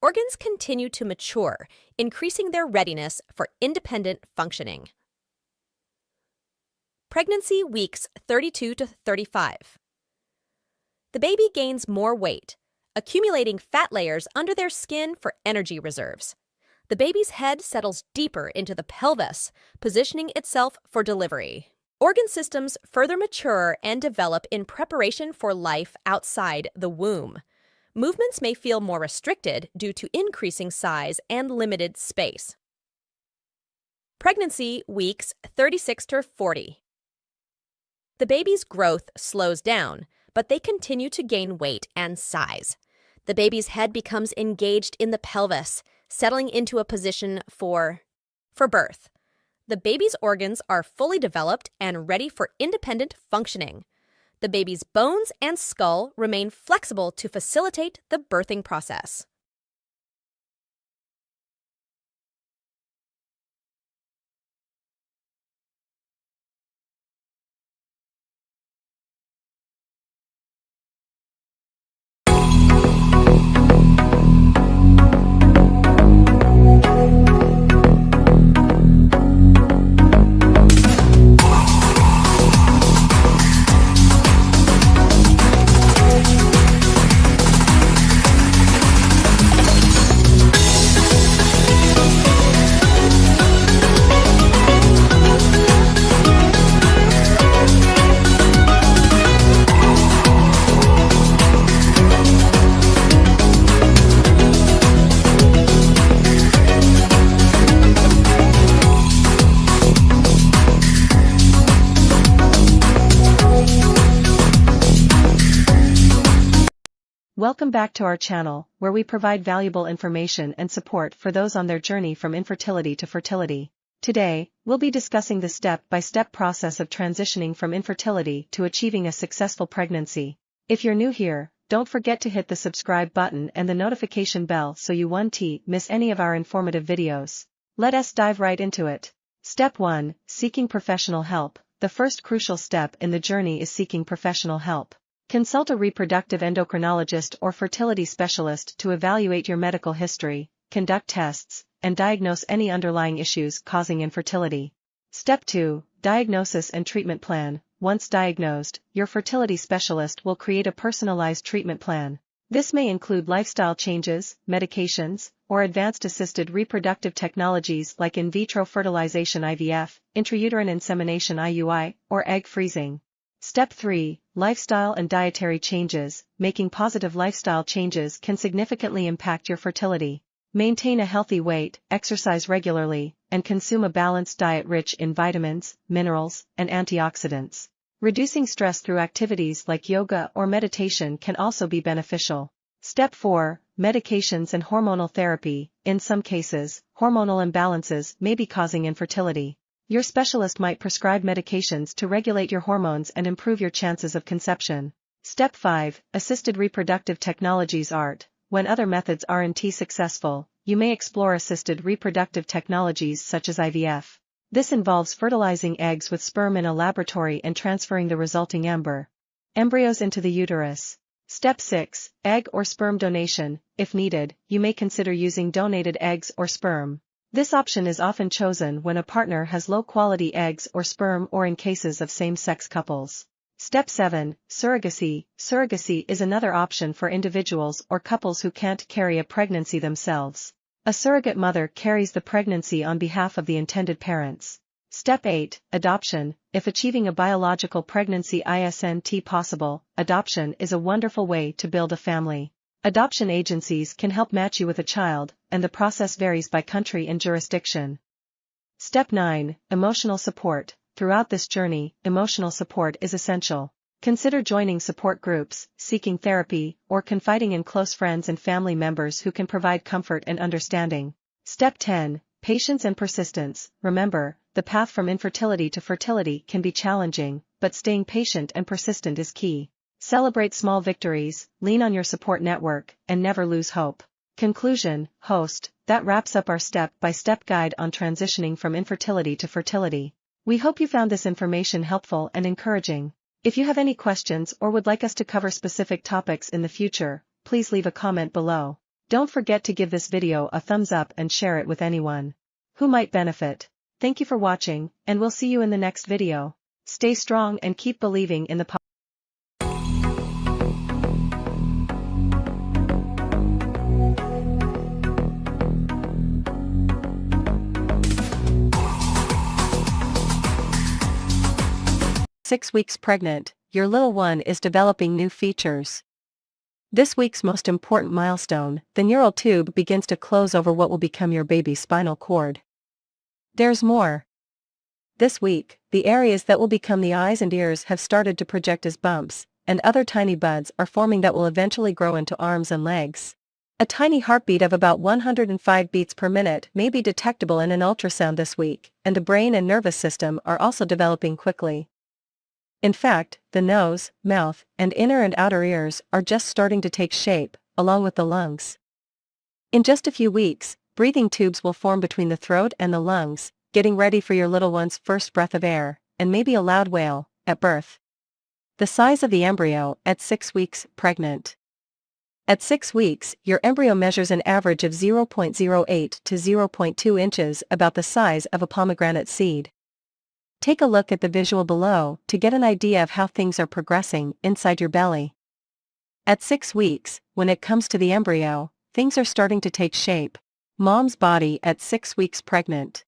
Organs continue to mature, increasing their readiness for independent functioning. Pregnancy weeks 32-35. The baby gains more weight, accumulating fat layers under their skin for energy reserves. The baby's head settles deeper into the pelvis, positioning itself for delivery. Organ systems further mature and develop in preparation for life outside the womb. Movements may feel more restricted due to increasing size and limited space. Pregnancy weeks 36 to 40. The baby's growth slows down, but they continue to gain weight and size. The baby's head becomes engaged in the pelvis, settling into a position for birth. The baby's organs are fully developed and ready for independent functioning. The baby's bones and skull remain flexible to facilitate the birthing process. Welcome back to our channel, where we provide valuable information and support for those on their journey from infertility to fertility. Today, we'll be discussing the step-by-step process of transitioning from infertility to achieving a successful pregnancy. If you're new here, don't forget to hit the subscribe button and the notification bell so you won't miss any of our informative videos. Let us dive right into it. Step 1. Seeking professional help. The first crucial step in the journey is seeking professional help. Consult a reproductive endocrinologist or fertility specialist to evaluate your medical history, conduct tests, and diagnose any underlying issues causing infertility. Step 2. Diagnosis and treatment plan. Once diagnosed, your fertility specialist will create a personalized treatment plan. This may include lifestyle changes, medications, or advanced assisted reproductive technologies like in vitro fertilization (IVF), intrauterine insemination (IUI), or egg freezing. Step 3. Lifestyle and dietary changes. Making positive lifestyle changes can significantly impact your fertility. Maintain a healthy weight, exercise regularly, and consume a balanced diet rich in vitamins, minerals, and antioxidants. Reducing stress through activities like yoga or meditation can also be beneficial. Step 4. Medications and hormonal therapy. In some cases, hormonal imbalances may be causing infertility. Your specialist might prescribe medications to regulate your hormones and improve your chances of conception. Step 5. Assisted reproductive technologies (ART). When other methods aren't successful, you may explore assisted reproductive technologies such as IVF. This involves fertilizing eggs with sperm in a laboratory and transferring the resulting embryos into the uterus. Step 6. Egg or sperm donation. If needed, you may consider using donated eggs or sperm. This option is often chosen when a partner has low-quality eggs or sperm or in cases of same-sex couples. Step 7. Surrogacy. Surrogacy is another option for individuals or couples who can't carry a pregnancy themselves. A surrogate mother carries the pregnancy on behalf of the intended parents. Step 8. Adoption. If achieving a biological pregnancy isn't possible, adoption is a wonderful way to build a family. Adoption agencies can help match you with a child, and the process varies by country and jurisdiction. Step 9. Emotional support. Throughout this journey, emotional support is essential. Consider joining support groups, seeking therapy, or confiding in close friends and family members who can provide comfort and understanding. Step 10. Patience and persistence. Remember, the path from infertility to fertility can be challenging, but staying patient and persistent is key. Celebrate small victories, lean on your support network, and never lose hope. Conclusion. Host. That wraps up our step-by-step guide on transitioning from infertility to fertility. We hope you found this information helpful and encouraging. If you have any questions or would like us to cover specific topics in the future, please leave a comment below. Don't forget to give this video a thumbs up and share it with anyone who might benefit. Thank you for watching, and we'll see you in the next video. Stay strong and keep believing in the 6 weeks pregnant, your little one is developing new features. This week's most important milestone, the neural tube begins to close over what will become your baby's spinal cord. There's more. This week, the areas that will become the eyes and ears have started to project as bumps, and other tiny buds are forming that will eventually grow into arms and legs. A tiny heartbeat of about 105 beats per minute may be detectable in an ultrasound this week, and the brain and nervous system are also developing quickly. In fact, the nose, mouth, and inner and outer ears are just starting to take shape, along with the lungs. In just a few weeks, breathing tubes will form between the throat and the lungs, getting ready for your little one's first breath of air, and maybe a loud wail, at birth. The size of the embryo at 6 weeks pregnant. At 6 weeks, your embryo measures an average of 0.08 to 0.2 inches, about the size of a pomegranate seed. Take a look at the visual below to get an idea of how things are progressing inside your belly. At 6 weeks, when it comes to the embryo, things are starting to take shape. Mom's body at 6 weeks pregnant.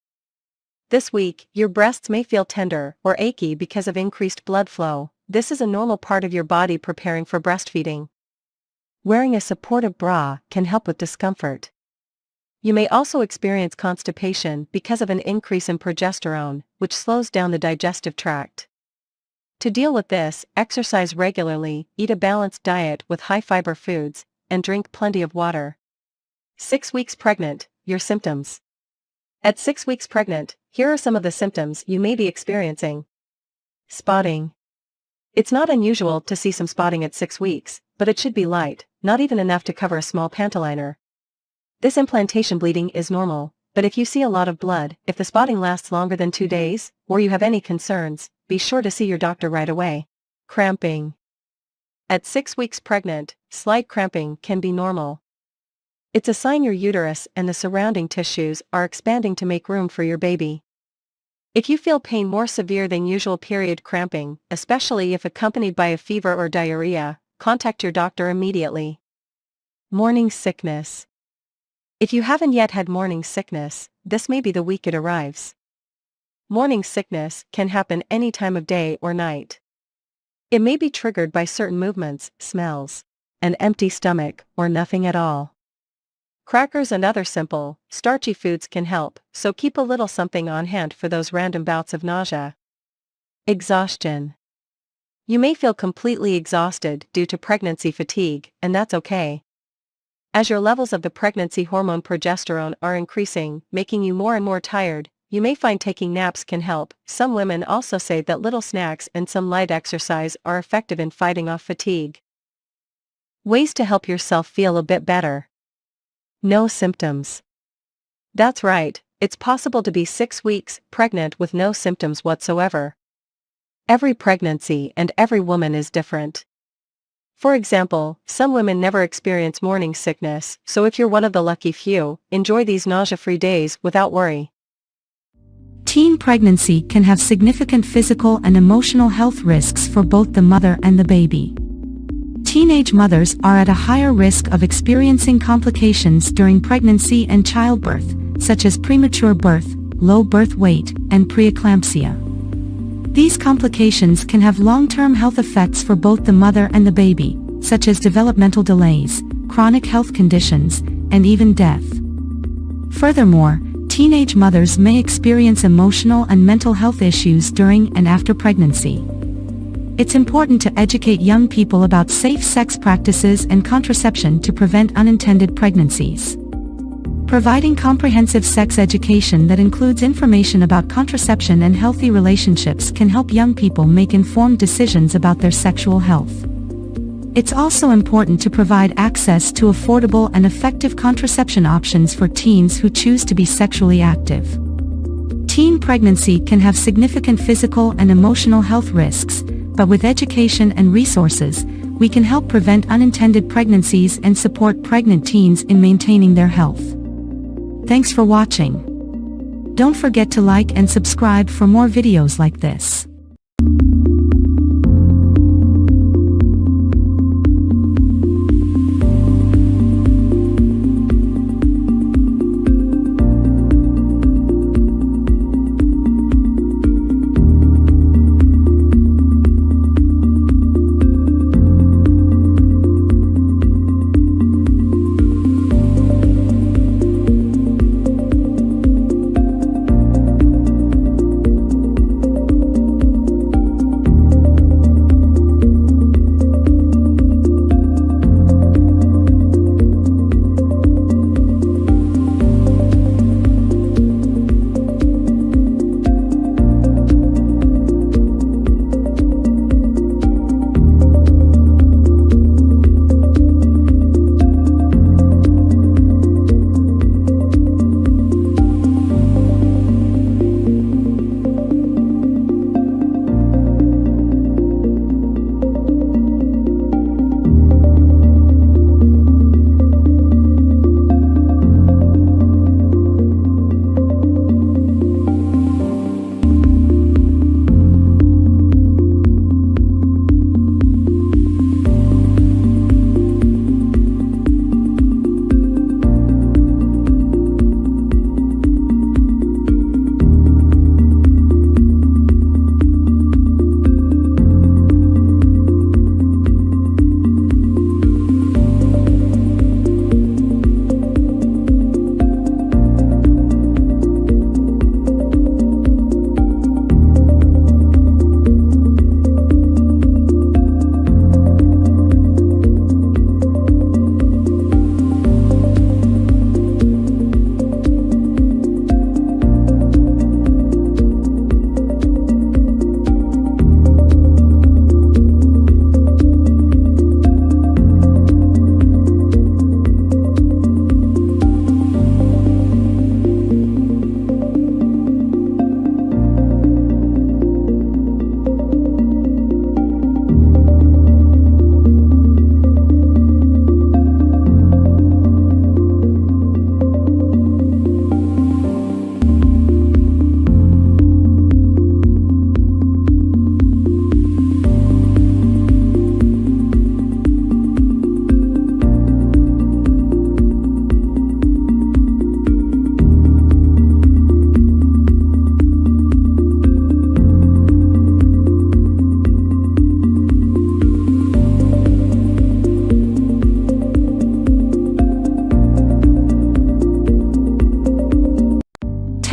This week, your breasts may feel tender or achy because of increased blood flow. This is a normal part of your body preparing for breastfeeding. Wearing a supportive bra can help with discomfort. You may also experience constipation because of an increase in progesterone, which slows down the digestive tract. To deal with this, exercise regularly, eat a balanced diet with high-fiber foods, and drink plenty of water. 6 weeks pregnant, your symptoms. At 6 weeks pregnant, here are some of the symptoms you may be experiencing. Spotting. It's not unusual to see some spotting at 6 weeks, but it should be light, not even enough to cover a small pantyliner. This implantation bleeding is normal, but if you see a lot of blood, if the spotting lasts longer than 2 days, or you have any concerns, be sure to see your doctor right away. Cramping. At 6 weeks pregnant, slight cramping can be normal. It's a sign your uterus and the surrounding tissues are expanding to make room for your baby. If you feel pain more severe than usual period cramping, especially if accompanied by a fever or diarrhea, contact your doctor immediately. Morning sickness. If you haven't yet had morning sickness, this may be the week it arrives. Morning sickness can happen any time of day or night. It may be triggered by certain movements, smells, an empty stomach, or nothing at all. Crackers and other simple, starchy foods can help, so keep a little something on hand for those random bouts of nausea. Exhaustion. You may feel completely exhausted due to pregnancy fatigue, and that's okay. As your levels of the pregnancy hormone progesterone are increasing, making you more and more tired, you may find taking naps can help. Some women also say that little snacks and some light exercise are effective in fighting off fatigue. Ways to help yourself feel a bit better. No symptoms. That's right, it's possible to be 6 weeks pregnant with no symptoms whatsoever. Every pregnancy and every woman is different. For example, some women never experience morning sickness, so if you're one of the lucky few, enjoy these nausea-free days without worry. Teen pregnancy can have significant physical and emotional health risks for both the mother and the baby. Teenage mothers are at a higher risk of experiencing complications during pregnancy and childbirth, such as premature birth, low birth weight, and preeclampsia. These complications can have long-term health effects for both the mother and the baby, such as developmental delays, chronic health conditions, and even death. Furthermore, teenage mothers may experience emotional and mental health issues during and after pregnancy. It's important to educate young people about safe sex practices and contraception to prevent unintended pregnancies. Providing comprehensive sex education that includes information about contraception and healthy relationships can help young people make informed decisions about their sexual health. It's also important to provide access to affordable and effective contraception options for teens who choose to be sexually active. Teen pregnancy can have significant physical and emotional health risks, but with education and resources, we can help prevent unintended pregnancies and support pregnant teens in maintaining their health. Thanks for watching. Don't forget to like and subscribe for more videos like this.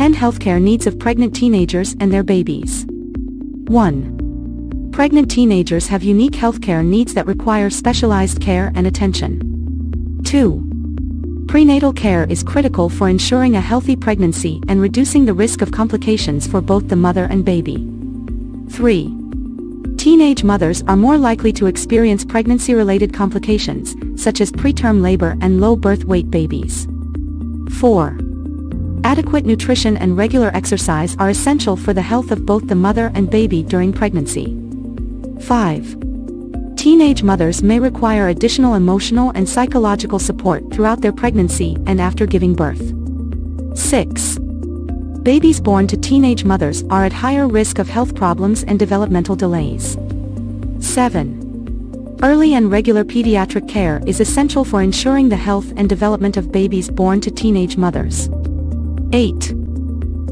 10 healthcare needs of pregnant teenagers and their babies. 1. Pregnant teenagers have unique healthcare needs that require specialized care and attention. 2. Prenatal care is critical for ensuring a healthy pregnancy and reducing the risk of complications for both the mother and baby. 3. Teenage mothers are more likely to experience pregnancy-related complications, such as preterm labor and low birth weight babies. 4. Adequate nutrition and regular exercise are essential for the health of both the mother and baby during pregnancy. 5. Teenage mothers may require additional emotional and psychological support throughout their pregnancy and after giving birth. 6. Babies born to teenage mothers are at higher risk of health problems and developmental delays. 7. Early and regular pediatric care is essential for ensuring the health and development of babies born to teenage mothers. 8.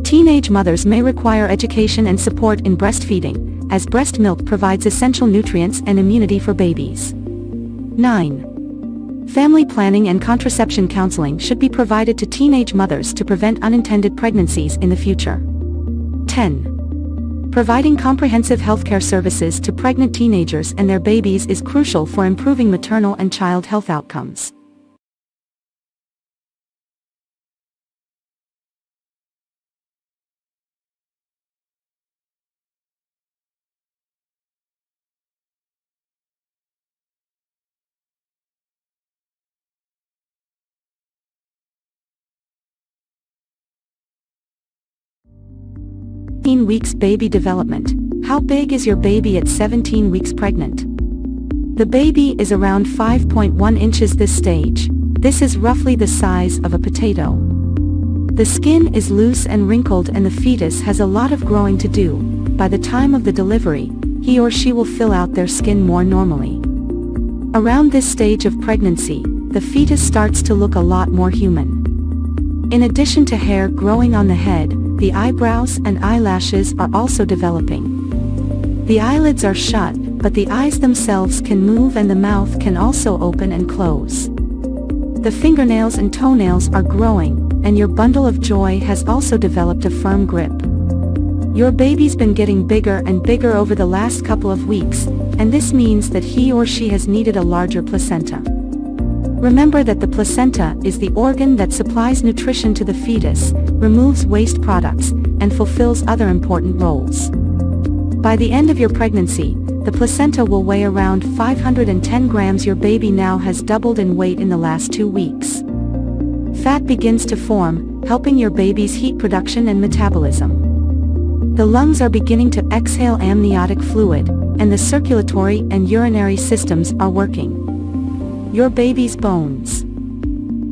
Teenage mothers may require education and support in breastfeeding, as breast milk provides essential nutrients and immunity for babies. 9. Family planning and contraception counseling should be provided to teenage mothers to prevent unintended pregnancies in the future. 10. Providing comprehensive healthcare services to pregnant teenagers and their babies is crucial for improving maternal and child health outcomes. Weeks baby development. How big is your baby at 17 weeks pregnant? The baby is around 5.1 inches this stage. This is roughly the size of a potato. The skin is loose and wrinkled and the fetus has a lot of growing to do. By the time of the delivery, he or she will fill out their skin more normally. Around this stage of pregnancy, the fetus starts to look a lot more human. In addition to hair growing on the head, the eyebrows and eyelashes are also developing. The eyelids are shut, but the eyes themselves can move and the mouth can also open and close. The fingernails and toenails are growing, and your bundle of joy has also developed a firm grip. Your baby's been getting bigger and bigger over the last couple of weeks, and this means that he or she has needed a larger placenta. Remember that the placenta is the organ that supplies nutrition to the fetus, removes waste products, and fulfills other important roles. By the end of your pregnancy, the placenta will weigh around 510 grams. Your baby now has doubled in weight in the last 2 weeks. Fat begins to form, helping your baby's heat production and metabolism. The lungs are beginning to exhale amniotic fluid, and the circulatory and urinary systems are working. Your baby's bones.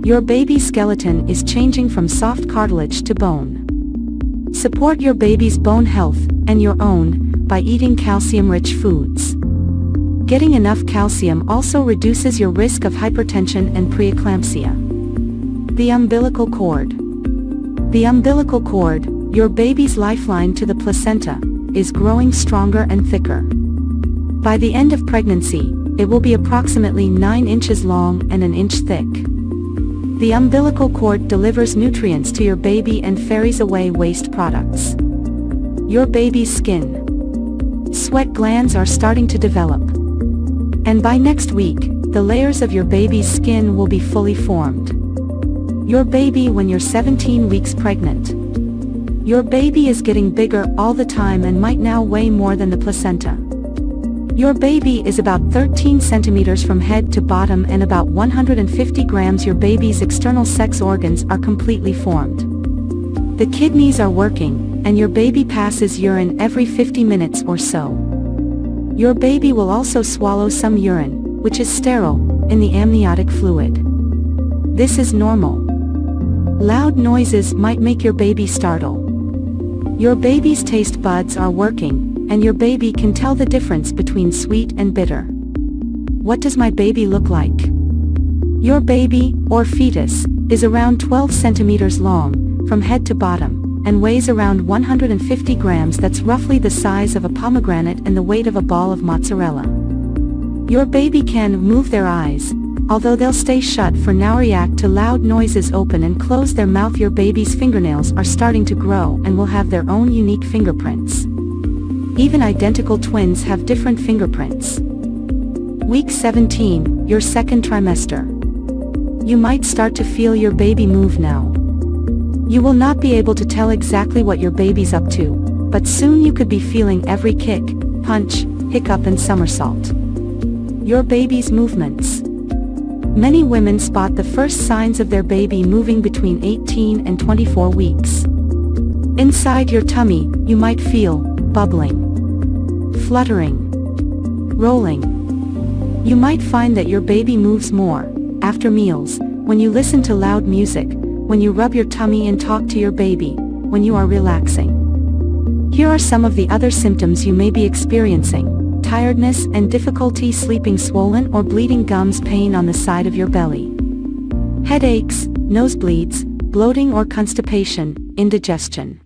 Your baby's skeleton is changing from soft cartilage to bone. Support your baby's bone health, and your own, by eating calcium-rich foods. Getting enough calcium also reduces your risk of hypertension and preeclampsia. The umbilical cord. The umbilical cord, your baby's lifeline to the placenta, is growing stronger and thicker. By the end of pregnancy, it will be approximately 9 inches long and an inch thick. The umbilical cord delivers nutrients to your baby and ferries away waste products. Your baby's skin. Sweat glands are starting to develop. And by next week, the layers of your baby's skin will be fully formed. Your baby when you're 17 weeks pregnant. Your baby is getting bigger all the time and might now weigh more than the placenta. Your baby is about 13 centimeters from head to bottom and about 150 grams. Your baby's external sex organs are completely formed. The kidneys are working, and your baby passes urine every 50 minutes or so. Your baby will also swallow some urine, which is sterile, in the amniotic fluid. This is normal. Loud noises might make your baby startle. Your baby's taste buds are working, and your baby can tell the difference between sweet and bitter. What does my baby look like? Your baby, or fetus, is around 12 centimeters long, from head to bottom, and weighs around 150 grams. That's roughly the size of a pomegranate and the weight of a ball of mozzarella. Your baby can move their eyes, Although they'll stay shut for now, react to loud noises, open and close their mouth. Your baby's fingernails are starting to grow and will have their own unique fingerprints. Even identical twins have different fingerprints. Week 17, your second trimester. You might start to feel your baby move now. You will not be able to tell exactly what your baby's up to, but soon you could be feeling every kick, punch, hiccup and somersault. Your baby's movements. Many women spot the first signs of their baby moving between 18 and 24 weeks. Inside your tummy, you might feel bubbling, fluttering, rolling. You might find that your baby moves more after meals, when you listen to loud music, when you rub your tummy and talk to your baby, when you are relaxing. Here are some of the other symptoms you may be experiencing: tiredness and difficulty sleeping, swollen or bleeding gums, pain on the side of your belly, headaches, nosebleeds, bloating or constipation, indigestion.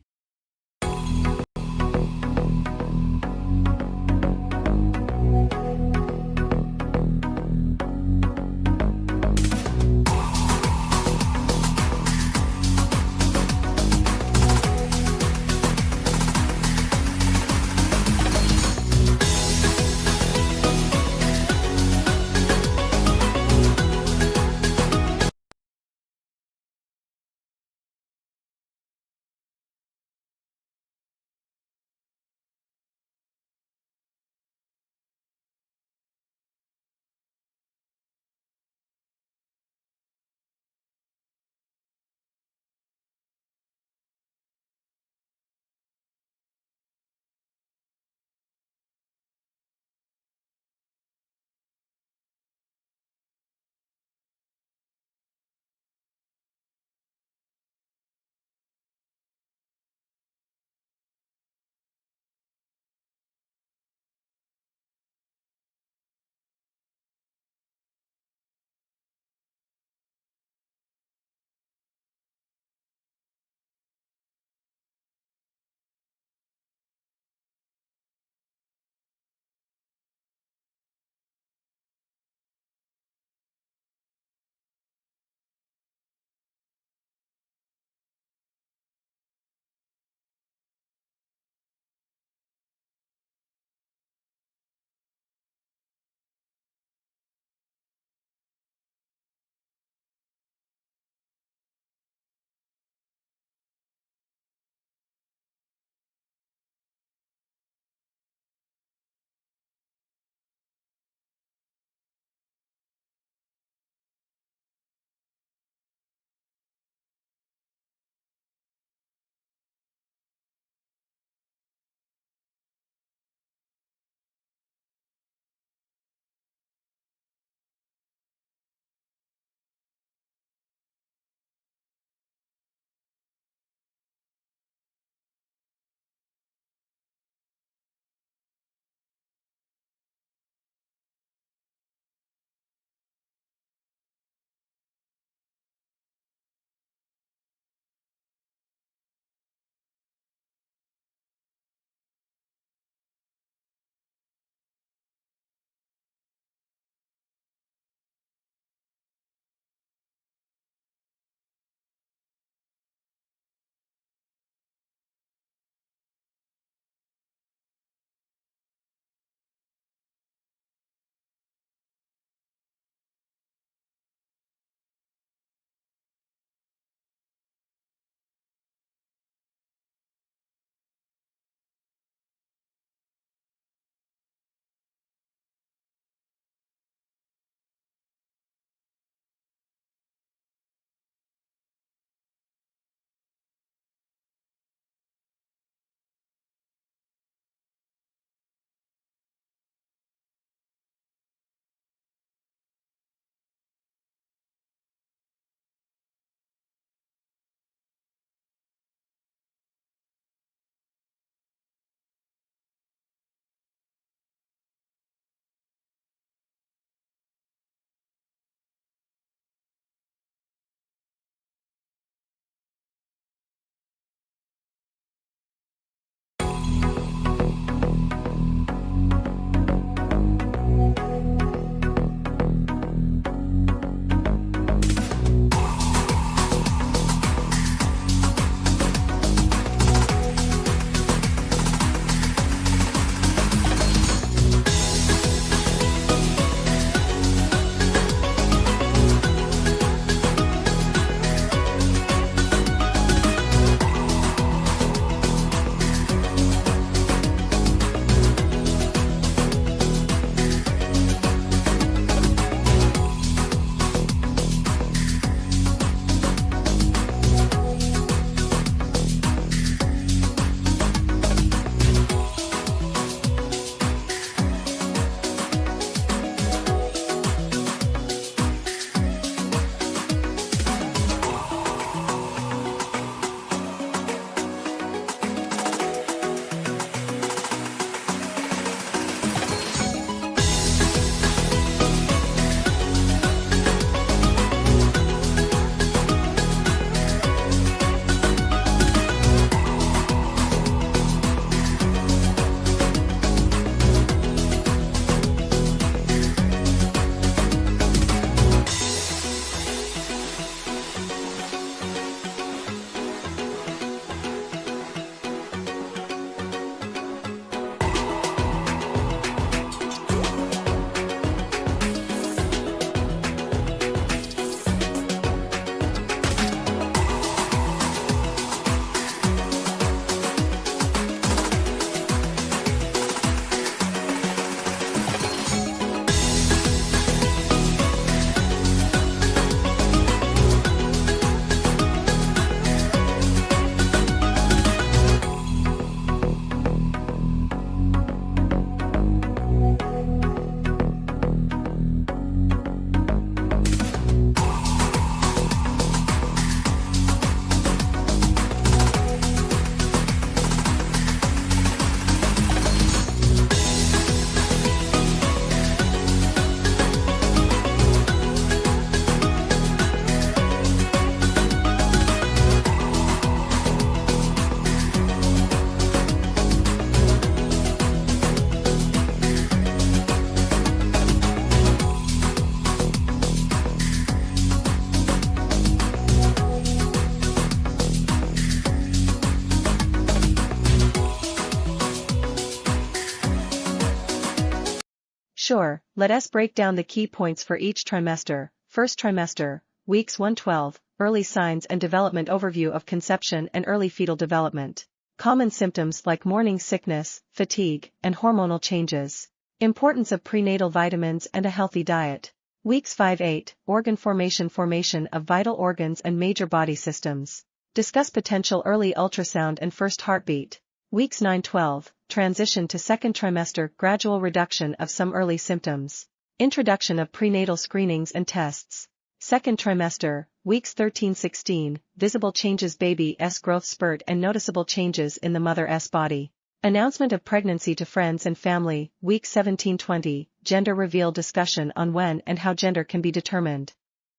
Sure, let us break down the key points for each trimester. First trimester, weeks 1-12, early signs and development overview of conception and early fetal development. Common symptoms like morning sickness, fatigue, and hormonal changes. Importance of prenatal vitamins and a healthy diet. Weeks 5-8, organ formation of vital organs and major body systems. Discuss potential early ultrasound and first heartbeat. Weeks 9-12, transition to second trimester, gradual reduction of some early symptoms. Introduction of prenatal screenings and tests. Second trimester, weeks 13-16, visible changes, baby's growth spurt and noticeable changes in the mother's body. Announcement of pregnancy to friends and family, week 17-20, gender reveal, discussion on when and how gender can be determined.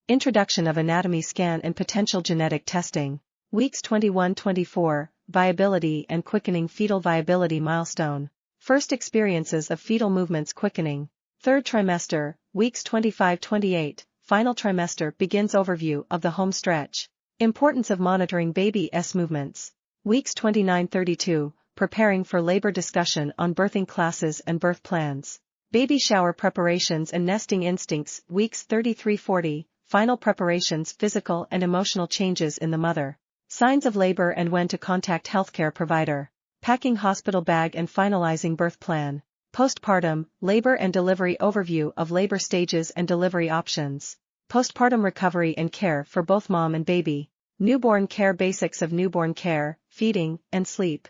Introduction of anatomy scan and potential genetic testing. Weeks 21-24, viability and quickening, fetal viability milestone. First experiences of fetal movements quickening. Third trimester, weeks 25-28, final trimester begins, overview of the home stretch. Importance of monitoring baby's movements. Weeks 29-32, preparing for labor, discussion on birthing classes and birth plans. Baby shower preparations and nesting instincts. Weeks 33-40, final preparations, physical and emotional changes in the mother. Signs of labor and when to contact healthcare provider. Packing hospital bag and finalizing birth plan. Postpartum, labor and delivery overview of labor stages and delivery options. Postpartum recovery and care for both mom and baby. Newborn care, basics of newborn care, feeding, and sleep.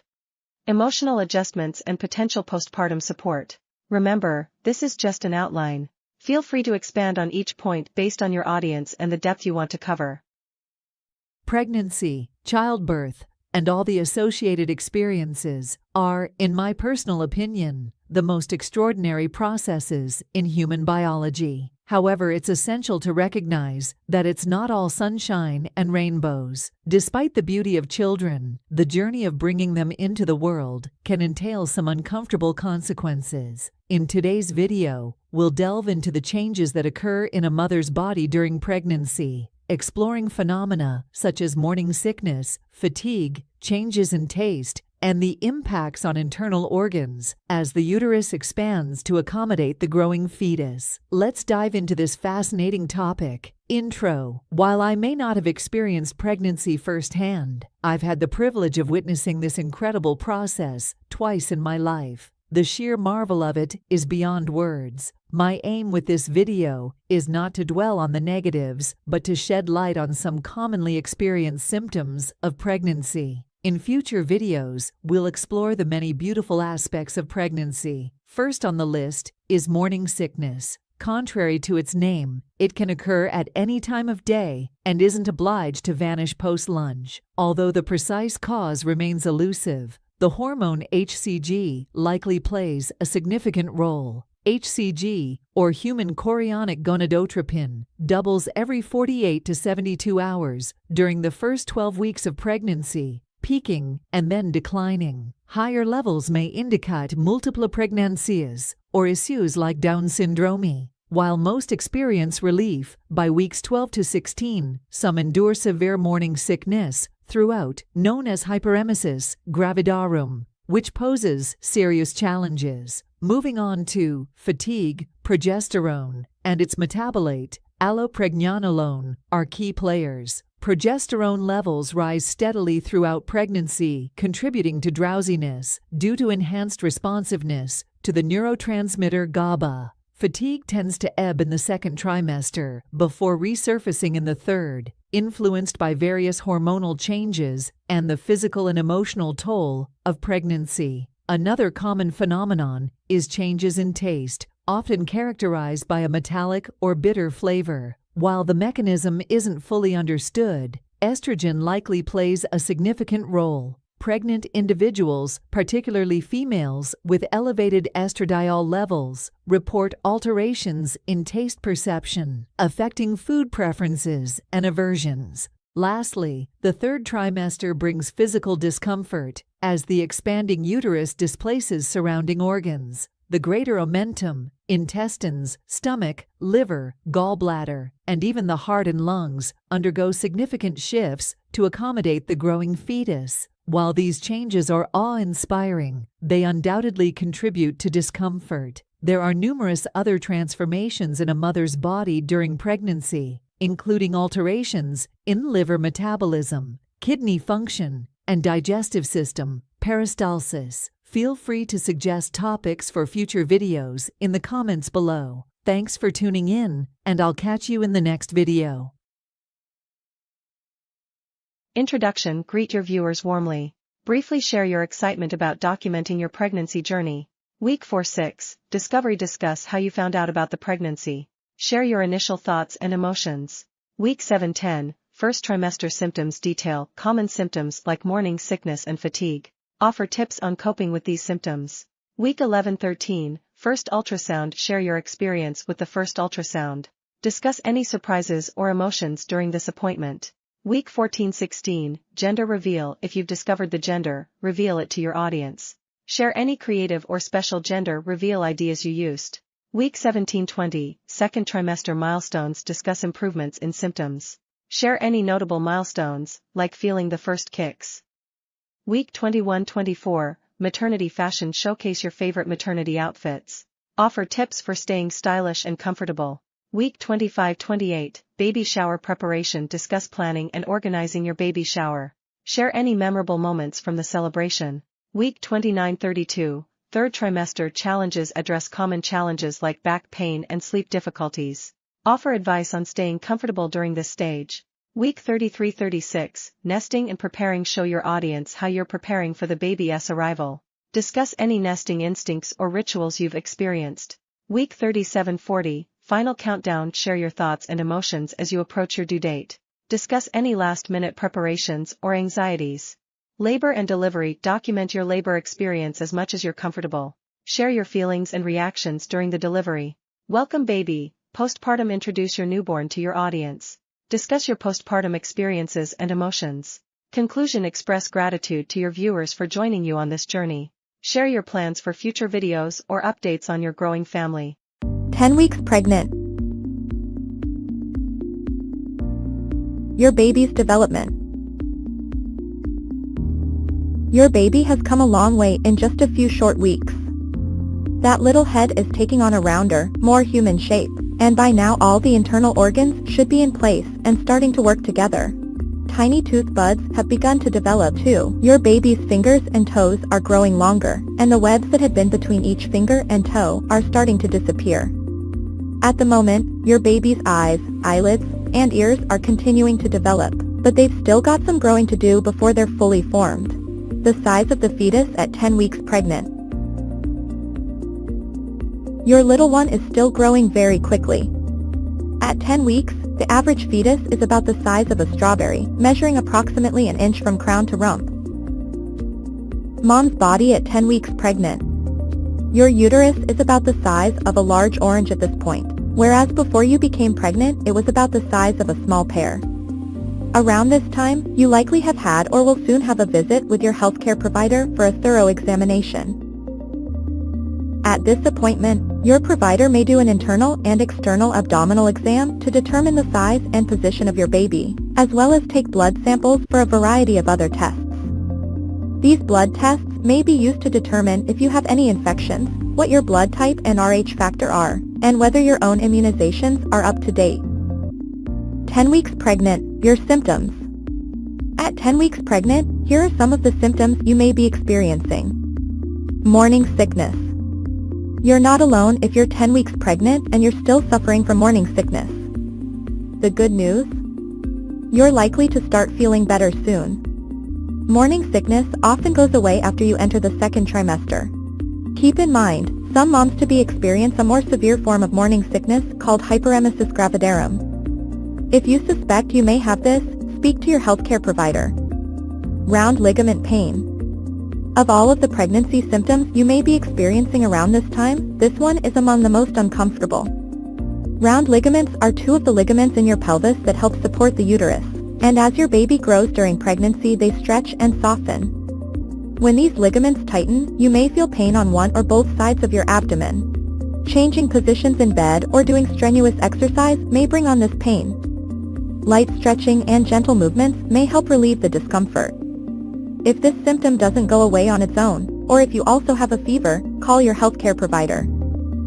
Emotional adjustments and potential postpartum support. Remember, this is just an outline. Feel free to expand on each point based on your audience and the depth you want to cover. Pregnancy, childbirth, and all the associated experiences are, in my personal opinion, the most extraordinary processes in human biology. However, it's essential to recognize that it's not all sunshine and rainbows. Despite the beauty of children, the journey of bringing them into the world can entail some uncomfortable consequences. In today's video, we'll delve into the changes that occur in a mother's body during pregnancy, exploring phenomena such as morning sickness, fatigue, changes in taste, and the impacts on internal organs as the uterus expands to accommodate the growing fetus. Let's dive into this fascinating topic. Intro. While I may not have experienced pregnancy firsthand, I've had the privilege of witnessing this incredible process twice in my life. The sheer marvel of it is beyond words. My aim with this video is not to dwell on the negatives, but to shed light on some commonly experienced symptoms of pregnancy. In future videos, we'll explore the many beautiful aspects of pregnancy. First on the list is morning sickness. Contrary to its name, it can occur at any time of day and isn't obliged to vanish post-lunge. Although the precise cause remains elusive, the hormone HCG likely plays a significant role. HCG, or human chorionic gonadotropin, doubles every 48 to 72 hours during the first 12 weeks of pregnancy, peaking and then declining. Higher levels may indicate multiple pregnancies or issues like Down syndrome. While most experience relief by weeks 12 to 16, some endure severe morning sickness throughout, known as hyperemesis gravidarum, which poses serious challenges. Moving on to fatigue, progesterone, and its metabolite, allopregnanolone, are key players. Progesterone levels rise steadily throughout pregnancy, contributing to drowsiness due to enhanced responsiveness to the neurotransmitter GABA. Fatigue tends to ebb in the second trimester before resurfacing in the third, influenced by various hormonal changes and the physical and emotional toll of pregnancy. Another common phenomenon is changes in taste, often characterized by a metallic or bitter flavor. While the mechanism isn't fully understood, estrogen likely plays a significant role. Pregnant individuals, particularly females with elevated estradiol levels, report alterations in taste perception, affecting food preferences and aversions. Lastly, the third trimester brings physical discomfort as the expanding uterus displaces surrounding organs. The greater omentum, intestines, stomach, liver, gallbladder, and even the heart and lungs undergo significant shifts to accommodate the growing fetus. While these changes are awe-inspiring, they undoubtedly contribute to discomfort. There are numerous other transformations in a mother's body during pregnancy, including alterations in liver metabolism, kidney function, and digestive system, peristalsis. Feel free to suggest topics for future videos in the comments below. Thanks for tuning in, and I'll catch you in the next video. Introduction. Greet your viewers warmly. Briefly share your excitement about documenting your pregnancy journey. Week 4-6, Discovery. Discuss how you found out about the pregnancy. Share your initial thoughts and emotions. Week 7-10, First trimester symptoms. Detail common symptoms like morning sickness and fatigue. Offer tips on coping with these symptoms. Week 11-13, First ultrasound. Share your experience with the first ultrasound. Discuss any surprises or emotions during this appointment. Week 14-16, Gender reveal. If you've discovered the gender, reveal it to your audience. Share any creative or special gender reveal ideas you used. Week 17-20, Second trimester milestones. Discuss improvements in symptoms. Share any notable milestones, like feeling the first kicks. Week 21-24, Maternity fashion. Showcase your favorite maternity outfits. Offer tips for staying stylish and comfortable. Week 25-28, Baby shower preparation. Discuss planning and organizing your baby shower. Share any memorable moments from the celebration. Week 29-32, Third trimester challenges. Address common challenges like back pain and sleep difficulties. Offer advice on staying comfortable during this stage. Week 33-36, Nesting and preparing. Show your audience how you're preparing for the baby's arrival. Discuss any nesting instincts or rituals you've experienced. Week 37-40, Final countdown. Share your thoughts and emotions as you approach your due date. Discuss any last-minute preparations or anxieties. Labor and delivery. Document your labor experience as much as you're comfortable. Share your feelings and reactions during the delivery. Welcome baby. Postpartum. Introduce your newborn to your audience. Discuss your postpartum experiences and emotions. Conclusion. Express gratitude to your viewers for joining you on this journey. Share your plans for future videos or updates on your growing family. 10 weeks pregnant. Your baby's development. Your baby has come a long way in just a few short weeks. That little head is taking on a rounder, more human shape, and by now all the internal organs should be in place and starting to work together. Tiny tooth buds have begun to develop too. Your baby's fingers and toes are growing longer, and the webs that had been between each finger and toe are starting to disappear. At the moment, your baby's eyes, eyelids, and ears are continuing to develop, but they've still got some growing to do before they're fully formed. The size of the fetus at 10 weeks pregnant. Your little one is still growing very quickly. At 10 weeks, the average fetus is about the size of a strawberry, measuring approximately an inch from crown to rump. Mom's body at 10 weeks pregnant. Your uterus is about the size of a large orange at this point, whereas before you became pregnant it was about the size of a small pear. Around this time, you likely have had or will soon have a visit with your healthcare provider for a thorough examination. At this appointment, your provider may do an internal and external abdominal exam to determine the size and position of your baby, as well as take blood samples for a variety of other tests. These blood tests may be used to determine if you have any infections, what your blood type and Rh factor are, and whether your own immunizations are up to date. 10 weeks pregnant, your symptoms. At 10 weeks pregnant, here are some of the symptoms you may be experiencing. Morning sickness. You're not alone if you're 10 weeks pregnant and you're still suffering from morning sickness. The good news? You're likely to start feeling better soon. Morning sickness often goes away after you enter the second trimester. Keep in mind, some moms-to-be experience a more severe form of morning sickness called hyperemesis gravidarum. If you suspect you may have this, speak to your healthcare provider. Round ligament pain. Of all of the pregnancy symptoms you may be experiencing around this time, this one is among the most uncomfortable. Round ligaments are two of the ligaments in your pelvis that help support the uterus, and as your baby grows during pregnancy they stretch and soften. When these ligaments tighten, you may feel pain on one or both sides of your abdomen. Changing positions in bed or doing strenuous exercise may bring on this pain. Light stretching and gentle movements may help relieve the discomfort. If this symptom doesn't go away on its own, or if you also have a fever, call your healthcare provider.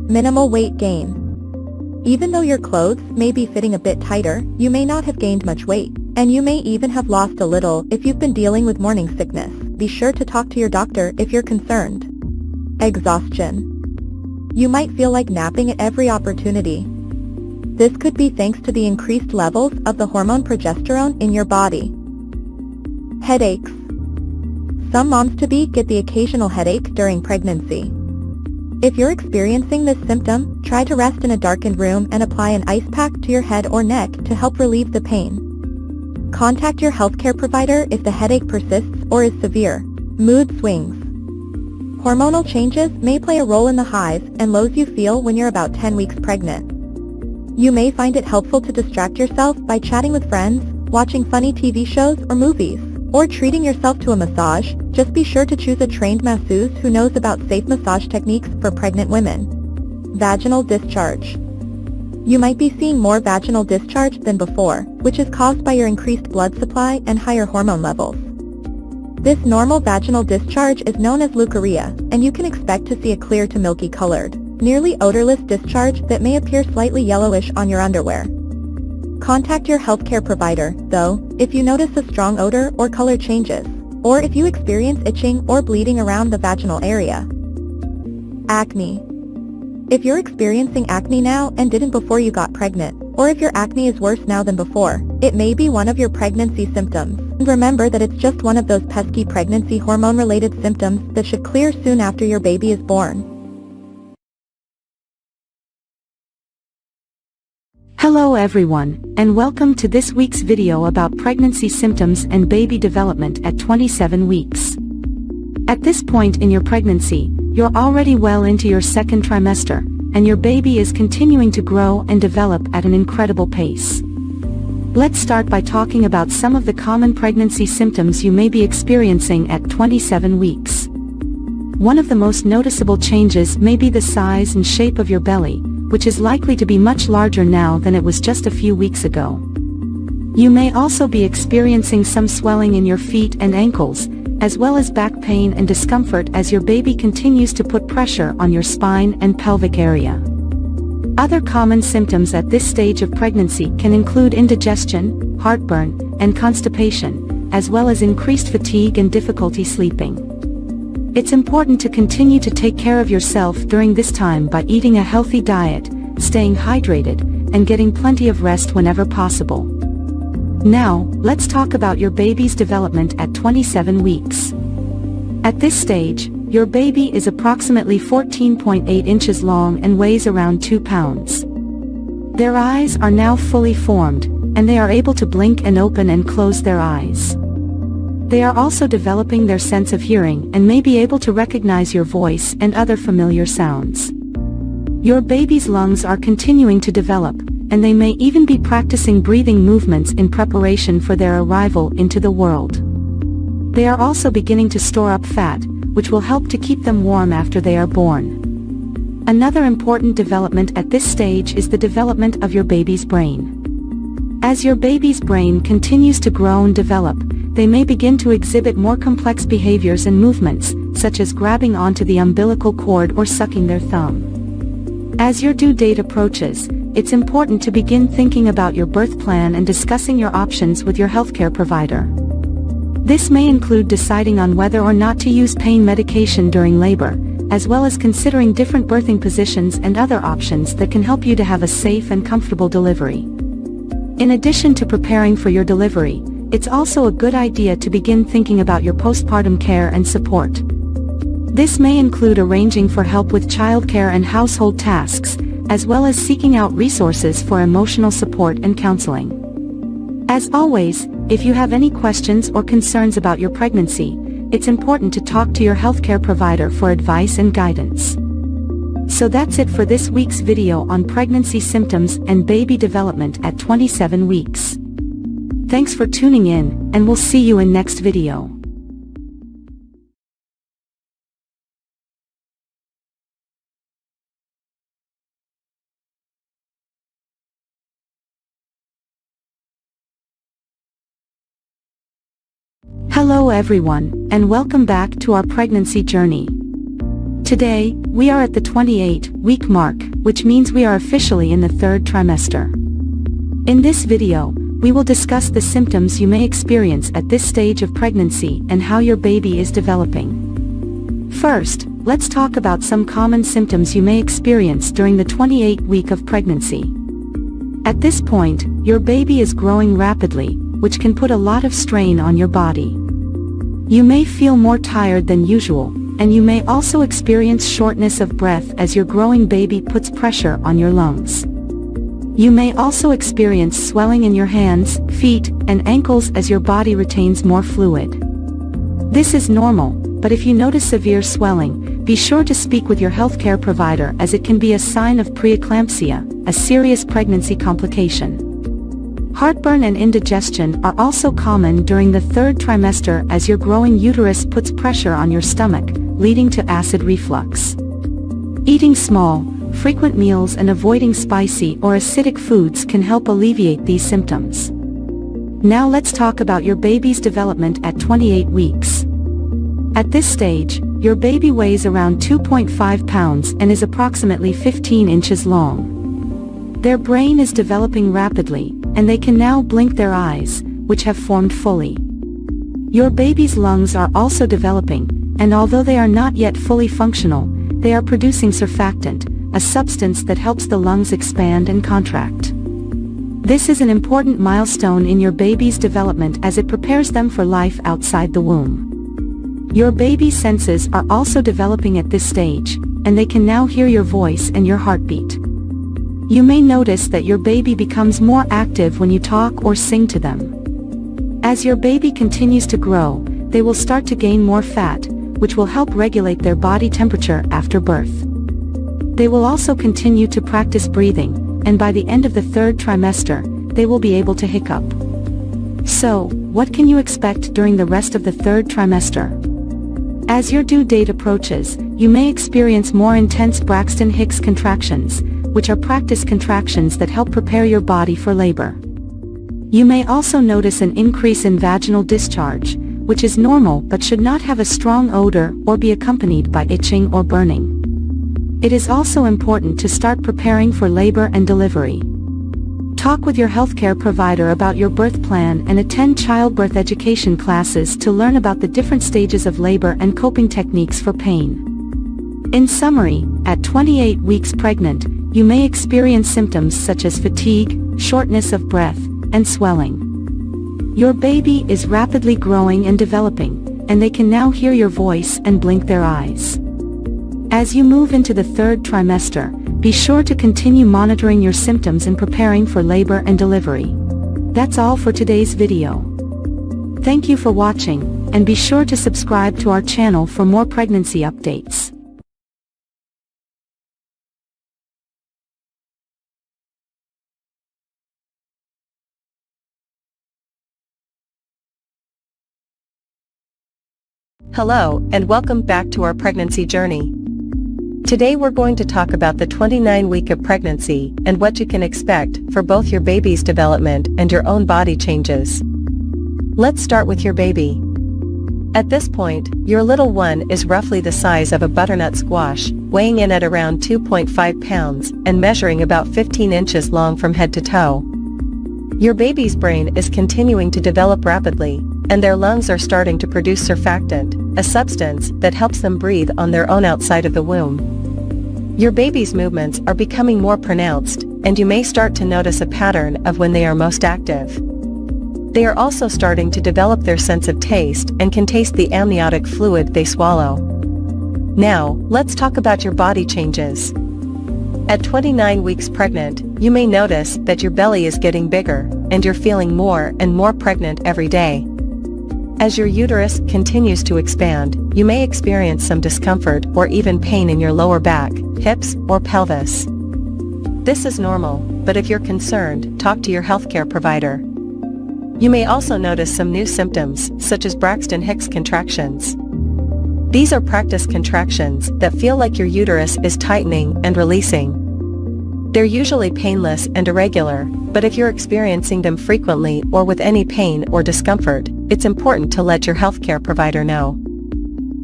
Minimal weight gain. Even though your clothes may be fitting a bit tighter, you may not have gained much weight, and you may even have lost a little if you've been dealing with morning sickness. Be sure to talk to your doctor if you're concerned. Exhaustion. You might feel like napping at every opportunity. This could be thanks to the increased levels of the hormone progesterone in your body. Headaches. Some moms-to-be get the occasional headache during pregnancy. If you're experiencing this symptom, try to rest in a darkened room and apply an ice pack to your head or neck to help relieve the pain. Contact your healthcare provider if the headache persists or is severe. Mood swings. Hormonal changes may play a role in the highs and lows you feel when you're about 10 weeks pregnant. You may find it helpful to distract yourself by chatting with friends, watching funny TV shows or movies, or treating yourself to a massage. Just be sure to choose a trained masseuse who knows about safe massage techniques for pregnant women. Vaginal discharge. You might be seeing more vaginal discharge than before, which is caused by your increased blood supply and higher hormone levels. This normal vaginal discharge is known as leukorrhea, and you can expect to see a clear to milky colored, nearly odorless discharge that may appear slightly yellowish on your underwear. Contact your healthcare provider, though, if you notice a strong odor or color changes, or if you experience itching or bleeding around the vaginal area. Acne. If you're experiencing acne now and didn't before you got pregnant, or if your acne is worse now than before, it may be one of your pregnancy symptoms. And remember that it's just one of those pesky pregnancy hormone-related symptoms that should clear soon after your baby is born. Hello everyone, and welcome to this week's video about pregnancy symptoms and baby development at 27 weeks. At this point in your pregnancy, you're already well into your second trimester, and your baby is continuing to grow and develop at an incredible pace. Let's start by talking about some of the common pregnancy symptoms you may be experiencing at 27 weeks. One of the most noticeable changes may be the size and shape of your belly, which is likely to be much larger now than it was just a few weeks ago. You may also be experiencing some swelling in your feet and ankles, as well as back pain and discomfort as your baby continues to put pressure on your spine and pelvic area. Other common symptoms at this stage of pregnancy can include indigestion, heartburn, and constipation, as well as increased fatigue and difficulty sleeping. It's important to continue to take care of yourself during this time by eating a healthy diet, staying hydrated, and getting plenty of rest whenever possible. Now, let's talk about your baby's development at 27 weeks. At this stage, your baby is approximately 14.8 inches long and weighs around 2 pounds. Their eyes are now fully formed, and they are able to blink and open and close their eyes. They are also developing their sense of hearing and may be able to recognize your voice and other familiar sounds. Your baby's lungs are continuing to develop, and they may even be practicing breathing movements in preparation for their arrival into the world. They are also beginning to store up fat, which will help to keep them warm after they are born. Another important development at this stage is the development of your baby's brain. As your baby's brain continues to grow and develop, they may begin to exhibit more complex behaviors and movements, such as grabbing onto the umbilical cord or sucking their thumb. As your due date approaches, it's important to begin thinking about your birth plan and discussing your options with your healthcare provider. This may include deciding on whether or not to use pain medication during labor, as well as considering different birthing positions and other options that can help you to have a safe and comfortable delivery. In addition to preparing for your delivery, it's also a good idea to begin thinking about your postpartum care and support. This may include arranging for help with childcare and household tasks, as well as seeking out resources for emotional support and counseling. As always, if you have any questions or concerns about your pregnancy, it's important to talk to your healthcare provider for advice and guidance. So that's it for this week's video on pregnancy symptoms and baby development at 27 weeks. Thanks for tuning in, and we'll see you in next video. Hello everyone, and welcome back to our pregnancy journey. Today, we are at the 28-week mark, which means we are officially in the third trimester. In this video, we will discuss the symptoms you may experience at this stage of pregnancy and how your baby is developing. First, let's talk about some common symptoms you may experience during the 28th week of pregnancy. At this point, your baby is growing rapidly, which can put a lot of strain on your body. You may feel more tired than usual, and you may also experience shortness of breath as your growing baby puts pressure on your lungs. You may also experience swelling in your hands, feet, and ankles as your body retains more fluid. This is normal, but if you notice severe swelling, be sure to speak with your healthcare provider as it can be a sign of preeclampsia, a serious pregnancy complication. Heartburn and indigestion are also common during the third trimester as your growing uterus puts pressure on your stomach, leading to acid reflux. Eating small, frequent meals and avoiding spicy or acidic foods can help alleviate these symptoms. Now let's talk about your baby's development at 28 weeks. At this stage, your baby weighs around 2.5 pounds and is approximately 15 inches long. Their brain is developing rapidly, and they can now blink their eyes, which have formed fully. Your baby's lungs are also developing, and although they are not yet fully functional, they are producing surfactant, a substance that helps the lungs expand and contract. This is an important milestone in your baby's development as it prepares them for life outside the womb. Your baby's senses are also developing at this stage, and they can now hear your voice and your heartbeat. You may notice that your baby becomes more active when you talk or sing to them. As your baby continues to grow, they will start to gain more fat, which will help regulate their body temperature after birth. They will also continue to practice breathing, and by the end of the third trimester, they will be able to hiccup. So, what can you expect during the rest of the third trimester? As your due date approaches, you may experience more intense Braxton Hicks contractions, which are practice contractions that help prepare your body for labor. You may also notice an increase in vaginal discharge, which is normal but should not have a strong odor or be accompanied by itching or burning. It is also important to start preparing for labor and delivery. Talk with your healthcare provider about your birth plan and attend childbirth education classes to learn about the different stages of labor and coping techniques for pain. In summary, at 28 weeks pregnant, you may experience symptoms such as fatigue, shortness of breath, and swelling. Your baby is rapidly growing and developing, and they can now hear your voice and blink their eyes. As you move into the third trimester, be sure to continue monitoring your symptoms and preparing for labor and delivery. That's all for today's video. Thank you for watching, and be sure to subscribe to our channel for more pregnancy updates. Hello, and welcome back to our pregnancy journey. Today we're going to talk about the 29th week of pregnancy and what you can expect for both your baby's development and your own body changes. Let's start with your baby. At this point, your little one is roughly the size of a butternut squash, weighing in at around 2.5 pounds and measuring about 15 inches long from head to toe. Your baby's brain is continuing to develop rapidly, and their lungs are starting to produce surfactant, a substance that helps them breathe on their own outside of the womb. Your baby's movements are becoming more pronounced, and you may start to notice a pattern of when they are most active. They are also starting to develop their sense of taste and can taste the amniotic fluid they swallow. Now, let's talk about your body changes. At 29 weeks pregnant, you may notice that your belly is getting bigger, and you're feeling more and more pregnant every day. As your uterus continues to expand, you may experience some discomfort or even pain in your lower back, hips, or pelvis. This is normal, but if you're concerned, talk to your healthcare provider. You may also notice some new symptoms, such as Braxton Hicks contractions. These are practice contractions that feel like your uterus is tightening and releasing. They're usually painless and irregular, but if you're experiencing them frequently or with any pain or discomfort, it's important to let your healthcare provider know.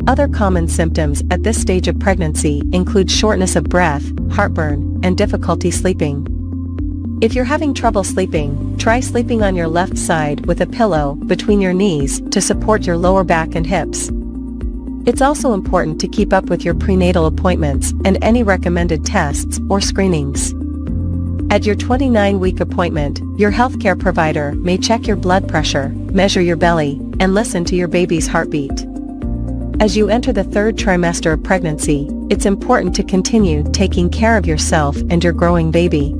Other common symptoms at this stage of pregnancy include shortness of breath, heartburn, and difficulty sleeping. If you're having trouble sleeping, try sleeping on your left side with a pillow between your knees to support your lower back and hips. It's also important to keep up with your prenatal appointments and any recommended tests or screenings. At your 29-week appointment, your healthcare provider may check your blood pressure, measure your belly, and listen to your baby's heartbeat. As you enter the third trimester of pregnancy, it's important to continue taking care of yourself and your growing baby.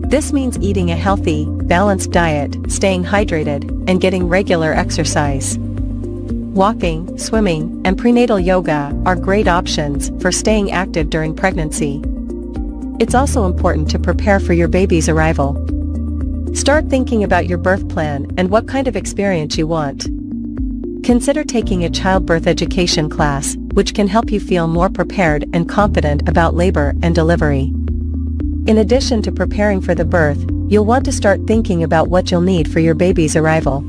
This means eating a healthy, balanced diet, staying hydrated, and getting regular exercise. Walking, swimming, and prenatal yoga are great options for staying active during pregnancy. It's also important to prepare for your baby's arrival. Start thinking about your birth plan and what kind of experience you want. Consider taking a childbirth education class, which can help you feel more prepared and confident about labor and delivery. In addition to preparing for the birth, you'll want to start thinking about what you'll need for your baby's arrival.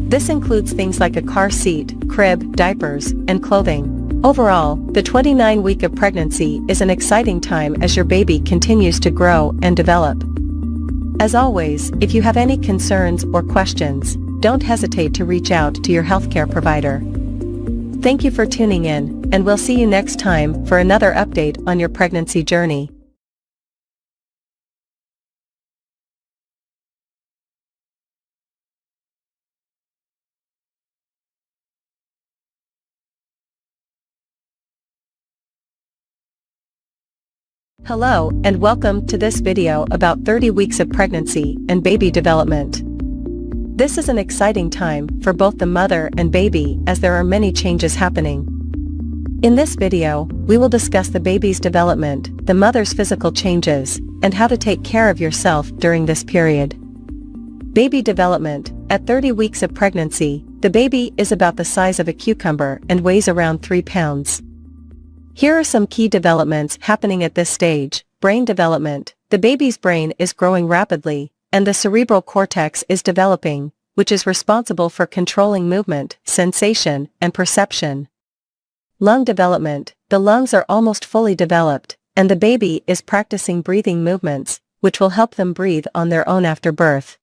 This includes things like a car seat, crib, diapers, and clothing. Overall, the 29-week of pregnancy is an exciting time as your baby continues to grow and develop. As always, if you have any concerns or questions, don't hesitate to reach out to your healthcare provider. Thank you for tuning in, and we'll see you next time for another update on your pregnancy journey. Hello, and welcome to this video about 30 weeks of pregnancy and baby development. This is an exciting time for both the mother and baby as there are many changes happening. In this video, we will discuss the baby's development, the mother's physical changes, and how to take care of yourself during this period. Baby development. At 30 weeks of pregnancy, the baby is about the size of a cucumber and weighs around 3 pounds. Here are some key developments happening at this stage. Brain development. The baby's brain is growing rapidly, and the cerebral cortex is developing, which is responsible for controlling movement, sensation, and perception. Lung development. The lungs are almost fully developed, and the baby is practicing breathing movements, which will help them breathe on their own after birth.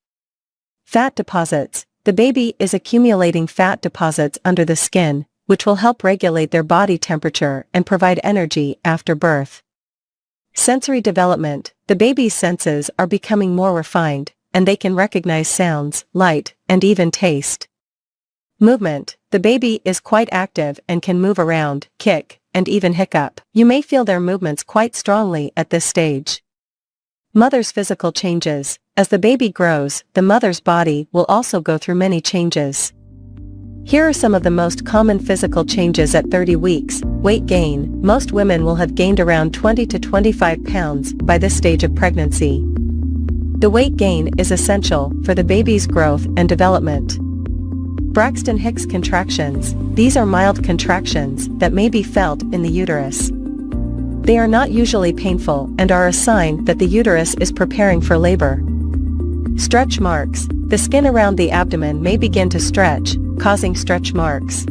Fat deposits. The baby is accumulating fat deposits under the skin, which will help regulate their body temperature and provide energy after birth. Sensory development. The baby's senses are becoming more refined, and they can recognize sounds, light, and even taste. Movement. The baby is quite active and can move around, kick, and even hiccup. You may feel their movements quite strongly at this stage. Mother's physical changes. As the baby grows, the mother's body will also go through many changes. Here are some of the most common physical changes at 30 weeks. Weight gain. Most women will have gained around 20 to 25 pounds by this stage of pregnancy. The weight gain is essential for the baby's growth and development. Braxton Hicks contractions. These are mild contractions that may be felt in the uterus. They are not usually painful and are a sign that the uterus is preparing for labor. Stretch marks. The skin around the abdomen may begin to stretch, causing stretch marks.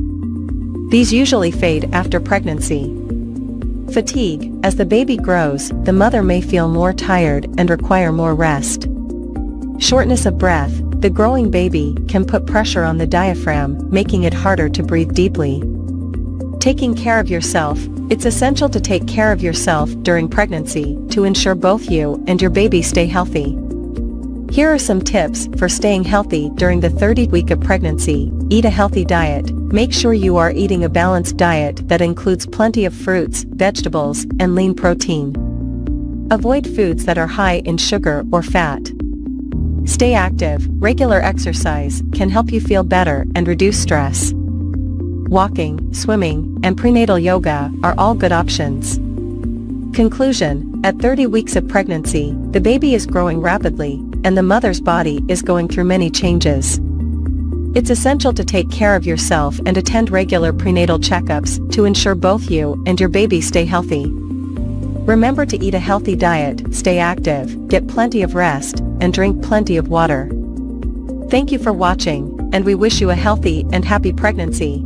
These usually fade after pregnancy. Fatigue. As the baby grows, the mother may feel more tired and require more rest. Shortness of breath. The growing baby can put pressure on the diaphragm, making it harder to breathe deeply. Taking care of yourself. It's essential to take care of yourself during pregnancy to ensure both you and your baby stay healthy. Here are some tips for staying healthy during the 30th week of pregnancy. Eat a healthy diet. Make sure you are eating a balanced diet that includes plenty of fruits, vegetables, and lean protein. Avoid foods that are high in sugar or fat. Stay active. Regular exercise can help you feel better and reduce stress. Walking, swimming, and prenatal yoga are all good options. Conclusion. At 30 weeks of pregnancy, the baby is growing rapidly, and the mother's body is going through many changes. It's essential to take care of yourself and attend regular prenatal checkups to ensure both you and your baby stay healthy. Remember to eat a healthy diet, stay active, get plenty of rest, and drink plenty of water. Thank you for watching, and we wish you a healthy and happy pregnancy.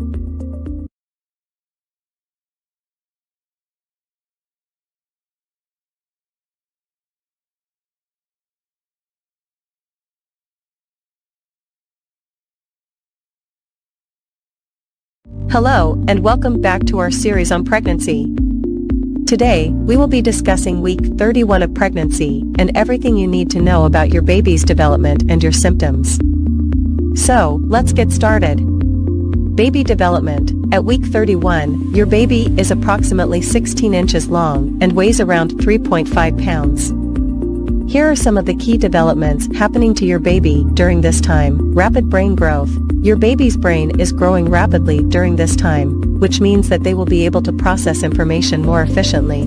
Hello, and welcome back to our series on pregnancy. Today, we will be discussing week 31 of pregnancy and everything you need to know about your baby's development and your symptoms. So, let's get started. Baby development. At week 31, your baby is approximately 16 inches long and weighs around 3.5 pounds. Here are some of the key developments happening to your baby during this time. Rapid brain growth. Your baby's brain is growing rapidly during this time, which means that they will be able to process information more efficiently.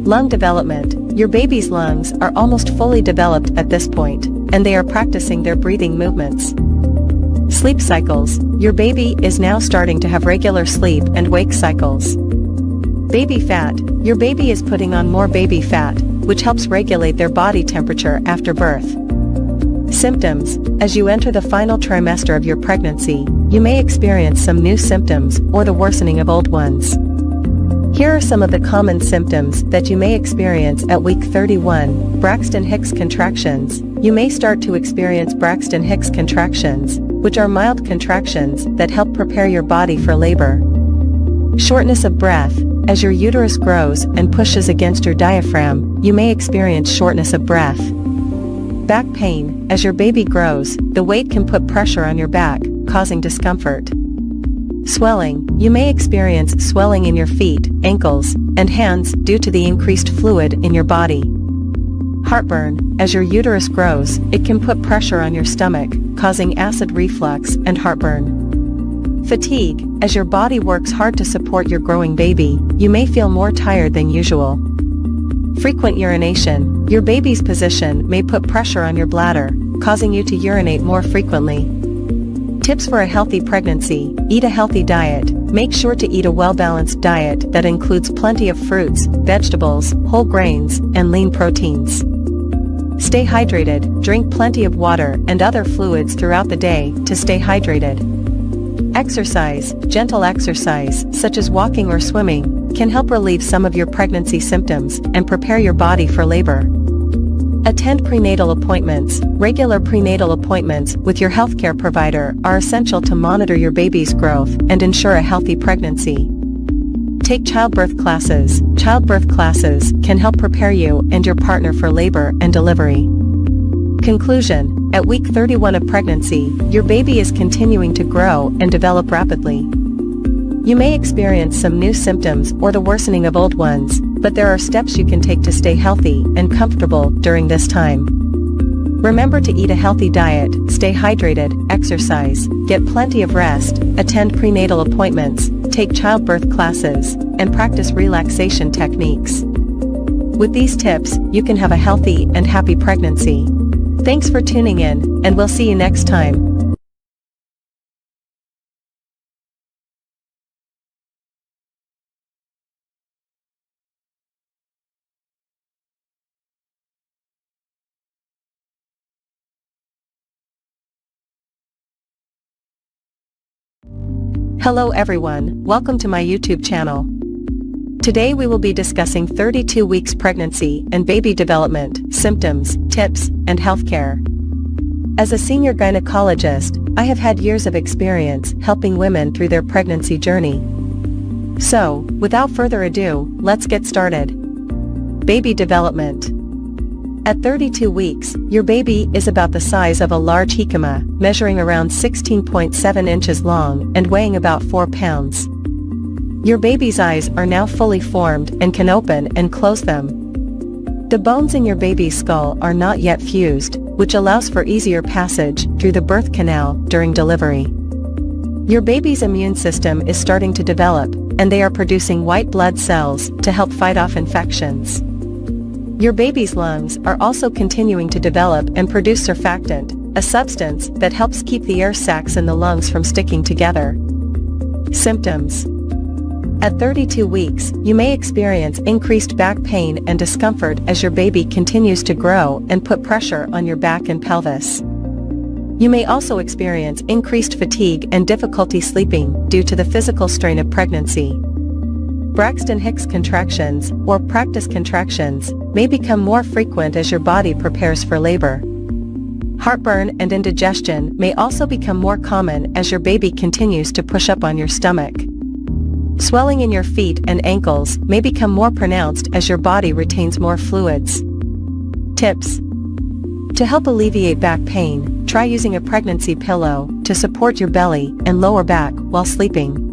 Lung development. Your baby's lungs are almost fully developed at this point, and they are practicing their breathing movements. Sleep cycles. Your baby is now starting to have regular sleep and wake cycles. Baby fat. Your baby is putting on more baby fat, which helps regulate their body temperature after birth. Symptoms. As you enter the final trimester of your pregnancy, you may experience some new symptoms or the worsening of old ones. Here are some of the common symptoms that you may experience at week 31. Braxton Hicks contractions. You may start to experience Braxton Hicks contractions, which are mild contractions that help prepare your body for labor. Shortness of breath. As your uterus grows and pushes against your diaphragm, you may experience shortness of breath. Back pain. As your baby grows, the weight can put pressure on your back, causing discomfort. Swelling. You may experience swelling in your feet, ankles, and hands due to the increased fluid in your body. Heartburn. As your uterus grows, it can put pressure on your stomach, causing acid reflux and heartburn. Fatigue. As your body works hard to support your growing baby, you may feel more tired than usual. Frequent urination. Your baby's position may put pressure on your bladder, causing you to urinate more frequently. Tips for a healthy pregnancy. Eat a healthy diet. Make sure to eat a well-balanced diet that includes plenty of fruits, vegetables, whole grains, and lean proteins. Stay hydrated. Drink plenty of water and other fluids throughout the day to stay hydrated. Exercise. Gentle exercise, such as walking or swimming, can help relieve some of your pregnancy symptoms and prepare your body for labor. Attend prenatal appointments. Regular prenatal appointments with your healthcare provider are essential to monitor your baby's growth and ensure a healthy pregnancy. Take childbirth classes. Childbirth classes can help prepare you and your partner for labor and delivery. Conclusion. At week 31 of pregnancy, your baby is continuing to grow and develop rapidly. You may experience some new symptoms or the worsening of old ones, but there are steps you can take to stay healthy and comfortable during this time. Remember to eat a healthy diet, stay hydrated, exercise, get plenty of rest, attend prenatal appointments, take childbirth classes, and practice relaxation techniques. With these tips, you can have a healthy and happy pregnancy. Thanks for tuning in, and we'll see you next time. Hello everyone, welcome to my YouTube channel. Today we will be discussing 32 weeks pregnancy and baby development, symptoms, tips, and healthcare. As a senior gynecologist, I have had years of experience helping women through their pregnancy journey. So, without further ado, let's get started. Baby development. At 32 weeks, your baby is about the size of a large jicama, measuring around 16.7 inches long and weighing about 4 pounds. Your baby's eyes are now fully formed and can open and close them. The bones in your baby's skull are not yet fused, which allows for easier passage through the birth canal during delivery. Your baby's immune system is starting to develop, and they are producing white blood cells to help fight off infections. Your baby's lungs are also continuing to develop and produce surfactant, a substance that helps keep the air sacs in the lungs from sticking together. Symptoms. At 32 weeks, you may experience increased back pain and discomfort as your baby continues to grow and put pressure on your back and pelvis. You may also experience increased fatigue and difficulty sleeping due to the physical strain of pregnancy. Braxton Hicks contractions, or practice contractions, may become more frequent as your body prepares for labor. Heartburn and indigestion may also become more common as your baby continues to push up on your stomach. Swelling in your feet and ankles may become more pronounced as your body retains more fluids. Tips: to help alleviate back pain, try using a pregnancy pillow to support your belly and lower back while sleeping.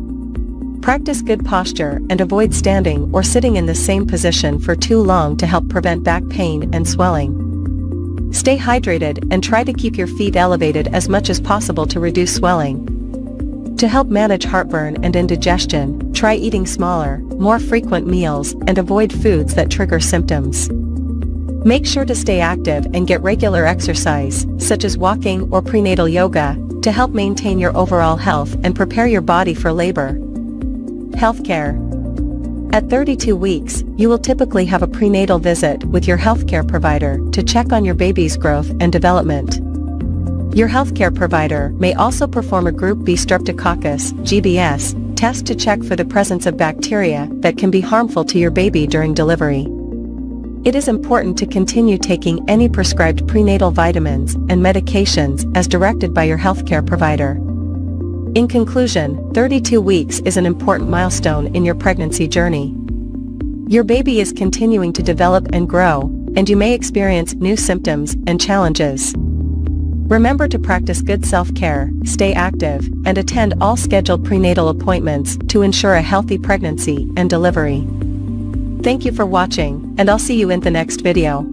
Practice good posture and avoid standing or sitting in the same position for too long to help prevent back pain and swelling. Stay hydrated and try to keep your feet elevated as much as possible to reduce swelling. To help manage heartburn and indigestion, try eating smaller, more frequent meals and avoid foods that trigger symptoms. Make sure to stay active and get regular exercise, such as walking or prenatal yoga, to help maintain your overall health and prepare your body for labor. Healthcare. At 32 weeks, you will typically have a prenatal visit with your healthcare provider to check on your baby's growth and development. Your healthcare provider may also perform a Group B Streptococcus (GBS) test to check for the presence of bacteria that can be harmful to your baby during delivery. It is important to continue taking any prescribed prenatal vitamins and medications as directed by your healthcare provider. In conclusion, 32 weeks is an important milestone in your pregnancy journey. Your baby is continuing to develop and grow, and you may experience new symptoms and challenges. Remember to practice good self-care, stay active, and attend all scheduled prenatal appointments to ensure a healthy pregnancy and delivery. Thank you for watching, and I'll see you in the next video.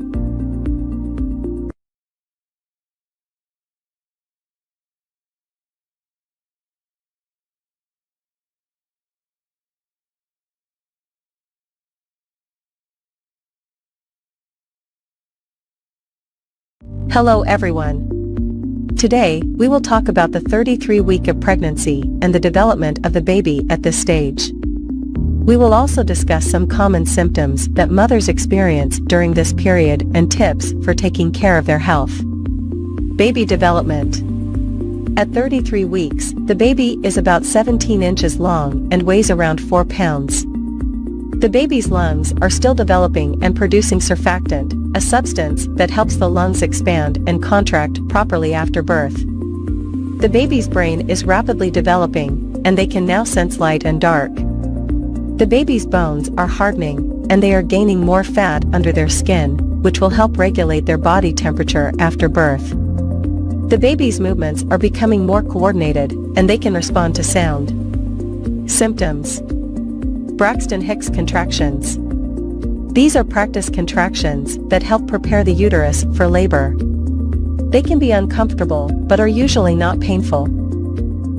Hello everyone. Today, we will talk about the 33 week of pregnancy and the development of the baby at this stage. We will also discuss some common symptoms that mothers experience during this period and tips for taking care of their health. Baby development. At 33 weeks, the baby is about 17 inches long and weighs around 4 pounds. The baby's lungs are still developing and producing surfactant, a substance that helps the lungs expand and contract properly after birth. The baby's brain is rapidly developing, and they can now sense light and dark. The baby's bones are hardening, and they are gaining more fat under their skin, which will help regulate their body temperature after birth. The baby's movements are becoming more coordinated, and they can respond to sound. Symptoms: Braxton Hicks contractions. These are practice contractions that help prepare the uterus for labor. They can be uncomfortable, but are usually not painful.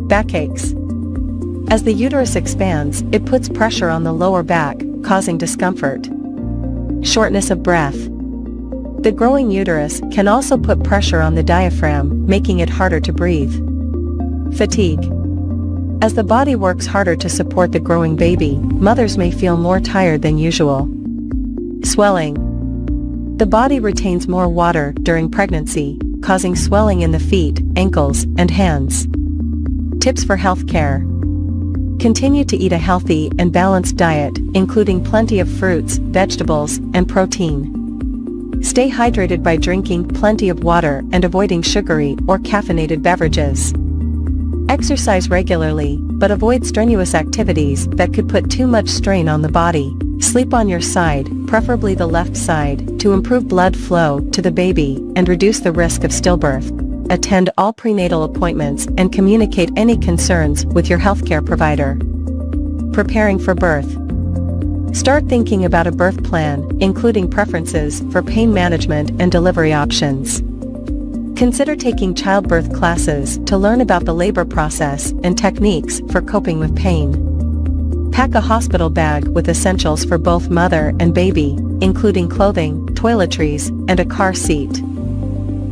Backaches. As the uterus expands, it puts pressure on the lower back, causing discomfort. Shortness of breath. The growing uterus can also put pressure on the diaphragm, making it harder to breathe. Fatigue. As the body works harder to support the growing baby, mothers may feel more tired than usual. Swelling. The body retains more water during pregnancy, causing swelling in the feet, ankles, and hands. Tips for health care. Continue to eat a healthy and balanced diet, including plenty of fruits, vegetables, and protein. Stay hydrated by drinking plenty of water and avoiding sugary or caffeinated beverages. Exercise regularly, but avoid strenuous activities that could put too much strain on the body. Sleep on your side, preferably the left side, to improve blood flow to the baby and reduce the risk of stillbirth. Attend all prenatal appointments and communicate any concerns with your healthcare provider. Preparing for birth. Start thinking about a birth plan, including preferences for pain management and delivery options. Consider taking childbirth classes to learn about the labor process and techniques for coping with pain. Pack a hospital bag with essentials for both mother and baby, including clothing, toiletries, and a car seat.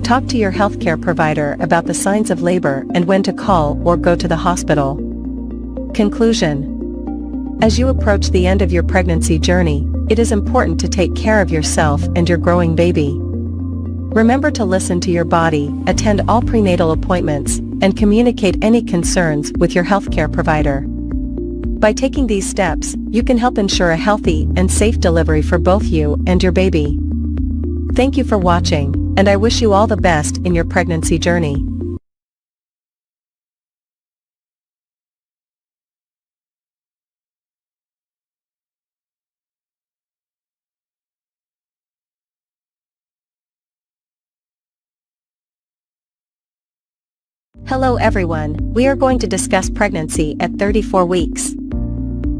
Talk to your healthcare provider about the signs of labor and when to call or go to the hospital. Conclusion. As you approach the end of your pregnancy journey, it is important to take care of yourself and your growing baby. Remember to listen to your body, attend all prenatal appointments, and communicate any concerns with your healthcare provider. By taking these steps, you can help ensure a healthy and safe delivery for both you and your baby. Thank you for watching. and I wish you all the best in your pregnancy journey. Hello everyone, we are going to discuss pregnancy at 34 weeks.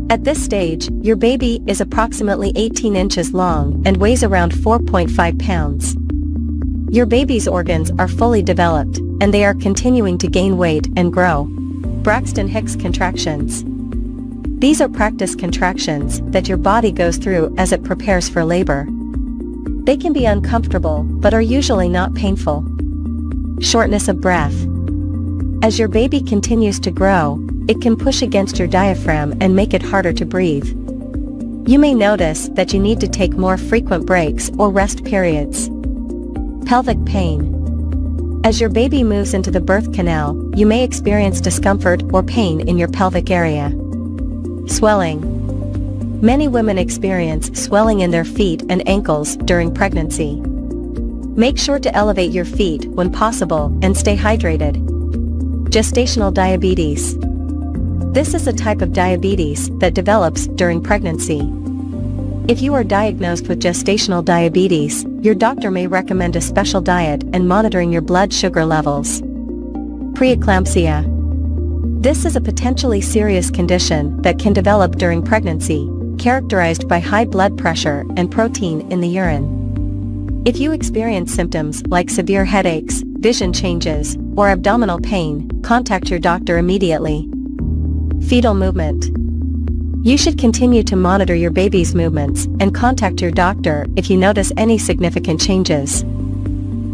At this stage, your baby is approximately 18 inches long and weighs around 4.5 pounds. Your baby's organs are fully developed, and they are continuing to gain weight and grow. Braxton Hicks contractions. These are practice contractions that your body goes through as it prepares for labor. They can be uncomfortable, but are usually not painful. Shortness of breath. As your baby continues to grow, it can push against your diaphragm and make it harder to breathe. You may notice that you need to take more frequent breaks or rest periods. Pelvic pain. As your baby moves into the birth canal, you may experience discomfort or pain in your pelvic area. Swelling. Many women experience swelling in their feet and ankles during pregnancy. Make sure to elevate your feet when possible and stay hydrated. Gestational diabetes. This is a type of diabetes that develops during pregnancy. If you are diagnosed with gestational diabetes, your doctor may recommend a special diet and monitoring your blood sugar levels. Preeclampsia. This is a potentially serious condition that can develop during pregnancy, characterized by high blood pressure and protein in the urine. If you experience symptoms like severe headaches, vision changes, or abdominal pain, contact your doctor immediately. Fetal movement. You should continue to monitor your baby's movements and contact your doctor if you notice any significant changes.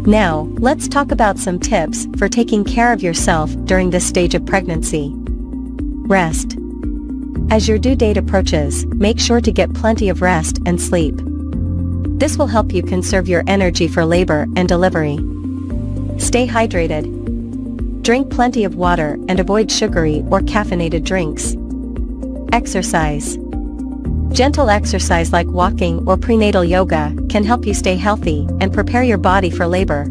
Now, let's talk about some tips for taking care of yourself during this stage of pregnancy. Rest. As your due date approaches, make sure to get plenty of rest and sleep. This will help you conserve your energy for labor and delivery. Stay hydrated. Drink plenty of water and avoid sugary or caffeinated drinks. Exercise. Gentle exercise like walking or prenatal yoga can help you stay healthy and prepare your body for labor.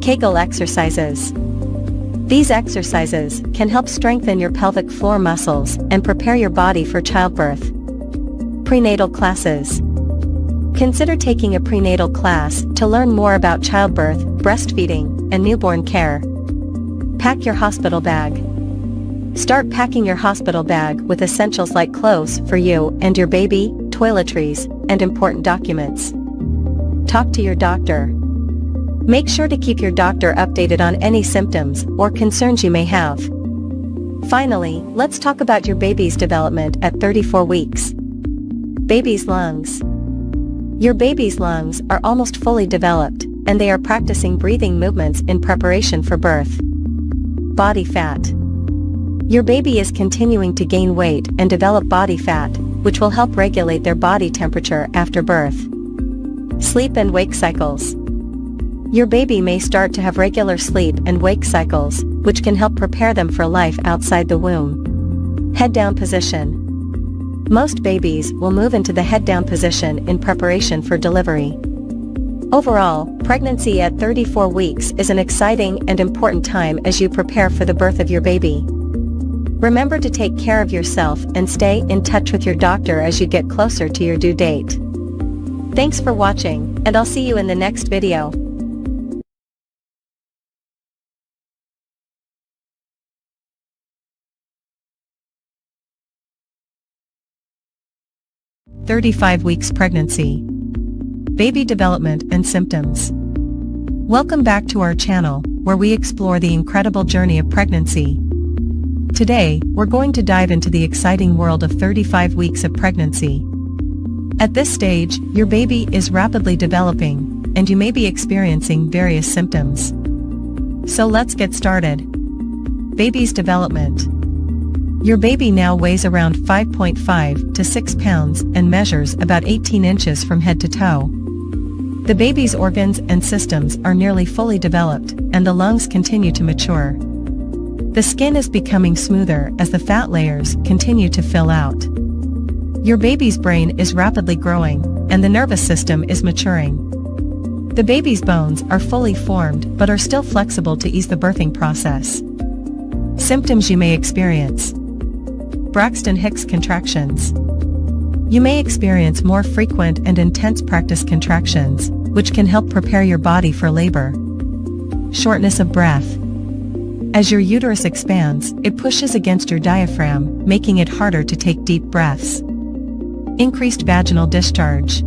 Kegel exercises. These exercises can help strengthen your pelvic floor muscles and prepare your body for childbirth. Prenatal classes. Consider taking a prenatal class to learn more about childbirth, breastfeeding, and newborn care. Pack your hospital bag. Start packing your hospital bag with essentials like clothes for you and your baby, toiletries, and important documents. Talk to your doctor. Make sure to keep your doctor updated on any symptoms or concerns you may have. Finally, let's talk about your baby's development at 34 weeks. Baby's lungs. Your baby's lungs are almost fully developed, and they are practicing breathing movements in preparation for birth. Body fat. Your baby is continuing to gain weight and develop body fat, which will help regulate their body temperature after birth. Sleep and wake cycles. Your baby may start to have regular sleep and wake cycles, which can help prepare them for life outside the womb. Head down position. Most babies will move into the head-down position in preparation for delivery. Overall, pregnancy at 34 weeks is an exciting and important time as you prepare for the birth of your baby. Remember to take care of yourself and stay in touch with your doctor as you get closer to your due date. Thanks for watching, and I'll see you in the next video. "35 weeks pregnancy. Baby development and symptoms." Welcome back to our channel, where we explore the incredible journey of pregnancy. Today, we're going to dive into the exciting world of 35 weeks of pregnancy. At this stage, your baby is rapidly developing, and you may be experiencing various symptoms. So let's get started. Baby's development. Your baby now weighs around 5.5 to 6 pounds and measures about 18 inches from head to toe. The baby's organs and systems are nearly fully developed, and the lungs continue to mature. The skin is becoming smoother as the fat layers continue to fill out. Your baby's brain is rapidly growing, and the nervous system is maturing. The baby's bones are fully formed but are still flexible to ease the birthing process. Symptoms you may experience. Braxton Hicks contractions. You may experience more frequent and intense practice contractions, which can help prepare your body for labor. Shortness of breath. As your uterus expands, it pushes against your diaphragm, making it harder to take deep breaths. Increased vaginal discharge.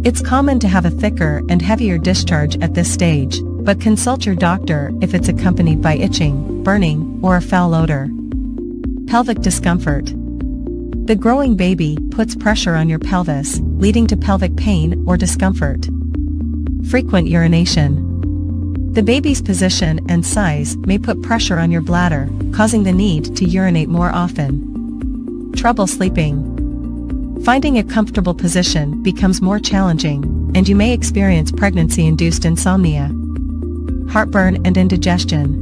It's common to have a thicker and heavier discharge at this stage, but consult your doctor if it's accompanied by itching, burning, or a foul odor. Pelvic discomfort. The growing baby puts pressure on your pelvis, leading to pelvic pain or discomfort. Frequent urination. The baby's position and size may put pressure on your bladder, causing the need to urinate more often. Trouble sleeping. Finding a comfortable position becomes more challenging, and you may experience pregnancy-induced insomnia. Heartburn and indigestion.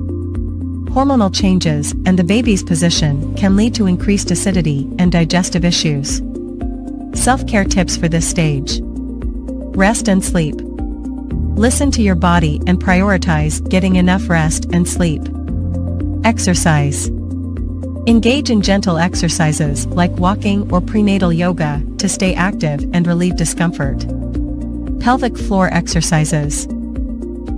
Hormonal changes and the baby's position can lead to increased acidity and digestive issues. Self-care tips for this stage. Rest and sleep. Listen to your body and prioritize getting enough rest and sleep. Exercise. Engage in gentle exercises like walking or prenatal yoga to stay active and relieve discomfort. Pelvic floor exercises.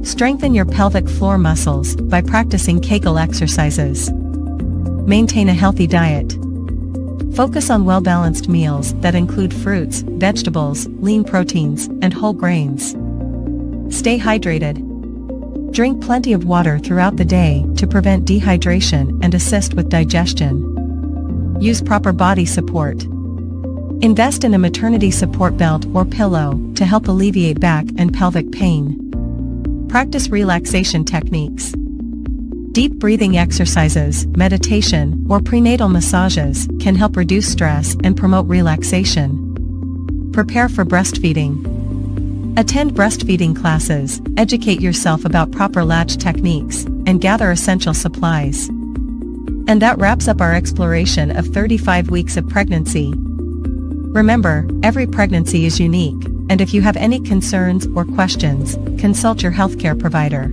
Strengthen your pelvic floor muscles by practicing Kegel exercises. Maintain a healthy diet. Focus on well-balanced meals that include fruits, vegetables, lean proteins, and whole grains. Stay hydrated. Drink plenty of water throughout the day to prevent dehydration and assist with digestion. Use proper body support. Invest in a maternity support belt or pillow to help alleviate back and pelvic pain. Practice relaxation techniques. Deep breathing exercises, meditation, or prenatal massages can help reduce stress and promote relaxation. Prepare for breastfeeding. Attend breastfeeding classes, educate yourself about proper latch techniques, and gather essential supplies. And that wraps up our exploration of 35 weeks of pregnancy. Remember, every pregnancy is unique, and if you have any concerns or questions, consult your healthcare provider.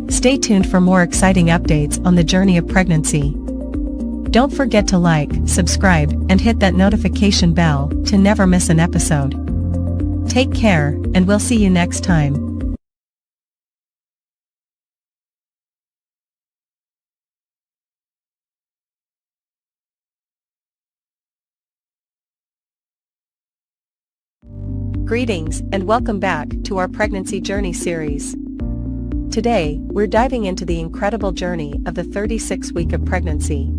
Stay tuned for more exciting updates on the journey of pregnancy. Don't forget to like, subscribe, and hit that notification bell to never miss an episode. Take care, and we'll see you next time. Greetings and welcome back to our Pregnancy Journey series. Today, we're diving into the incredible journey of the 36th week of pregnancy.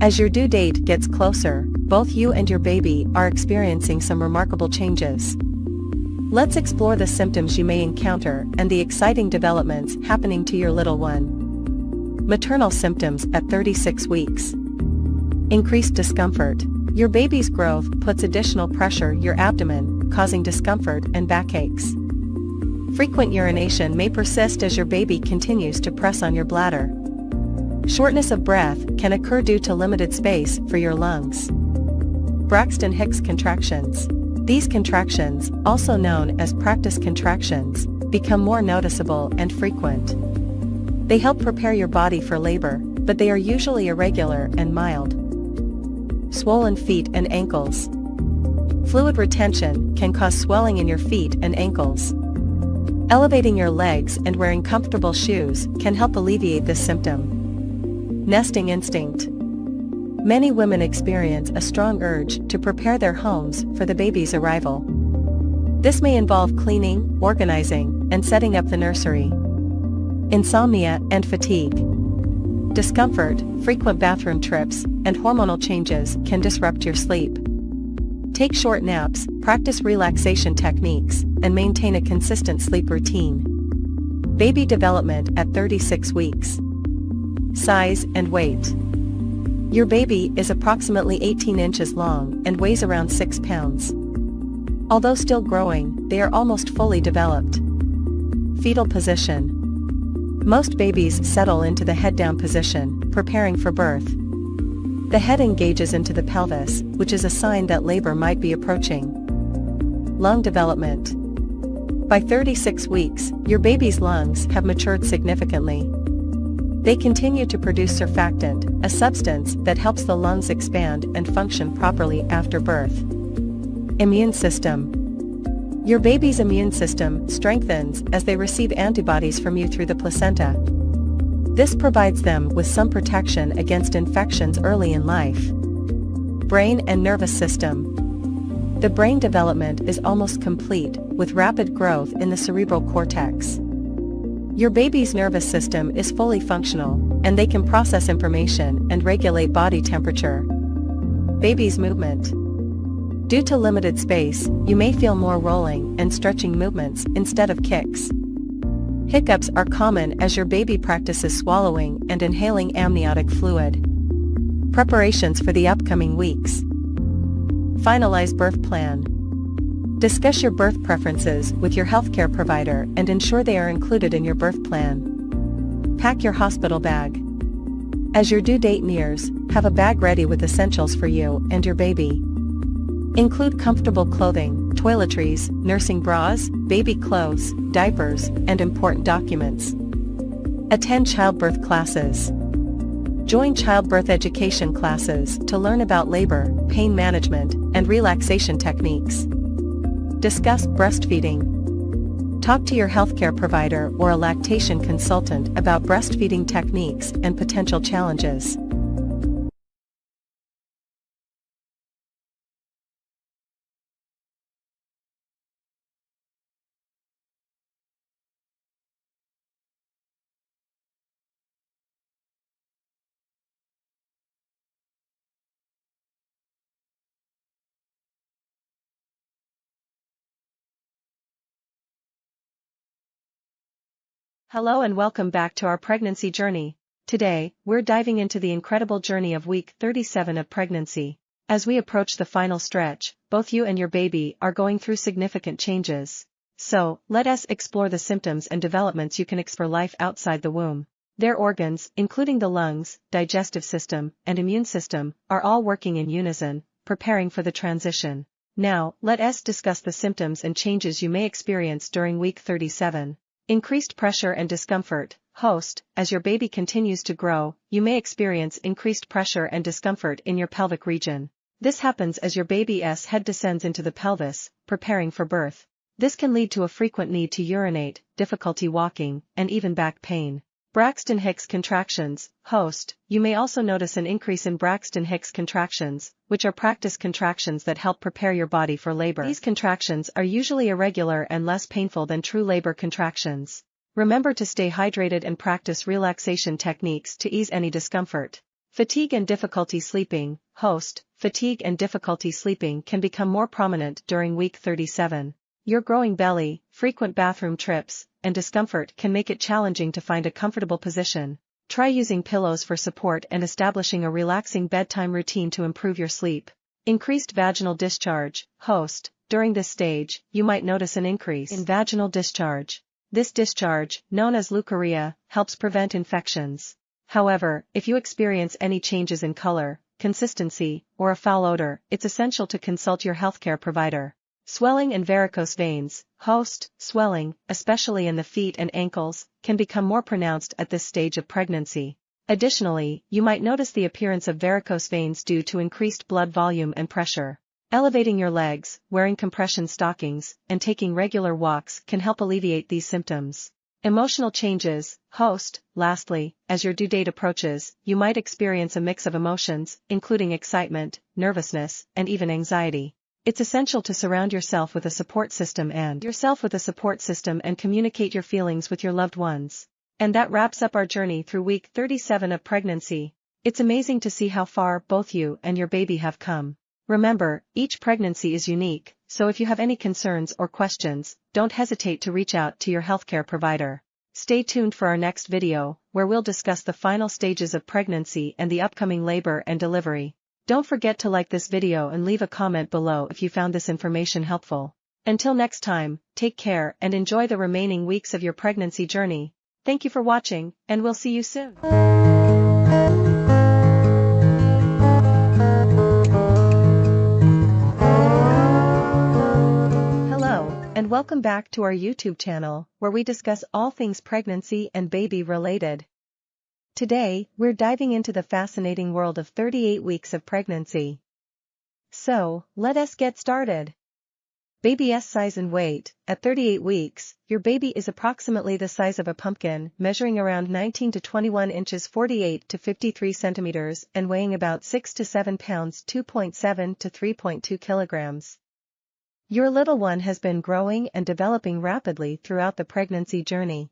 As your due date gets closer, both you and your baby are experiencing some remarkable changes. Let's explore the symptoms you may encounter and the exciting developments happening to your little one. Maternal symptoms at 36 weeks. Increased discomfort. Your baby's growth puts additional pressure on your abdomen, causing discomfort and backaches. Frequent urination may persist as your baby continues to press on your bladder. Shortness of breath can occur due to limited space for your lungs. Braxton Hicks contractions. These contractions, also known as practice contractions, become more noticeable and frequent. They help prepare your body for labor, but they are usually irregular and mild. Swollen feet and ankles. Fluid retention can cause swelling in your feet and ankles. Elevating your legs and wearing comfortable shoes can help alleviate this symptom. Nesting instinct. Many women experience a strong urge to prepare their homes for the baby's arrival. This may involve cleaning, organizing, and setting up the nursery. Insomnia and fatigue. Discomfort, frequent bathroom trips, and hormonal changes can disrupt your sleep. Take short naps, practice relaxation techniques, and maintain a consistent sleep routine. Baby development at 36 weeks. Size and weight. Your baby is approximately 18 inches long and weighs around 6 pounds. Although still growing, they are almost fully developed. Fetal position. Most babies settle into the head-down position, preparing for birth. The head engages into the pelvis, which is a sign that labor might be approaching. Lung development. By 36 weeks, your baby's lungs have matured significantly. They continue to produce surfactant, a substance that helps the lungs expand and function properly after birth. Immune system. Your baby's immune system strengthens as they receive antibodies from you through the placenta. This provides them with some protection against infections early in life. Brain and nervous system. The brain development is almost complete, with rapid growth in the cerebral cortex. Your baby's nervous system is fully functional, and they can process information and regulate body temperature. Baby's movement. Due to limited space, you may feel more rolling and stretching movements instead of kicks. Hiccups are common as your baby practices swallowing and inhaling amniotic fluid. Preparations for the upcoming weeks. Finalize birth plan. Discuss your birth preferences with your healthcare provider and ensure they are included in your birth plan. Pack your hospital bag. As your due date nears, have a bag ready with essentials for you and your baby. Include comfortable clothing, toiletries, nursing bras, baby clothes, diapers, and important documents. Attend childbirth classes. Join childbirth education classes to learn about labor, pain management, and relaxation techniques. Discuss breastfeeding. Talk to your healthcare provider or a lactation consultant about breastfeeding techniques and potential challenges. Hello and welcome back to our pregnancy journey. Today, we're diving into the incredible journey of week 37 of pregnancy. As we approach the final stretch, both you and your baby are going through significant changes. So, let us explore the symptoms and developments you can expect for life outside the womb. Their organs, including the lungs, digestive system, and immune system, are all working in unison, preparing for the transition. Now, let us discuss the symptoms and changes you may experience during week 37. Increased pressure and discomfort. Host, as your baby continues to grow, you may experience increased pressure and discomfort in your pelvic region. This happens as your baby's head descends into the pelvis, preparing for birth. This can lead to a frequent need to urinate, difficulty walking, and even back pain. Braxton Hicks contractions. Host, you may also notice an increase in Braxton Hicks contractions, which are practice contractions that help prepare your body for labor. These contractions are usually irregular and less painful than true labor contractions. Remember to stay hydrated and practice relaxation techniques to ease any discomfort. Fatigue and difficulty sleeping. Host, fatigue and difficulty sleeping can become more prominent during week 37. Your growing belly, frequent bathroom trips, and discomfort can make it challenging to find a comfortable position. Try using pillows for support and establishing a relaxing bedtime routine to improve your sleep. Increased vaginal discharge. Host, during this stage, you might notice an increase in vaginal discharge. This discharge, known as leukorrhea, helps prevent infections. However, if you experience any changes in color, consistency, or a foul odor, it's essential to consult your healthcare provider. Swelling and varicose veins. Host, swelling, especially in the feet and ankles, can become more pronounced at this stage of pregnancy. Additionally, you might notice the appearance of varicose veins due to increased blood volume and pressure. Elevating your legs, wearing compression stockings, and taking regular walks can help alleviate these symptoms. Emotional changes. Host, lastly, as your due date approaches, you might experience a mix of emotions, including excitement, nervousness, and even anxiety. It's essential to surround yourself with a support system and communicate your feelings with your loved ones. And that wraps up our journey through week 37 of pregnancy. It's amazing to see how far both you and your baby have come. Remember, each pregnancy is unique, so if you have any concerns or questions, don't hesitate to reach out to your healthcare provider. Stay tuned for our next video, where we'll discuss the final stages of pregnancy and the upcoming labor and delivery. Don't forget to like this video and leave a comment below if you found this information helpful. Until next time, take care and enjoy the remaining weeks of your pregnancy journey. Thank you for watching, and we'll see you soon. Hello, and welcome Welcome back to our YouTube channel, where we discuss all things pregnancy and baby related. Today, we're diving into the fascinating world of 38 weeks of pregnancy. So, let us get started. Baby's size and weight. At 38 weeks, your baby is approximately the size of a pumpkin, measuring around 19 to 21 inches 48 to 53 centimeters and weighing about 6 to 7 pounds 2.7 to 3.2 kilograms. Your little one has been growing and developing rapidly throughout the pregnancy journey.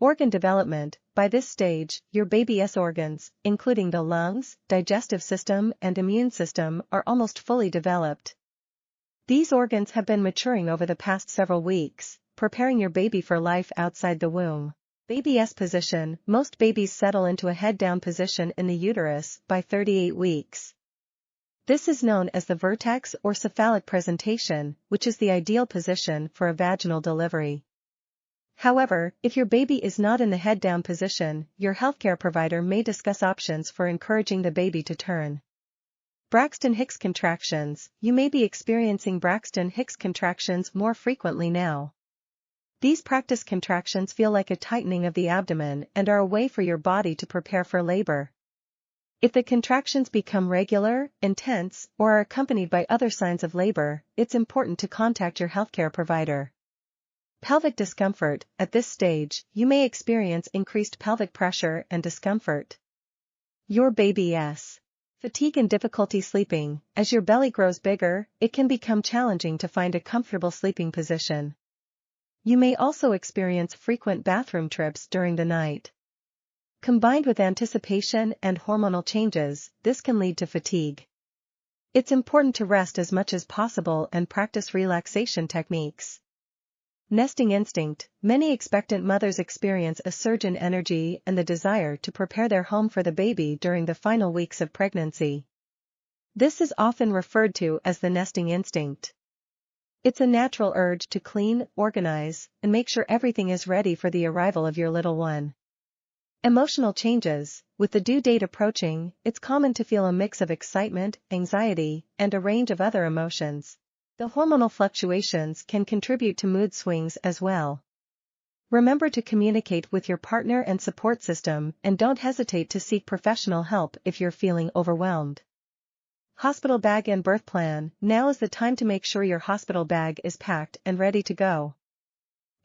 Organ development. By this stage, your baby's organs, including the lungs, digestive system, and immune system, are almost fully developed. These organs have been maturing over the past several weeks, preparing your baby for life outside the womb. Baby's position. Most babies settle into a head-down position in the uterus by 38 weeks. This is known as the vertex or cephalic presentation, which is the ideal position for a vaginal delivery. However, if your baby is not in the head-down position, your healthcare provider may discuss options for encouraging the baby to turn. Braxton Hicks contractions. You may be experiencing Braxton Hicks contractions more frequently now. These practice contractions feel like a tightening of the abdomen and are a way for your body to prepare for labor. If the contractions become regular, intense, or are accompanied by other signs of labor, it's important to contact your healthcare provider. Pelvic discomfort. At this stage, you may experience increased pelvic pressure and discomfort. Your baby's fatigue and difficulty sleeping. As your belly grows bigger, it can become challenging to find a comfortable sleeping position. You may also experience frequent bathroom trips during the night. Combined with anticipation and hormonal changes, this can lead to fatigue. It's important to rest as much as possible and practice relaxation techniques. Nesting instinct. Many expectant mothers experience a surge in energy and the desire to prepare their home for the baby during the final weeks of pregnancy. This is often referred to as the nesting instinct. It's a natural urge to clean, organize, and make sure everything is ready for the arrival of your little one. Emotional changes. With the due date approaching, it's common to feel a mix of excitement, anxiety, and a range of other emotions. The hormonal fluctuations can contribute to mood swings as well. Remember to communicate with your partner and support system, and don't hesitate to seek professional help if you're feeling overwhelmed. Hospital bag and birth plan. Now is the time to make sure your hospital bag is packed and ready to go.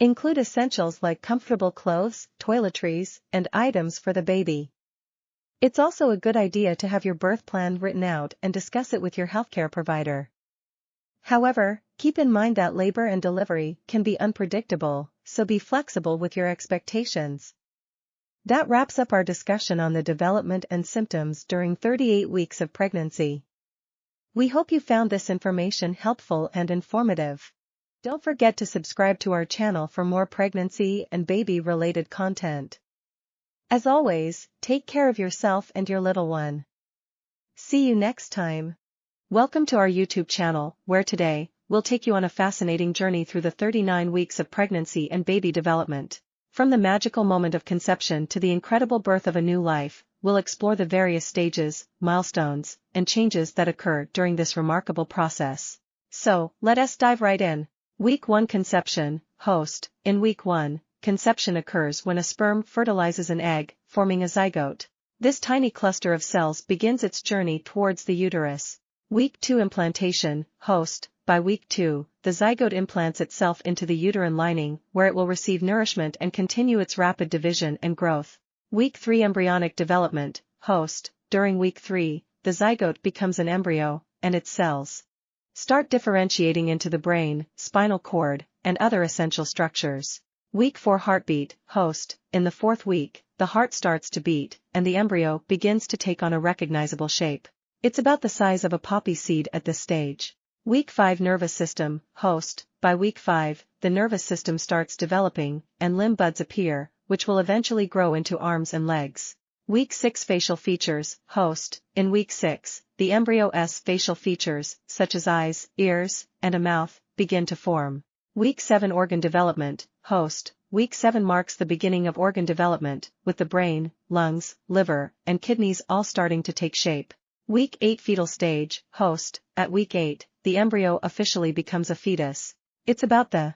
Include essentials like comfortable clothes, toiletries, and items for the baby. It's also a good idea to have your birth plan written out and discuss it with your healthcare provider. However, keep in mind that labor and delivery can be unpredictable, so be flexible with your expectations. That wraps up our discussion on the development and symptoms during 38 weeks of pregnancy. We hope you found this information helpful and informative. Don't forget to subscribe to our channel for more pregnancy and baby-related content. As always, take care of yourself and your little one. See you next time. Welcome to our YouTube channel, where today, we'll take you on a fascinating journey through the 39 weeks of pregnancy and baby development. From the magical moment of conception to the incredible birth of a new life, we'll explore the various stages, milestones, and changes that occur during this remarkable process. So, let us dive right in. Week 1 Conception. Host. In Week 1, conception occurs when a sperm fertilizes an egg, forming a zygote. This tiny cluster of cells begins its journey towards the uterus. Week 2 Implantation. Host. By Week 2, the zygote implants itself into the uterine lining, where it will receive nourishment and continue its rapid division and growth. Week 3 Embryonic Development. Host. During Week 3, the zygote becomes an embryo, and its cells start differentiating into the brain, spinal cord, and other essential structures. Week 4 Heartbeat. Host. In the 4th week, the heart starts to beat, and the embryo begins to take on a recognizable shape. It's about the size of a poppy seed at this stage. Week 5 Nervous System. Host. By Week 5, the nervous system starts developing, and limb buds appear, which will eventually grow into arms and legs. Week 6 Facial Features. Host. In Week 6, the embryo's facial features, such as eyes, ears, and a mouth, begin to form. Week 7 Organ Development. Host. Week 7 marks the beginning of organ development, with the brain, lungs, liver, and kidneys all starting to take shape. Week 8 Fetal Stage. Host. At Week 8, the embryo officially becomes a fetus. It's about the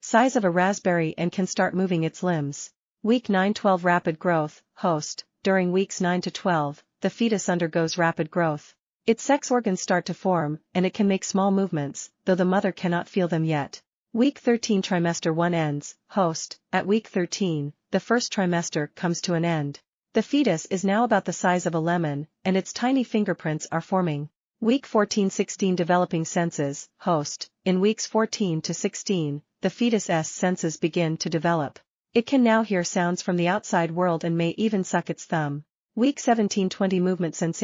size of a raspberry and can start moving its limbs. Week 9-12 rapid growth, host, during weeks 9 to 12, the fetus undergoes rapid growth. Its sex organs start to form, and it can make small movements, though the mother cannot feel them yet. Week 13 trimester 1 ends, host, at week 13, the first trimester comes to an end. The fetus is now about the size of a lemon, and its tiny fingerprints are forming. Week 14-16 developing senses, host, in weeks 14 to 16, the fetus's senses begin to develop. It can now hear sounds from the outside world and may even suck its thumb. Week 17-20 movement sensation.